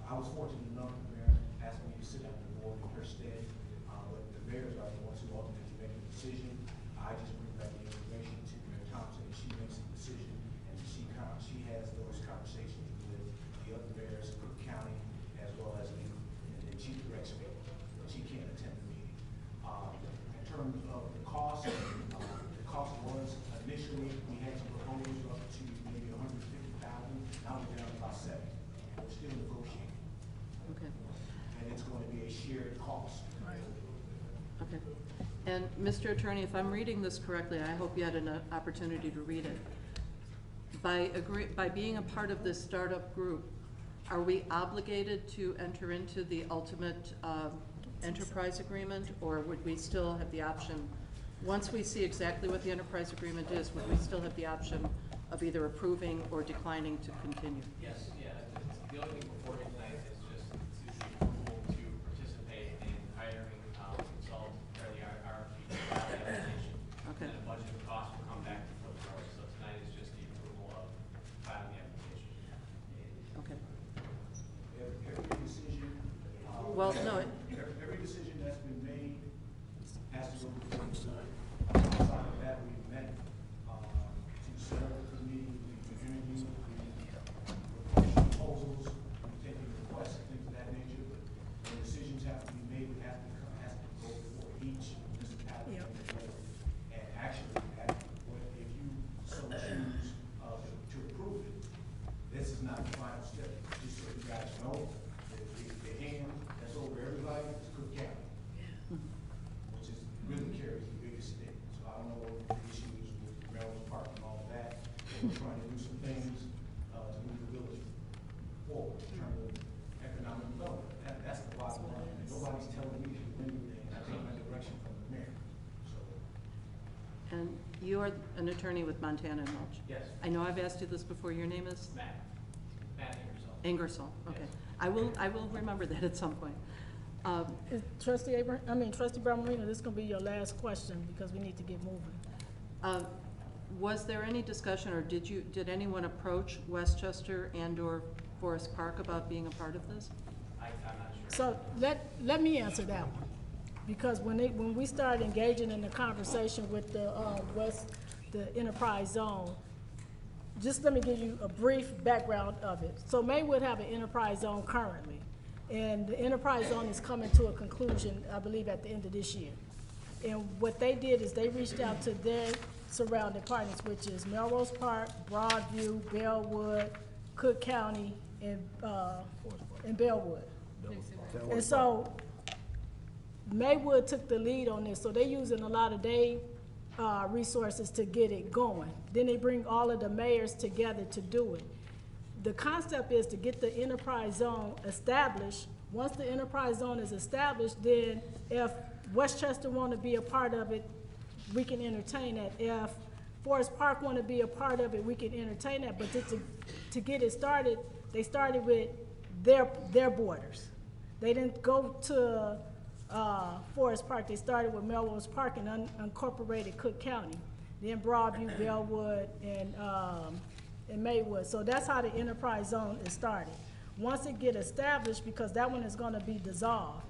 I was fortunate enough, the mayor asked me to sit on the board in her stead, but the mayors are the ones who ultimately make the decision. I just bring back the information to Mayor Thompson, and she makes the decision, and she has those conversations with the other mayors of Cook County as well as me, and then she directs me, and she can't attend the meeting. In terms of the cost was initially, we had some proposals up to maybe 150,000, now we're down to about 70, and we're still negotiating. Okay. And it's going to be a shared cost. Okay. And Mr. Attorney, if I'm reading this correctly, I hope you had an opportunity to read it. By being a part of this startup group, are we obligated to enter into the ultimate enterprise agreement, or would we still have the option, once we see exactly what the enterprise agreement is, would we still have the option of either approving or declining to continue? Yes, yeah, the only thing before you tonight is just to the approval to participate in hiring consultants for the RFP application. Okay. And the budget and cost will come back before the board, so tonight is just the approval of filing the application. Okay. Every decision. Well, no, Every decision that's been made has to go before the board. Outside of that, we've met, to set up the meeting, we've interviewed, we've proposals, we've taken requests, things of that nature, but when decisions have to be made, we have to go before each municipality. And actually, if you so choose, to approve it, this is not the final step, just so you guys know, the hand that's over everybody is Cook County, which is really carries the biggest stick. So I don't know what the issues with Melrose Park and all of that, but we're trying to do some things, to move the village forward in terms of economic development. That's the bottom line. Nobody's telling me to do anything, I take my direction from the mayor, so. and you are an attorney with Montana and Mulch? Yes. I know I've asked you this before. Your name is? Matt Ingersoll. Ingersoll, okay. Yes. I will remember that at some point. Trustee Brown Marino, this is gonna be your last question, because we need to get moving. Was there any discussion, or did anyone approach Westchester and/or Forest Park about being a part of this? I'm not sure. So let me answer that one, because when we started engaging in the conversation with the enterprise zone, just let me give you a brief background of it. So Maywood have an enterprise zone currently, and the enterprise zone is coming to a conclusion, I believe, at the end of this year. And what they did is they reached out to their surrounding partners, which is Melrose Park, Broadview, Bellwood, Cook County, and Bellwood. And so Maywood took the lead on this, so they're using a lot of their resources to get it going. Then they bring all of the mayors together to do it. The concept is to get the enterprise zone established. Once the enterprise zone is established, then if Westchester want to be a part of it, we can entertain that. If Forest Park want to be a part of it, we can entertain that. But to get it started, they started with their borders. They didn't go to Forest Park. They started with Melrose Park and unincorporated Cook County, then Broadview, Bellwood, and Maywood. So that's how the enterprise zone is started. Once it get established, because that one is going to be dissolved,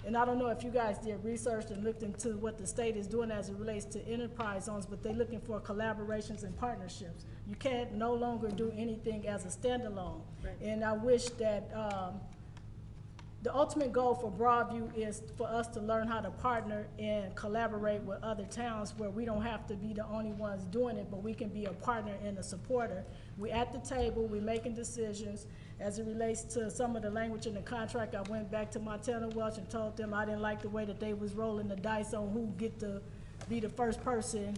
And I don't know if you guys did research and looked into what the state is doing as it relates to enterprise zones, but they're looking for collaborations and partnerships. You can't no longer do anything as a standalone. Right. And I wish that, the ultimate goal for Broadview is for us to learn how to partner and collaborate with other towns where we don't have to be the only ones doing it, but we can be a partner and a supporter. We at the table, we making decisions. As it relates to some of the language in the contract, I went back to Montana Welch and told them I didn't like the way that they was rolling the dice on who get to be the first person,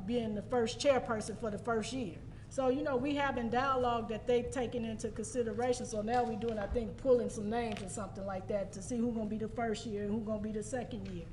being the first chairperson for the first year. So, you know, we having dialogue that they've taken into consideration. So now we doing, I think, pulling some names or something like that to see who's gonna be the first year and who's gonna be the second year.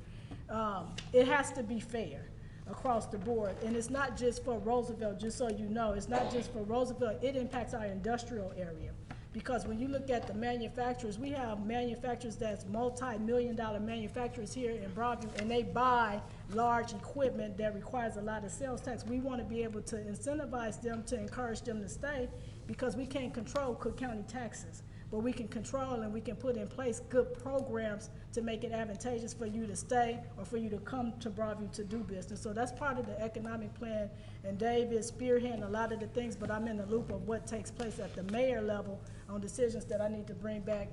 It has to be fair across the board. And it's not just for Roosevelt, just so you know, it's not just for Roosevelt, it impacts our industrial area. Because when you look at the manufacturers, we have manufacturers that's multi-million-dollar manufacturers here in Broadview, and they buy large equipment that requires a lot of sales tax. We want to be able to incentivize them, to encourage them to stay, because we can't control Cook County taxes. But we can control and we can put in place good programs to make it advantageous for you to stay or for you to come to Broadview to do business. So that's part of the economic plan, and Dave is spearheading a lot of the things, but I'm in the loop of what takes place at the mayor level on decisions that I need to bring back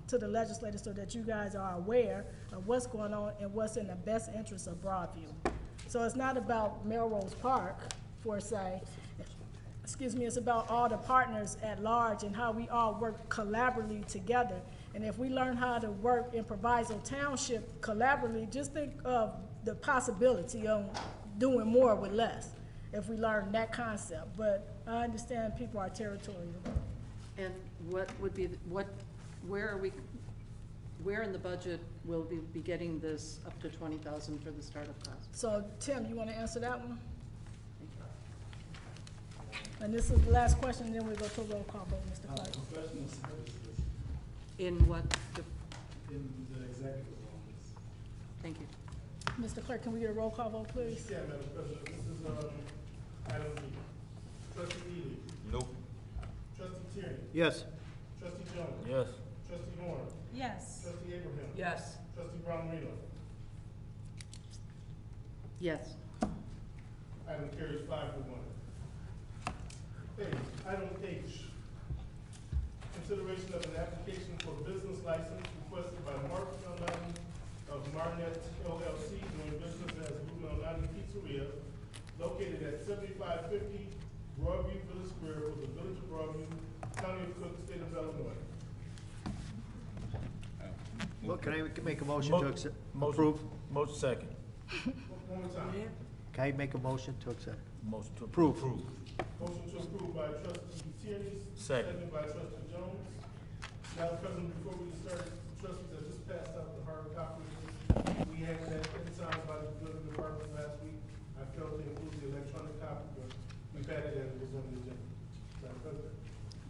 to the legislators so that you guys are aware of what's going on and what's in the best interest of Broadview. So it's not about Melrose Park, per se. Excuse me, it's about all the partners at large and how we all work collaboratively together. And if we learn how to work in Proviso Township collaboratively, just think of the possibility of doing more with less if we learn that concept. But I understand people are territorial. And what would be, where in the budget will we be getting this up to 20,000 for the startup cost? So Tim, you want to answer that one? And this is the last question, and then we'll go to a roll call vote, Mr. Clark. Professional services In what? in the executive office. Thank you. Mr. Clerk, can we get a roll call vote, please? Yeah, Madam President, this is, item B. Trustee Ely. Nope. Trustee Tierney. Yes. Trustee Jones. Yes. Trustee Horn. Yes. Trustee Abraham. Yes. Trustee Brown Marino. Yes. Item carries 5-1. Okay, item H. Consideration of an application for business license requested by Mark Melnani of Marnet LLC, doing business as Lou Melnani Pizzeria, located at 7550 Broadview Village Square for the Village of Broadview, County of Cook, State of Illinois. Well, can I make a motion to accept, approve? Motion second. One more time. Can I make a motion to accept? Motion to Approve. Motion to approve by trustee Tierney. Second. By trustee Jones. Madam President, before we start, trustees, I just passed out the hard copy. We had that signed by the building department last week. I failed to include the electronic copy, but we've had it and it was on the agenda. Madam President.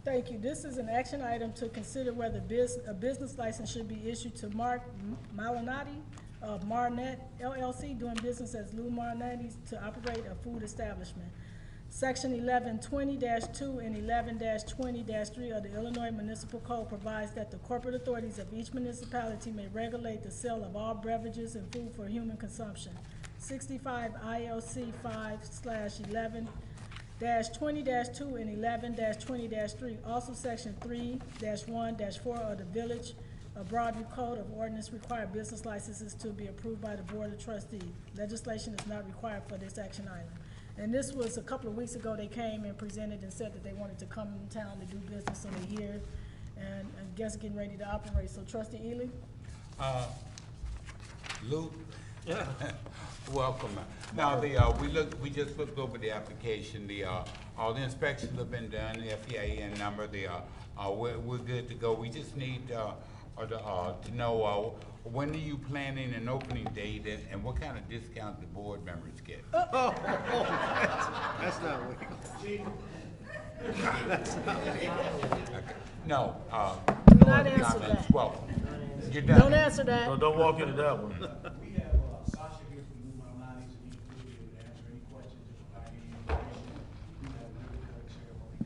Thank you. This is an action item to consider whether a business license should be issued to Mark Malnati of Marnet LLC, doing business as Lou Marnetti's, to operate a food establishment. Section 1120-2 and 11-20-3 of the Illinois Municipal Code provides that the corporate authorities of each municipality may regulate the sale of all beverages and food for human consumption. 65 ILC 5/11-20-2 and 11-20-3. Also, section 3-1-4 of the Village of Broadview Code of Ordinance require business licenses to be approved by the Board of Trustees. Legislation is not required for this action item. And this was a couple of weeks ago, they came and presented and said that they wanted to come in town to do business, so they're here, and I guess getting ready to operate. So trustee Ely? Lou? Yeah. Welcome. Now, we just looked over the application, all the inspections have been done, the FEIN number, we're good to go. We just need, to know, when are you planning an opening date, and what kind of discount the board members get? That's not legal. That's not legal. Okay. No, Do no not other answer comments. that. Well, you're done. Don't answer that. So don't walk into that one. We have Sasha here from Lou Malnati's, and he will be able to answer any questions and provide any information. We have River Cook ceremony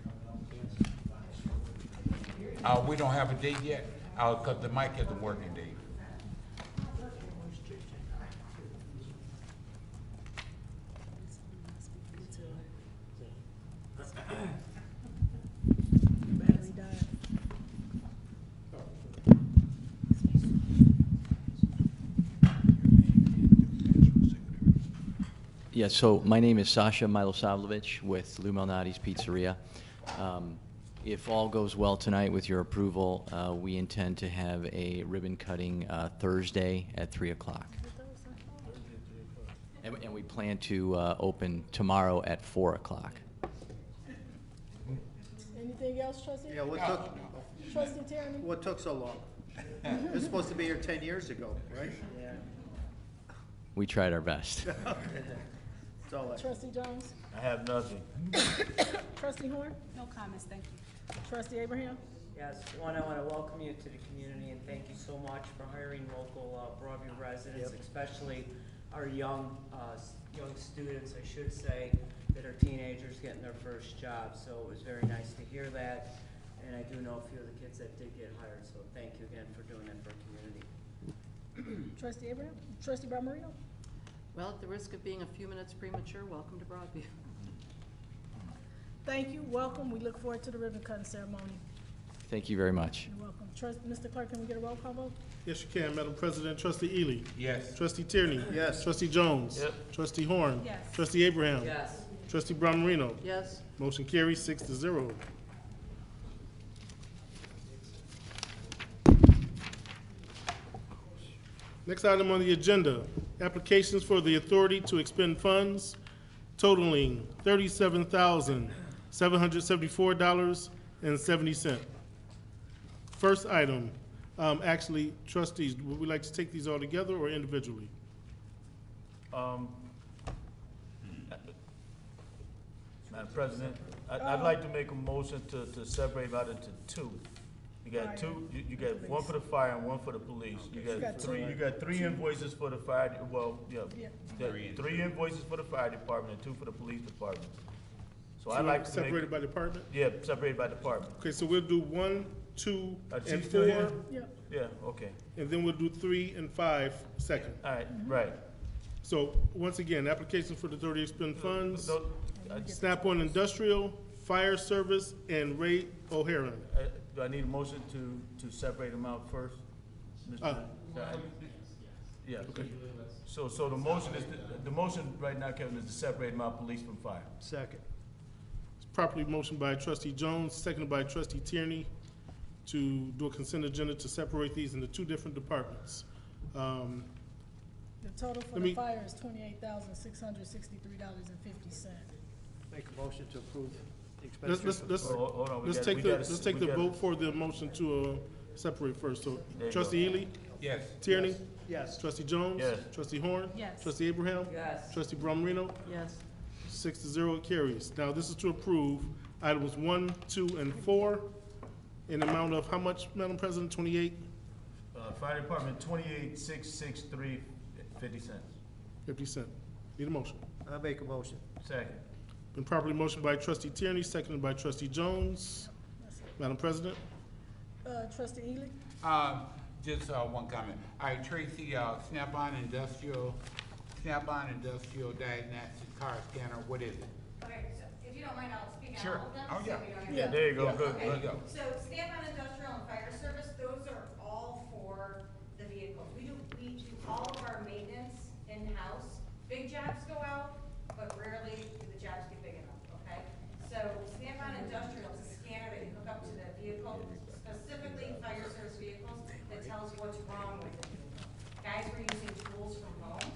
coming up. We don't have a date yet, because the mic isn't working, Dave. Yeah, so my name is Sasha Milosavljevic with Lou Malnati's Pizzeria. If all goes well tonight with your approval, we intend to have a ribbon cutting Thursday at 3 o'clock. And we plan to open tomorrow at 4 o'clock. Anything else, trustee? Yeah, Trustee Tierney? what took so long? It was supposed to be here 10 years ago, right? Yeah. We tried our best. That's all I. Trustee Jones? I have nothing. Trustee Horn? No comments, thank you. Trustee Abraham? Yes, one, I want to welcome you to the community and thank you so much for hiring local Broadview residents, especially our young students, I should say, that are teenagers getting their first job. So it was very nice to hear that. And I do know a few of the kids that did get hired, so thank you again for doing that for our community. Trustee Abraham? Trustee Barmarino? Well, at the risk of being a few minutes premature, welcome to Broadview. Thank you, welcome. We look forward to the ribbon cutting ceremony. Thank you very much. You're welcome. Mr. Clerk, can we get a roll call vote? Yes, you can, Madam President. Trustee Ely? Yes. Trustee Tierney? Yes. Trustee Jones? Yep. Trustee Horn? Yes. Trustee Abraham? Yes. Trustee Barmarino? Yes, Motion carries 6-0. Next item on the agenda, applications for the authority to expend funds totaling $37,774.70. First item, actually, trustees, would we like to take these all together or individually? Madam President, I'd like to make a motion to separate out into two. You got two, you got one for the fire and one for the police. You got three invoices for the fire, well, yeah. Three invoices for the fire department and two for the police department. So I'd like to make. Separated by department? Yeah, separated by department. Okay, so we'll do 1, 2, and Chief still here? 4, Yeah, okay. and then we'll do 3 and 5 second. All right, right. So, once again, applications for the authority to expend funds, So, Snap-on Industrial, Fire Service, and Ray O'Haron. do I need a motion to separate them out first? Mr. Yeah. Okay. So the motion is, the motion right now, Kevin, is to separate them out, police from fire. Second. It's properly motioned by Trustee Jones, seconded by Trustee Tierney, to do a consent agenda to separate these into two different departments. The total for Let the me- fire is $28,663.50. Make a motion to approve the Let's, expenditure. let's, Hold on, let's take the vote for the motion to separate first. So There you Trustee go. Ely? Yes. Tierney? Yes. Trustee Jones? Yes. Trustee Horn? Yes. Trustee Abraham? Yes. Trustee Barmarino? yes. 6-0, it carries. Now, this is to approve items 1, 2, and 4 in the amount of how much, Madam President? 28, Fire department, 28,663.50. 50 cents. Need a motion. I make a motion. Second. Been properly motioned by Trustee Tierney, seconded by Trustee Jones. Madam President? Trustee Ely? Just one comment. All right, Tracy, Snap-on Industrial Diagnostic Car Scanner, what is it? Okay, so if you don't mind, I'll speak Sure. on all of them. Oh, so yeah. we don't have Yeah, to- there you go, Yeah. good, There you good. go. So Snap-on Industrial and Fire Service, those are all for the vehicles. We do all of our maintenance in-house. Big jobs go out, but rarely do the jobs get big enough, okay? So Snap-on Industrial is a scanner that you hook up to the vehicle, specifically fire service vehicles, that tells you what's wrong with it. Guys were using tools from home,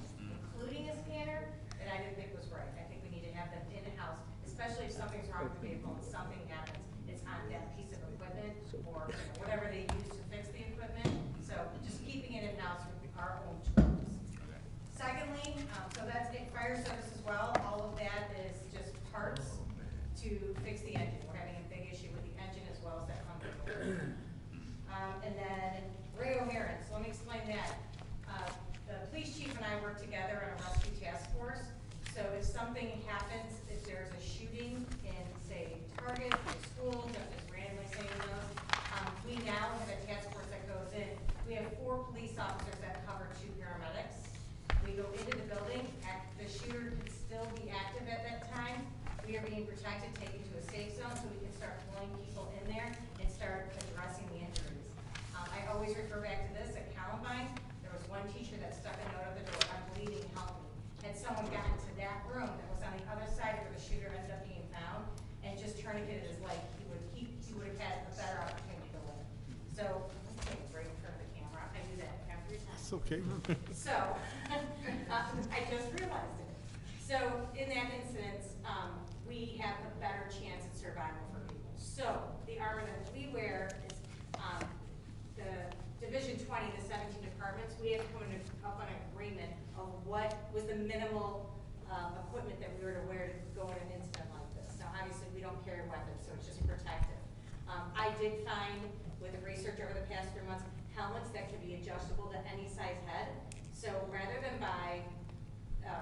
including a scanner, that I didn't think was right. I think we need to have them in-house, especially if something's wrong with the vehicle and something happens, it's on that piece of equipment or whatever they use to fix the equipment. So just keeping it in-house with our own tools. Secondly, so that's it, fire service as well. All of that is just parts to fix the engine. We're having a big issue with the engine as well as that pump. And then Ray O'Haron, so let me explain that. The police chief and I work together on a rescue task force. So if something happens, if there's a shooting in, say, Target, or schools, I'm just randomly saying those, we now have a task force that goes in. We have 4 police officers that cover 2 paramedics. We go into the building, the shooter It's okay. So, I just realized it. So, in that instance, we have a better chance at survival for people. So, the armor that we wear is, the Division 20, the 17 departments, we have to come up on an agreement of what was the minimal equipment that we were to wear to go in an incident like this. Now, obviously, we don't carry weapons, so it's just protective. I did find, with the research over the past 3 months, helmets that can be adjustable to any size head. So rather than buy a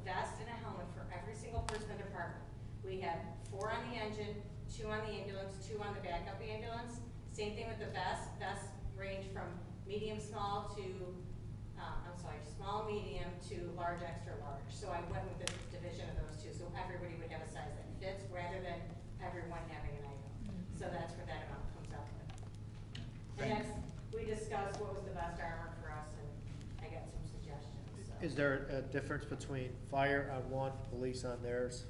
vest and a helmet for every single person in the department, we have 4 on the engine, 2 on the ambulance, 2 on the backup ambulance. Same thing with the vest. Vests range from medium small to, small medium to large extra large. So I went with the division of those two, so everybody would have a size that fits rather than everyone having an item. So that's where that amount comes up with. And that's, we discussed what was the best armor for us, and I got some suggestions. So. Is there a difference between fire on one, police on theirs?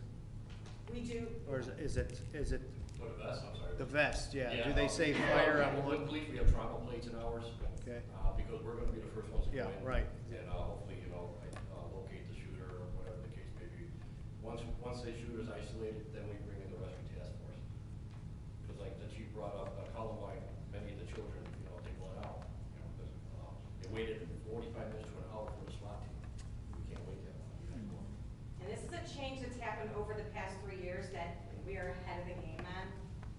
We do. Or is it? What, the vest, I'm sorry. The vest, yeah. Do they say fire on one? With police, we have trauma plates in ours. Okay. Because we're gonna be the first ones to go in. Yeah, right. And, hopefully, locate the shooter or whatever the case may be. Once the shooter's isolated, then we bring in the rescue task force. Because like the chief brought up, Columbine, many of the children, they bled out. They waited 45 minutes to an hour for the SWAT team. We can't wait that long. And this is a change that's happened over the past 3 years that we are ahead of the game on,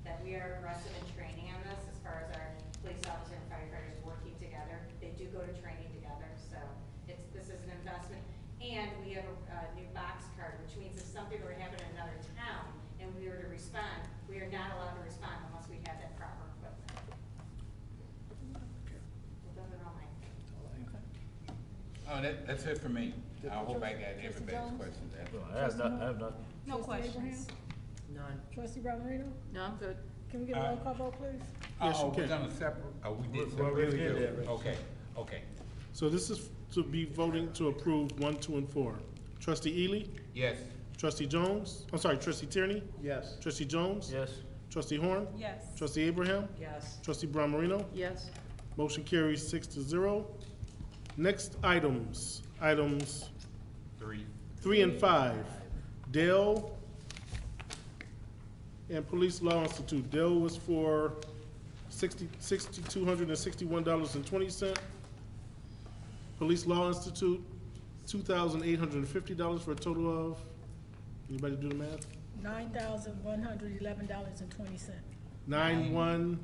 that we are aggressive in training on this as far as our police officer and firefighters working together. They do go to training together, so this is an investment. And we have a new box card, which means if something were to happen in another town and we were to respond, we are not allowed to respond unless we have that proper equipment. Well, those are all my things. Oh, that's it for me. I hope I got everybody's questions answered. I have nothing. No Trustee questions. None. Trustee Brown Marino? No, I'm good. Can we get a roll call vote, please? Yes, you Oh, we're can. gonna separate, we did Well, we separate. did that, right. Okay. So this is to be voting to approve 1, 2, and 4. Trustee Ely? Yes. Trustee Jones? I'm sorry, Trustee Tierney? Yes. Trustee Jones? Yes. Trustee Horn? Yes. Trustee Abraham? Yes. Trustee Brown Marino? Yes. Motion carries 6-0. Next items 3 and 5. Dell and Police Law Institute. Dell was for $6,261.20. Police Law Institute, $2,850 for a total of, anybody do the math? $9,111.20. 9,1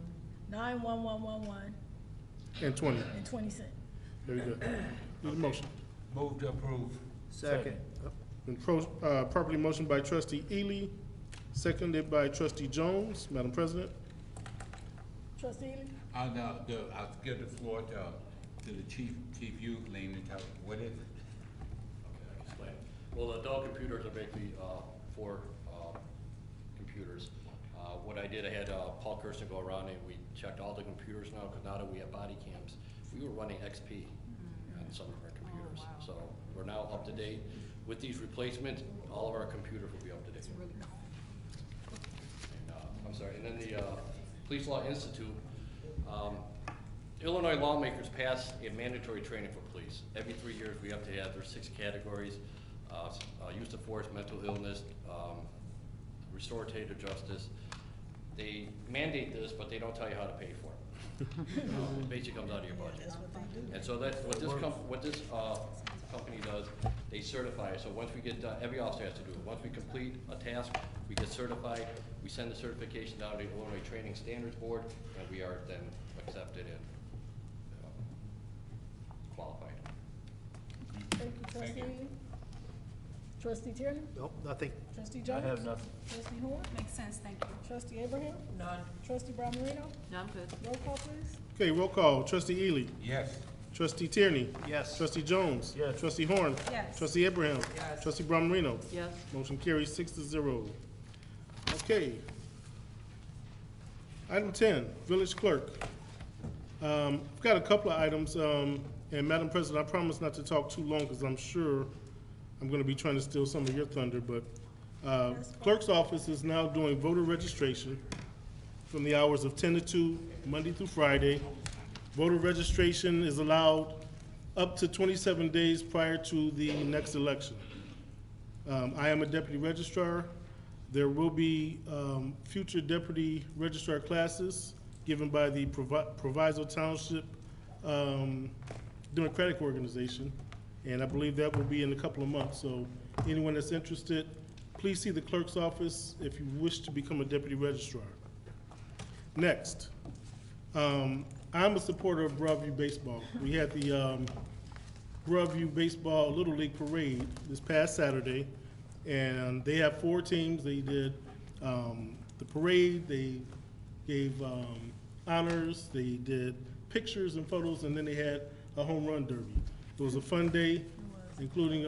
91111 and 20. and 20 cents. Very good. Need a motion. Move to approve. Second. Been properly motioned by Trustee Ely, seconded by Trustee Jones. Madam President? Trustee Ely? I'll give the floor to the Chief Youthling to tell what is it? Okay, I can explain. Well, the Dell computers are basically 4 computers. What I did, I had Paul Kirsten go around and we checked all the computers now, because now that we have body cams, we were running XP on some of our computers. So we're now up to date. With these replacements, all of our computers will be up to date. And, I'm sorry, and then the Police Law Institute, Illinois lawmakers passed a mandatory training for police. Every 3 years, we have to have, there's 6 categories: use of force, mental illness, restorative justice. They mandate this, but they don't tell you how to pay for it. It basically comes out of your budget. And so that what this company does, they certify it. So once we get done, every officer has to do it. Once we complete a task, we get certified. We send the certification down to the Illinois Training Standards Board, and we are then accepted and qualified. Thank you, Trustee Ely. Trustee Tierney? Nope, nothing. Trustee I Jones? have nothing. Trustee Horn? Makes sense, thank you. Trustee Abraham? None. Trustee Brown Marino? No, I'm good. Roll call, please. Okay, roll call. Trustee Ely? Yes. Trustee Tierney? Yes. Trustee Jones? Yes. Trustee Horn? Yes. Trustee Abraham? Yes. Trustee Brown Marino? Yes. Motion carries 6-0. Okay. Item 10, Village Clerk. I've got a couple of items, and Madam President, I promise not to talk too long because I'm sure I'm going to be trying to steal some of your thunder, but Clerk's office is now doing voter registration from the hours of 10 to 2, Monday through Friday. Voter registration is allowed up to 27 days prior to the next election. I am a deputy registrar. There will be future deputy registrar classes given by the Proviso Township Democratic Organization, and I believe that will be in a couple of months. So anyone that's interested, please see the clerk's office if you wish to become a deputy registrar. Next, I'm a supporter of Broadview baseball. We had the Broadview Baseball Little League Parade this past Saturday, and they have 4 teams. They did the parade, they gave honors, they did pictures and photos, and then they had a home run derby. It was a fun day, including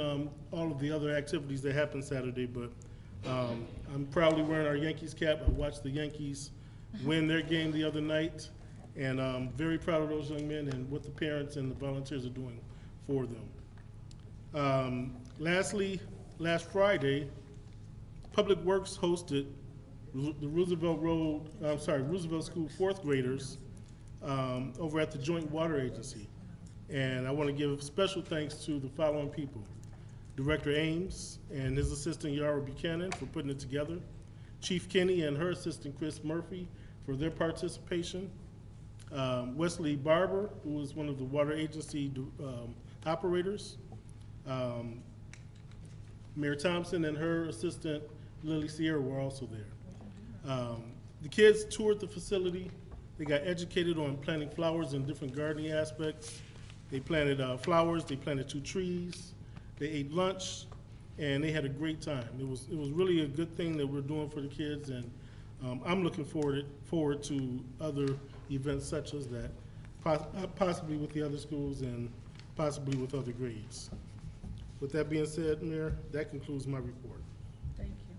all of the other activities that happened Saturday, but I'm proudly wearing our Yankees cap. I watched the Yankees win their game the other night, and I'm very proud of those young men and what the parents and the volunteers are doing for them. Lastly, last Friday, Public Works hosted the Roosevelt School 4th graders over at the Joint Water Agency. And I want to give special thanks to the following people: Director Ames and his assistant Yara Buchanan for putting it together, Chief Kenny and her assistant Chris Murphy for their participation, Wesley Barber, who was one of the water agency operators, Mayor Thompson and her assistant Lily Sierra were also there. The kids toured the facility. They got educated on planting flowers and different gardening aspects. They planted flowers, they planted 2 trees, they ate lunch, and they had a great time. It was really a good thing that we're doing for the kids, and I'm looking forward to other events such as that, possibly with the other schools and possibly with other grades. With that being said, Mayor, that concludes my report. Thank you.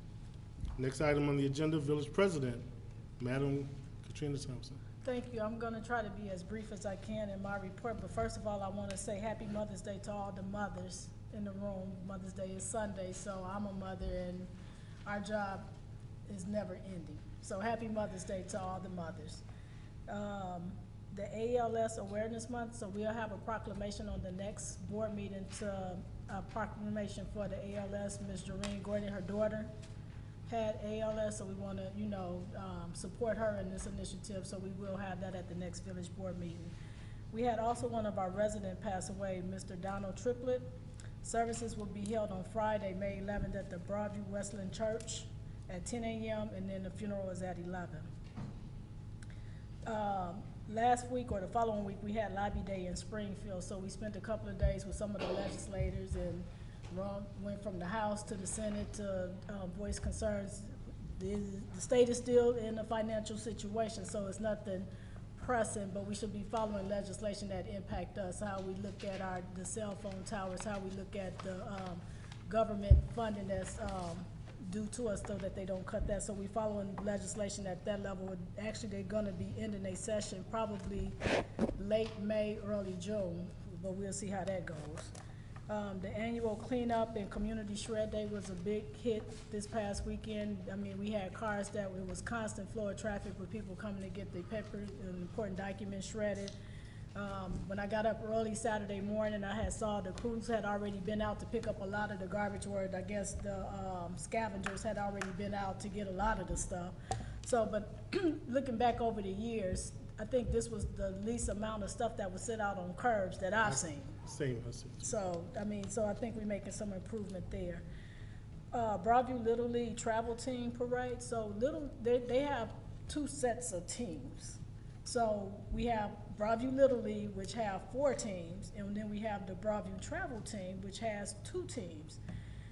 Next item on the agenda, Village President, Madam Katrina Thompson. Thank you. I'm going to try to be as brief as I can in my report, but first of all, I want to say Happy Mother's Day to all the mothers in the room. Mother's Day is Sunday, so I'm a mother, and our job is never ending. So Happy Mother's Day to all the mothers. The ALS Awareness Month, so we'll have a proclamation on the next board meeting a proclamation for the ALS. Ms. Doreen Gordon, her daughter, had ALS, so we want to, support her in this initiative, so we will have that at the next village board meeting. We had also one of our residents pass away, Mr. Donald Triplett. Services will be held on Friday, May 11th at the Broadview Wesleyan Church at 10 a.m., and then the funeral is at 11. Last week or the following week, we had Lobby Day in Springfield, so we spent a couple of days with some of the legislators and went from the House to the Senate to voice concerns. The state is still in a financial situation, so it's nothing pressing, but we should be following legislation that impact us, how we look at the cell phone towers, how we look at the government funding that's due to us so that they don't cut that. So we following legislation at that level. Actually, they're gonna be ending a session probably late May, early June, but we'll see how that goes. The annual cleanup and community shred day was a big hit this past weekend. I mean, we had cars it was constant flow of traffic with people coming to get their paper and important documents shredded. When I got up early Saturday morning, I saw the crews had already been out to pick up a lot of the garbage, where I guess the scavengers had already been out to get a lot of the stuff. So, but looking back over the years, I think this was the least amount of stuff that was sit out on curbs that I've seen. Same, I see. So, I think we're making some improvement there. Broadview Little League Travel Team Parade, so they have 2 sets of teams. So we have Broadview Little League, which have 4 teams, and then we have the Broadview Travel Team, which has 2 teams.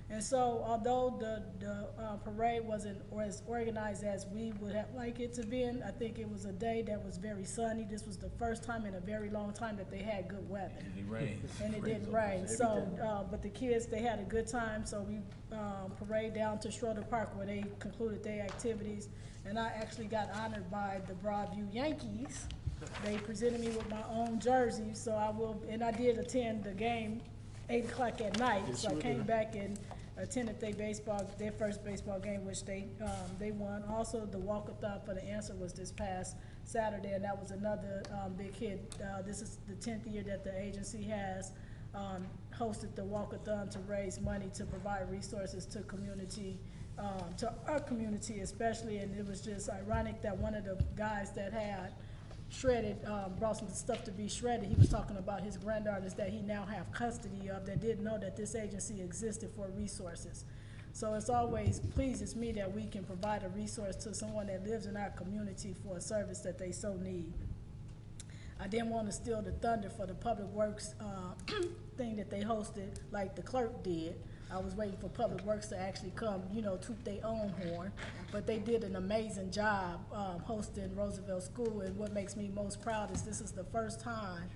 And so, although the parade wasn't as organized as we would have liked it to be, I think it was a day that was very sunny. This was the first time in a very long time that they had good weather. And it rained. And it didn't rain. So, but the kids, they had a good time. So we parade down to Schroeder Park where they concluded their activities. And I actually got honored by the Broadview Yankees. They presented me with my own jersey, so I did attend the game 8 o'clock at night. Yes, so I came back and attended their first baseball game, which they won. Also, the walkathon for the answer was this past Saturday, and that was another big hit. This is the 10th year that the agency has hosted the walkathon to raise money to provide resources to community, to our community especially, and it was just ironic that one of the guys that had shredded, brought some stuff to be shredded, he was talking about his granddaughters that he now have custody of that didn't know that this agency existed for resources. So it's always pleases me that we can provide a resource to someone that lives in our community for a service that they so need. I didn't want to steal the thunder for the Public Works thing that they hosted like the clerk did. I was waiting for Public Works to actually come, you know, toot their own horn. But they did an amazing job hosting Roosevelt School. And what makes me most proud is this is the first time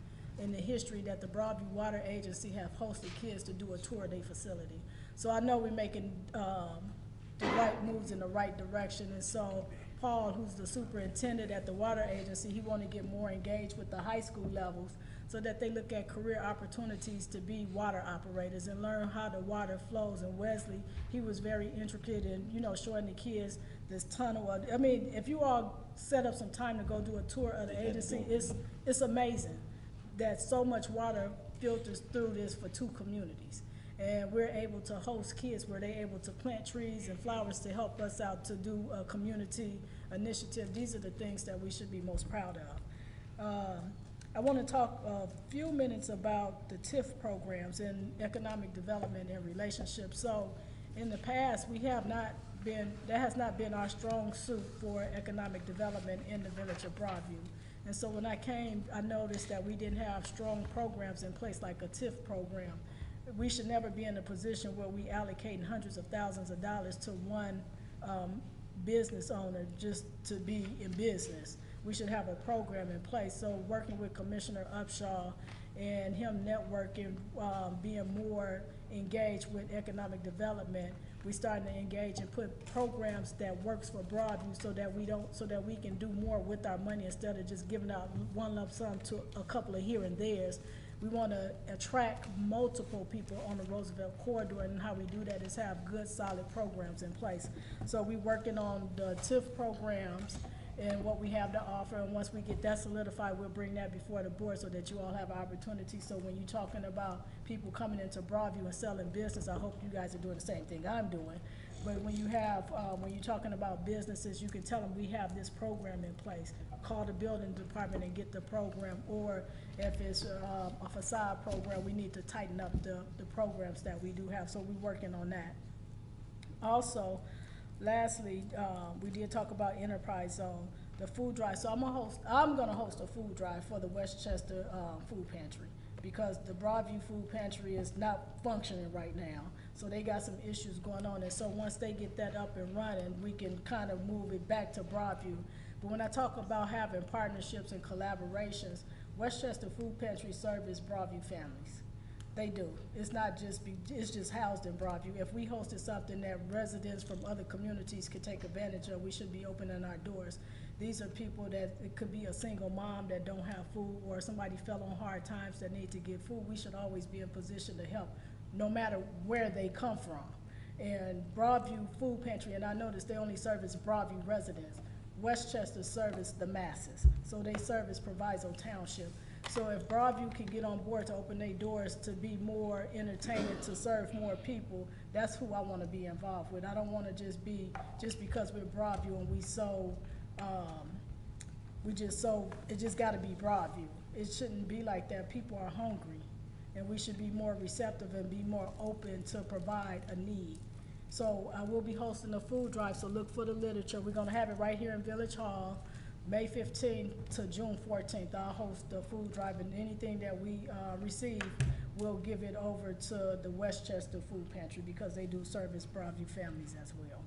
in the history that the Broadview Water Agency have hosted kids to do a tour of their facility. So I know we're making the right moves in the right direction. And so Paul, who's the superintendent at the water agency, he want to get more engaged with the high school levels so that they look at career opportunities to be water operators and learn how the water flows. And Wesley, he was very intricate in, you know, showing the kids this tunnel. I mean, if you all set up some time to go do a tour of the agency, it's amazing that so much water filters through this for 2 communities. And we're able to host kids where they're able to plant trees and flowers to help us out to do a community initiative. These are the things that we should be most proud of. I want to talk a few minutes about the TIF programs and economic development and relationships. So in the past, that has not been our strong suit for economic development in the village of Broadview. And so when I came, I noticed that we didn't have strong programs in place like a TIF program. We should never be in a position where we allocate hundreds of thousands of dollars to one business owner just to be in business. We should have a program in place. So working with Commissioner Upshaw and him networking, being more engaged with economic development, we starting to engage and put programs that works for Broadview so that we can do more with our money instead of just giving out one lump sum to a couple of here and there's. We want to attract multiple people on the Roosevelt corridor, and how we do that is have good, solid programs in place. So we're working on the TIF programs and what we have to offer, and once we get that solidified, we'll bring that before the board so that you all have opportunity. So when you're talking about people coming into Broadview and selling business, I hope you guys are doing the same thing I'm doing. But when you're talking about businesses, you can tell them we have this program in place. Call the building department and get the program, or if it's a facade program, we need to tighten up the programs that we do have. So we're working on that. Also, lastly, we did talk about Enterprise Zone, the food drive. So I'm gonna host a food drive for the Westchester Food Pantry, because the Broadview Food Pantry is not functioning right now. So they got some issues going on, and so once they get that up and running, we can kind of move it back to Broadview. But when I talk about having partnerships and collaborations, Westchester Food Pantry service Broadview families. They do. It's just housed in Broadview. If we hosted something that residents from other communities could take advantage of, we should be opening our doors. These are people that, it could be a single mom that don't have food, or somebody fell on hard times that need to get food. We should always be in position to help, no matter where they come from. And Broadview Food Pantry, and I noticed they only service Broadview residents. Westchester service the masses, so they service Proviso Township. So if Broadview can get on board to open their doors to be more entertaining, to serve more people, that's who I want to be involved with. I don't want to just because we're Broadview and it just got to be Broadview. It shouldn't be like that. People are hungry, and we should be more receptive and be more open to provide a need. So I will be hosting a food drive, so look for the literature. We're gonna have it right here in Village Hall, May 15th to June 14th. I'll host the food drive, and anything that we receive, we'll give it over to the Westchester Food Pantry, because they do service Broadview families as well.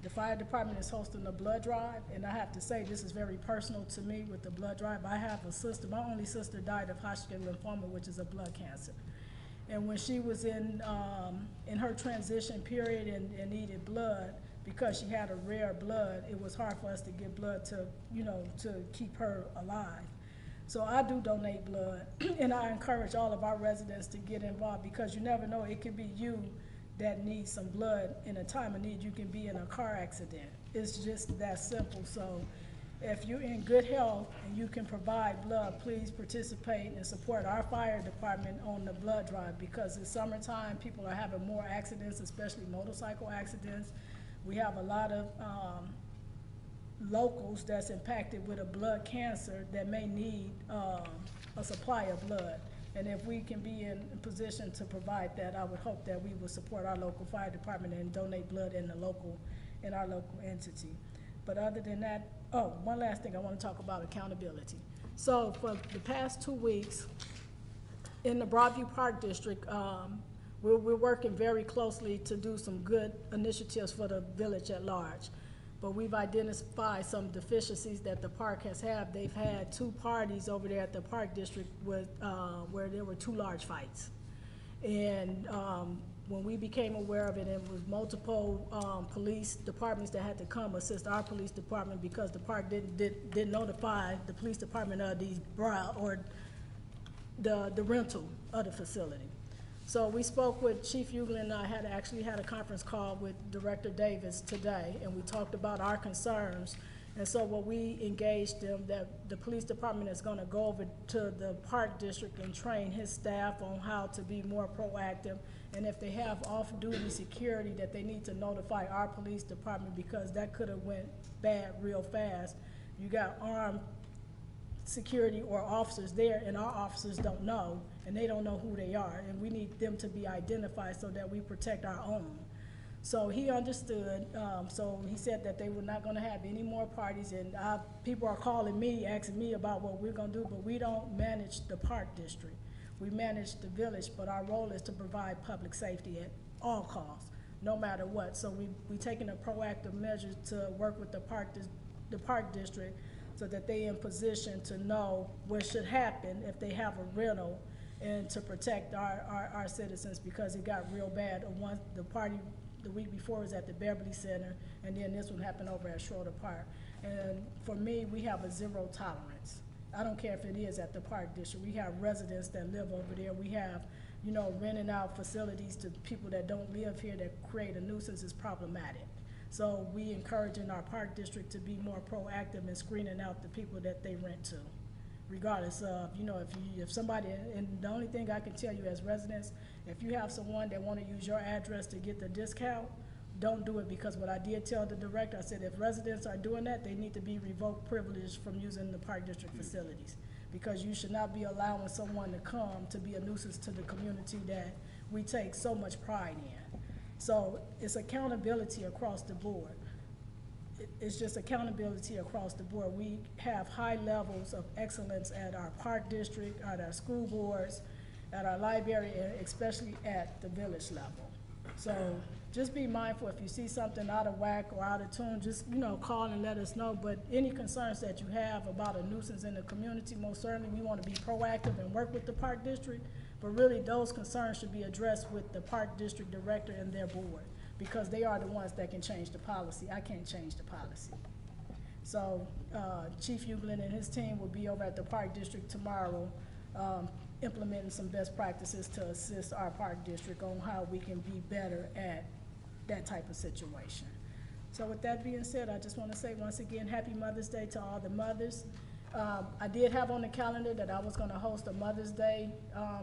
The fire department is hosting a blood drive, and I have to say this is very personal to me with the blood drive. I have a sister, my only sister died of Hodgkin lymphoma, which is a blood cancer. And when she was in her transition period and needed blood, because she had a rare blood, it was hard for us to get blood to keep her alive. So I do donate blood, and I encourage all of our residents to get involved, because you never know, it could be you that needs some blood in a time of need. You can be in a car accident. It's just that simple. So If you're in good health and you can provide blood, please participate and support our fire department on the blood drive, because it's summertime, people are having more accidents, especially motorcycle accidents. We have a lot of locals that's impacted with a blood cancer that may need a supply of blood. And if we can be in a position to provide that, I would hope that we will support our local fire department and donate blood in our local entity. But other than that, oh, one last thing, I want to talk about accountability. So for the past 2 weeks, in the Broadview Park District, we're working very closely to do some good initiatives for the village at large. But we've identified some deficiencies that the park has had. They've had 2 parties over there at the Park District with, where there were 2 large fights. And when we became aware of it, it was multiple police departments that had to come assist our police department, because the park didn't notify the police department of these or the rental of the facility. So we spoke with Chief Uglin, and I actually had a conference call with Director Davis today, and we talked about our concerns. And so what we engaged them, that the police department is gonna go over to the Park District and train his staff on how to be more proactive. And if they have off-duty security, that they need to notify our police department, because that could have went bad real fast. You got armed security or officers there, and our officers don't know, and they don't know who they are, and we need them to be identified so that we protect our own. So he understood, so he said that they were not gonna have any more parties, and people are calling me, asking me about what we're gonna do, but we don't manage the Park District. We manage the village, but our role is to provide public safety at all costs, no matter what. So we taking a proactive measure to work with the Park District, so that they in position to know what should happen if they have a rental, and to protect our citizens, because it got real bad. The party the week before was at the Beverly Center, and then this one happened over at Schroeder Park. And for me, we have a 0 tolerance. I don't care if it is at the Park District. We have residents that live over there. We have, renting out facilities to people that don't live here, that create a nuisance is problematic. So we encouraging our Park District to be more proactive in screening out the people that they rent to, regardless of, if somebody, and the only thing I can tell you as residents, if you have someone that want to use your address to get the discount, don't do it, because what I did tell the director, I said if residents are doing that, they need to be revoked privilege from using the Park District facilities, because you should not be allowing someone to come to be a nuisance to the community that we take so much pride in. So it's accountability across the board. It's just accountability across the board. We have high levels of excellence at our Park District, at our school boards, at our library, and especially at the village level. So just be mindful, if you see something out of whack or out of tune, just, call and let us know. But any concerns that you have about a nuisance in the community, most certainly we want to be proactive and work with the Park District. But really, those concerns should be addressed with the Park District Director and their board, because they are the ones that can change the policy. I can't change the policy. So Chief Uglin and his team will be over at the Park District tomorrow, implementing some best practices to assist our Park District on how we can be better at that type of situation. So with that being said, I just want to say once again, Happy Mother's Day to all the mothers. I did have on the calendar that I was going to host a Mother's Day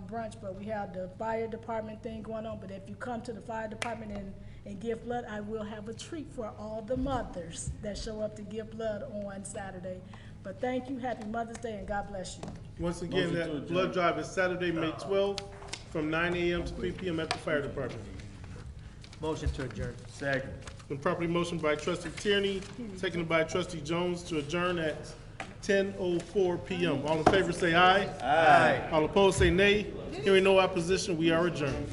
brunch, but we have the fire department thing going on. But if you come to the fire department and give blood, I will have a treat for all the mothers that show up to give blood on Saturday. But thank you, Happy Mother's Day, and God bless you. Once again, that blood drive is Saturday, May 12th, from 9 a.m. to 3 p.m. at the fire department. Motion to adjourn. Second. Been properly motioned by Trustee Tierney, seconded by Trustee Jones to adjourn at 10:04 p.m. All in favor say aye. Aye. All opposed say nay. Hearing no opposition, we are adjourned.